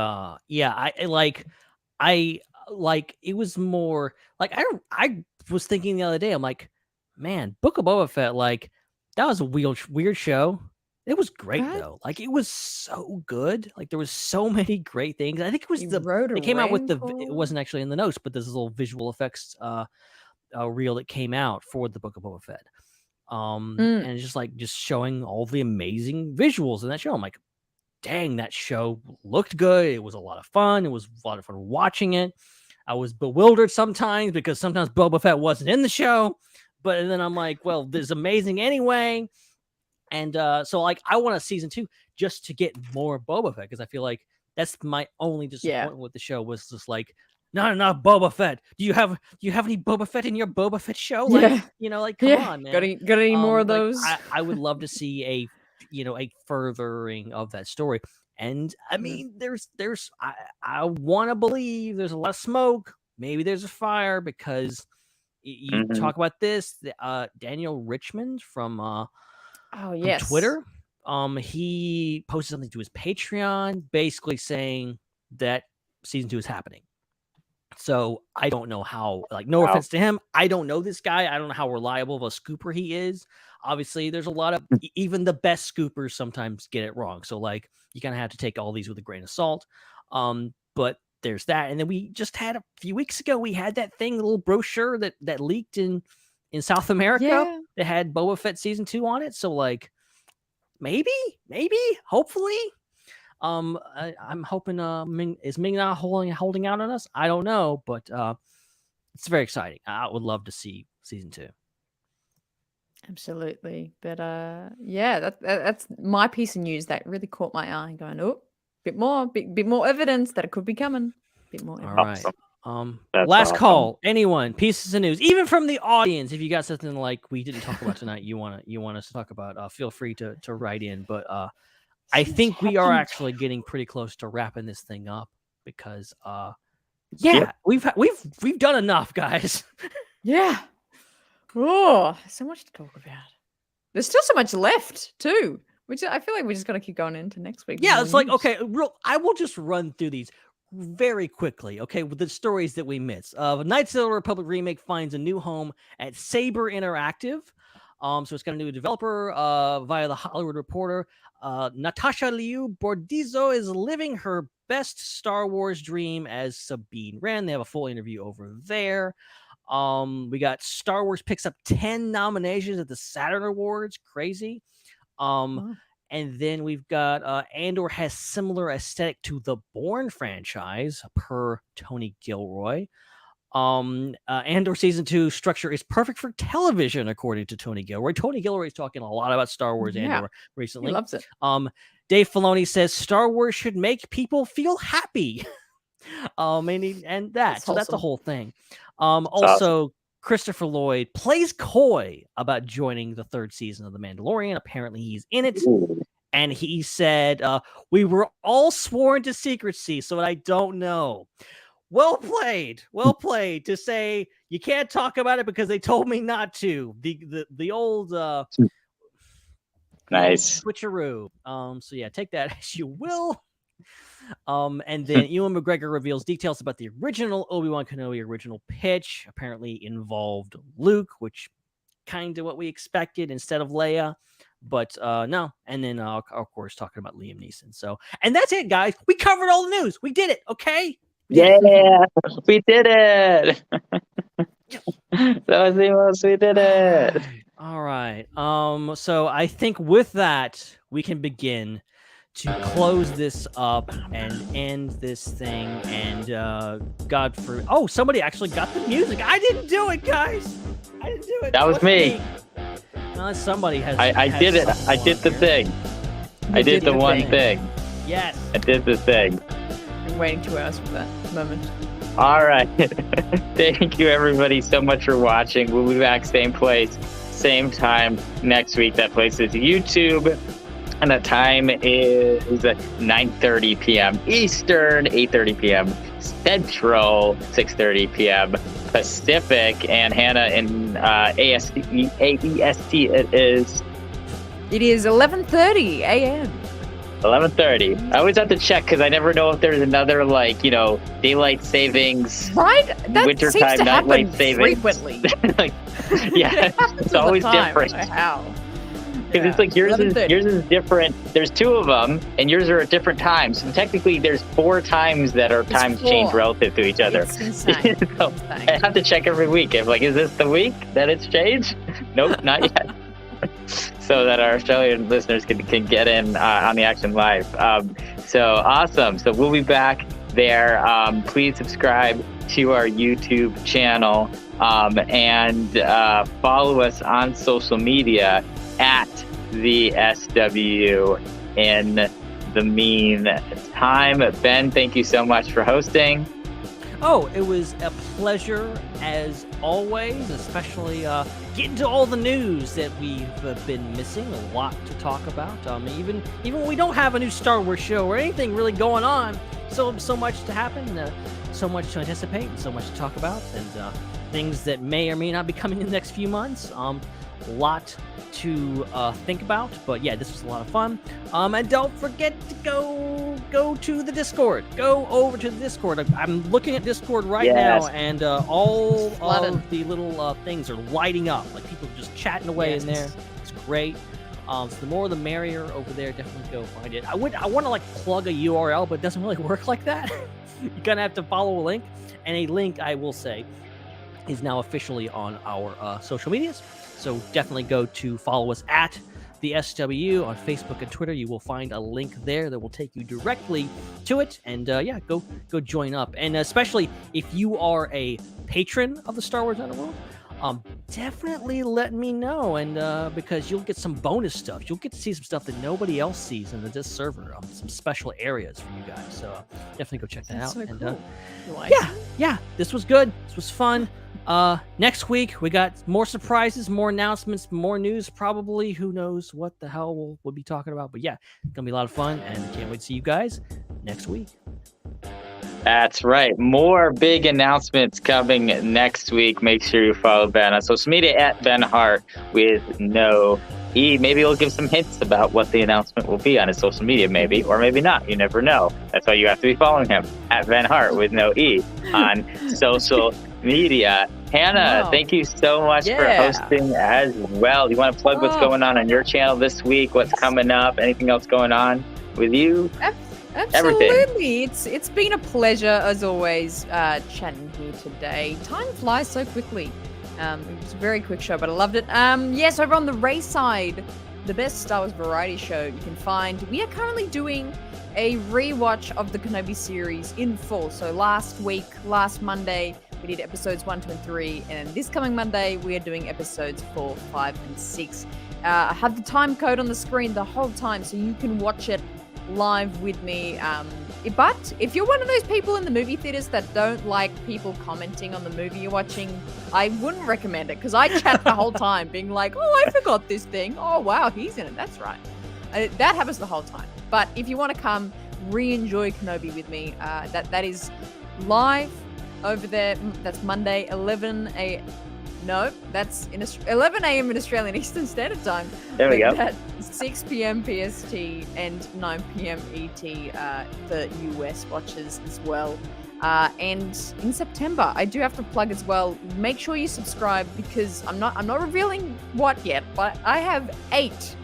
it was more like I was thinking the other day. I'm like, man, Book of Boba Fett, like that was a weird show. It was great though. Like it was so good. Like there was so many great things. I think it was they came out with it wasn't actually in the notes, but there's a little visual effects reel that came out for the Book of Boba Fett. And it's just showing all the amazing visuals in that show. I'm like, dang, that show looked good. It was a lot of fun. It was a lot of fun watching it. I was bewildered sometimes because sometimes Boba Fett wasn't in the show, but then I'm like, well, this is amazing anyway. And so like I want a season 2 just to get more Boba Fett, because I feel like that's my only disappointment with the show was just like not enough Boba Fett. Do you have any Boba Fett in your Boba Fett show? Like, come on, man. Got any more of those? I would love to see a furthering of that story. And I mean, I want to believe there's a lot of smoke. Maybe there's a fire, because you talk about this. Daniel Richmond from Twitter, he posted something to his Patreon, basically saying that season 2 is happening. So I don't know how. Like, no offense to him, I don't know this guy. I don't know how reliable of a scooper he is. Obviously, there's a lot of even the best scoopers sometimes get it wrong. So like you kind of have to take all these with a grain of salt. But there's that. And then we just had a few weeks ago, we had that thing, a little brochure that leaked in South America that had Boba Fett season 2 on it. So like maybe, hopefully. I'm hoping is Ming-Na holding out on us? I don't know, but it's very exciting. I would love to see season 2. Absolutely. But that's my piece of news that really caught my eye, going, oh, bit more evidence that it could be coming. Bit more evidence. All right. That's Last awesome. call. Anyone? Pieces of news, even from the audience. If you got something like we didn't talk about tonight, you want us to talk about, feel free to write in. But I think we are actually getting pretty close to wrapping this thing up because we've done enough, guys. Yeah. Oh, so much to talk about. There's still so much left too, which I feel like we just got to keep going into next week. Yeah, it's like, okay, I will just run through these very quickly, okay, with the stories that we missed. Knights of the Republic remake finds a new home at Saber Interactive. So it's got a new developer via the Hollywood Reporter. Natasha Liu Bordizzo is living her best Star Wars dream as Sabine Wren. They have a full interview over there. We got Star Wars picks up 10 nominations at the Saturn Awards. Crazy. And then we've got Andor has similar aesthetic to the Bourne franchise, per Tony Gilroy. Andor season 2 structure is perfect for television, according to Tony Gilroy. Tony Gilroy is talking a lot about Star Wars Andor recently. He loves it. Dave Filoni says Star Wars should make people feel happy. That's the whole thing. Also, awesome. Christopher Lloyd plays coy about joining the 3rd season of The Mandalorian. Apparently, he's in it. Ooh. And he said, we were all sworn to secrecy, so I don't know. Well played to say you can't talk about it because they told me not to. The old nice switcheroo. So yeah, take that as you will. And then Ewan McGregor reveals details about the original Obi-Wan Kenobi original pitch. Apparently involved Luke, which kind of what we expected instead of Leia. But no. And then, of course, talking about Liam Neeson. So, and that's it, guys. We covered all the news. We did it. Okay. Yeah, we did it. That was the most. We did it. All right. So I think with that, we can begin to close this up and end this thing. And somebody actually got the music. I didn't do it, guys. I didn't do it. That was me. Somebody has. I did it. I did the thing. I did the one thing. Yes. I did the thing. I'm waiting 2 hours for that moment. All right. Thank you, everybody, so much for watching. We'll be back same place, same time next week. That place is YouTube. And the time is 9:30 p.m. Eastern, 8:30 p.m. Central, 6:30 p.m. Pacific. And Hannah in AEST, it is 11:30 a.m. 11:30. I always have to check because I never know if there's another, daylight savings, right? That winter seems time, to nightlight happen savings. Frequently. Yeah, it's always different. How? Because it's like yours is different. There's 2 of them, and yours are at different times. So technically, there's 4 times that are times change relative to each other. It's insane. So I have to check every week. If is this the week that it's changed? Nope, not yet. So that our Australian listeners can get in on the action live. So awesome. So we'll be back there. Please subscribe to our YouTube channel and follow us on social media at the SWU in the meantime. Ben, thank you so much for hosting. Oh, it was a pleasure as always, especially getting to all the news that we've been missing. A lot to talk about. Even when we don't have a new Star Wars show or anything really going on, so much to happen, so much to anticipate, and so much to talk about, and things that may or may not be coming in the next few months. A lot to think about, but yeah, this was a lot of fun. And don't forget to go to the Discord. Go over to the Discord. I'm looking at Discord right now, and all of the little things are lighting up. Like people just chatting away in there. It's great. So the more the merrier over there. Definitely go find it. I want to plug a URL, but it doesn't really work like that. You're gonna have to follow a link, and a link, I will say, is now officially on our social medias. So definitely go to follow us at the SWU on Facebook and Twitter. You will find a link there that will take you directly to it. And go join up. And especially if you are a patron of the Star Wars Underworld, definitely let me know. And because you'll get some bonus stuff. You'll get to see some stuff that nobody else sees in the Disc server. Some special areas for you guys. So definitely go check that out. So and cool. yeah, this was good. This was fun. Next week we got more surprises, more announcements, more news. Probably, who knows what the hell we'll be talking about. But yeah, it's gonna be a lot of fun, and can't wait to see you guys next week. That's right. More big announcements coming next week. Make sure you follow Ben on social media at Ben Hart with no E. Maybe he'll give some hints about what the announcement will be on his social media, maybe, or maybe not. You never know. That's why you have to be following him at Ben Hart with no E on social media. Hannah, thank you so much for hosting as well. You want to plug what's going on your channel this week? What's coming up? Anything else going on with you? Absolutely. It's been a pleasure as always chatting here today. Time flies so quickly. It was a very quick show, but I loved it. Yes, over on the Raeside, the best Star Wars variety show you can find, we are currently doing a rewatch of the Kenobi series in full. So last Monday, we did episodes 1, 2, and 3, and this coming Monday, we are doing episodes 4, 5, and 6. I have the time code on the screen the whole time, so you can watch it live with me. But if you're one of those people in the movie theaters that don't like people commenting on the movie you're watching, I wouldn't recommend it, because I chat the whole time being like, oh, I forgot this thing. Oh, wow, he's in it. That's right. That happens the whole time. But if you want to come re-enjoy Kenobi with me, that is live over there. That's Monday, 11 a.m. No, that's 11 a.m. in Australian Eastern Standard Time. There we go. That's 6 p.m. PST and 9 p.m. ET for US watchers as well. And in September, I do have to plug as well. Make sure you subscribe, because I'm not revealing what yet, but I have eight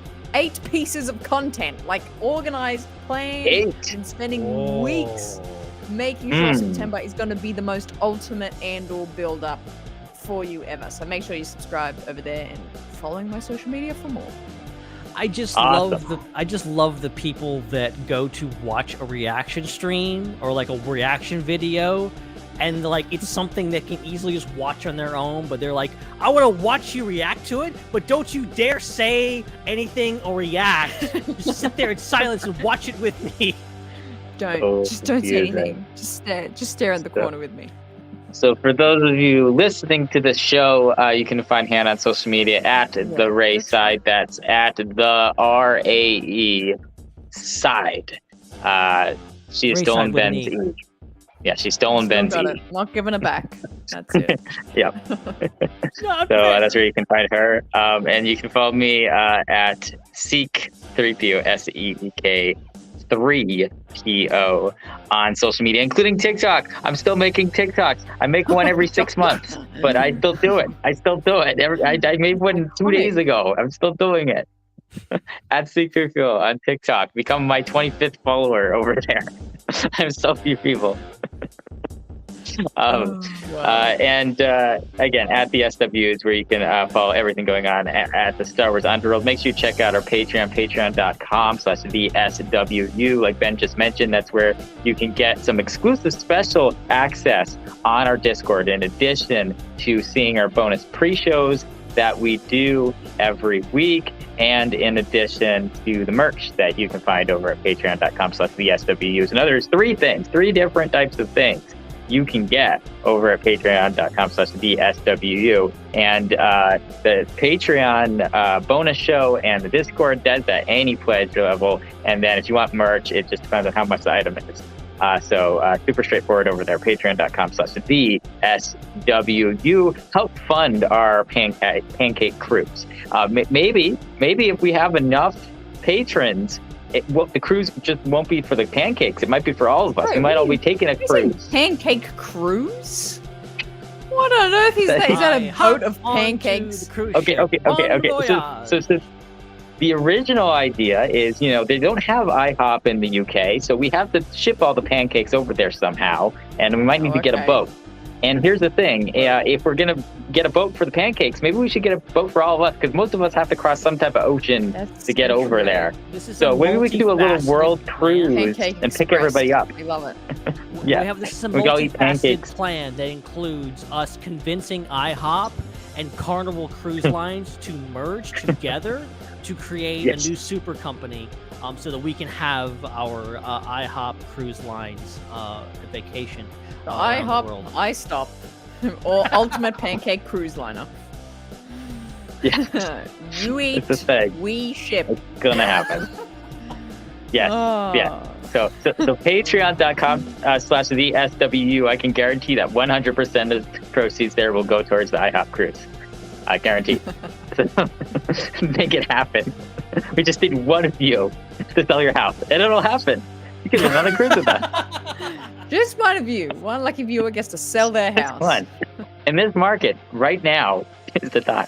pieces of content, like organized, planned, and spending weeks making sure September is going to be the most ultimate Andor build-up for you ever. So make sure you subscribe over there and following my social media for more. I just love the people that go to watch a reaction stream or like a reaction video, and like it's something they can easily just watch on their own, but they're like, I want to watch you react to it, but don't you dare say anything or react. Just sit there in silence and watch it with me. Don't say anything. Just stare in the corner with me. So for those of you listening to the show, you can find Hannah on social media at the Raeside. That's at the RAE side. She has stolen Ben's E. Yeah, she's stolen Ben's E. Not giving it back. That's it. Yep. So that's where you can find her. And you can follow me at Seek3PO, SEEK 3PO on social media, including TikTok. I'm still making TikToks. I make one every 6 months, but I still do it. I made one 2 days ago. I'm still doing it. At Seekell on TikTok. Become my 25th follower over there. I have so few people. And again, at the SWU is where you can follow everything going on at the Star Wars Underworld. Make sure you check out our Patreon, patreon.com/theswu. Like Ben just mentioned, that's where you can get some exclusive special access on our Discord, in addition to seeing our bonus pre-shows that we do every week, and in addition to the merch that you can find over at patreon.com/theswu. And others, three different types of things you can get over at patreon.com/theswu. And the Patreon bonus show and the Discord, that's at any pledge level. And then if you want merch, it just depends on how much the item is. So super straightforward over there, patreon.com/theswu. Help fund our pancake cruise. Maybe if we have enough patrons, the cruise just won't be for the pancakes. It might be for all of us. We might all be taking a cruise. Pancake cruise? What on earth is that? Is that a boat of pancakes? Okay. So the original idea is, they don't have IHOP in the UK, so we have to ship all the pancakes over there somehow, and we might need to get a boat. And here's the thing, if we're going to get a boat for the pancakes, maybe we should get a boat for all of us, because most of us have to cross some type of ocean to get over there. So maybe we can do a little world cruise and pick everybody up. We love it. Yeah. We have this multifaceted plan that includes us convincing IHOP and Carnival Cruise Lines to merge together to create a new super company, so that we can have our IHOP Cruise Lines vacation. The around IHOP the world. iStop or Ultimate Pancake Cruise Liner. Yeah. You eat, It's a thing. we ship. It's gonna happen. Yes. Yeah. So patreon.com/the SWU, I can guarantee that 100% of the proceeds there will go towards the IHOP cruise. I guarantee. Make it happen. We just need one of you to sell your house, and it'll happen. You can live on a cruise with us. Just one of you. One lucky viewer gets to sell their house. One. In this market, right now is the time.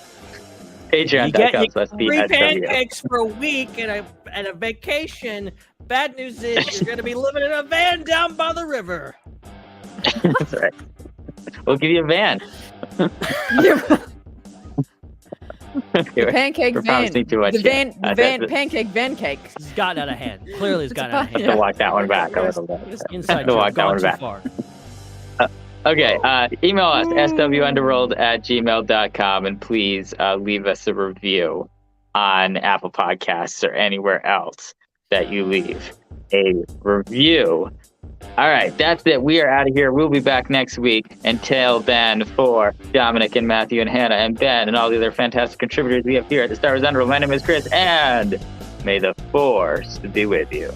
You get Patreon.com/the free SWU. pancakes for a week and a vacation. Bad news is you're going to be living in a van down by the river. That's right. We'll give you a van. The pancake we're van. promising too much The van, here. pancake van cake. It's gotten out of hand. Clearly, it's gotten out of I have hand. to walk that one back a little bit. Inside to walk joke, gone that one too back. far. Okay, email us, swunderworld@gmail.com, and please leave us a review on Apple Podcasts or anywhere else that you leave a review. All right, that's it. We are out of here. We'll be back next week. Until then, for Dominic and Matthew and Hannah and Ben and all the other fantastic contributors we have here at the Star Wars Underworld, my name is Chris, and may the Force be with you.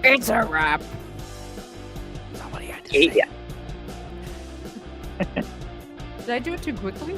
It's a wrap. Yeah. Did I do it too quickly?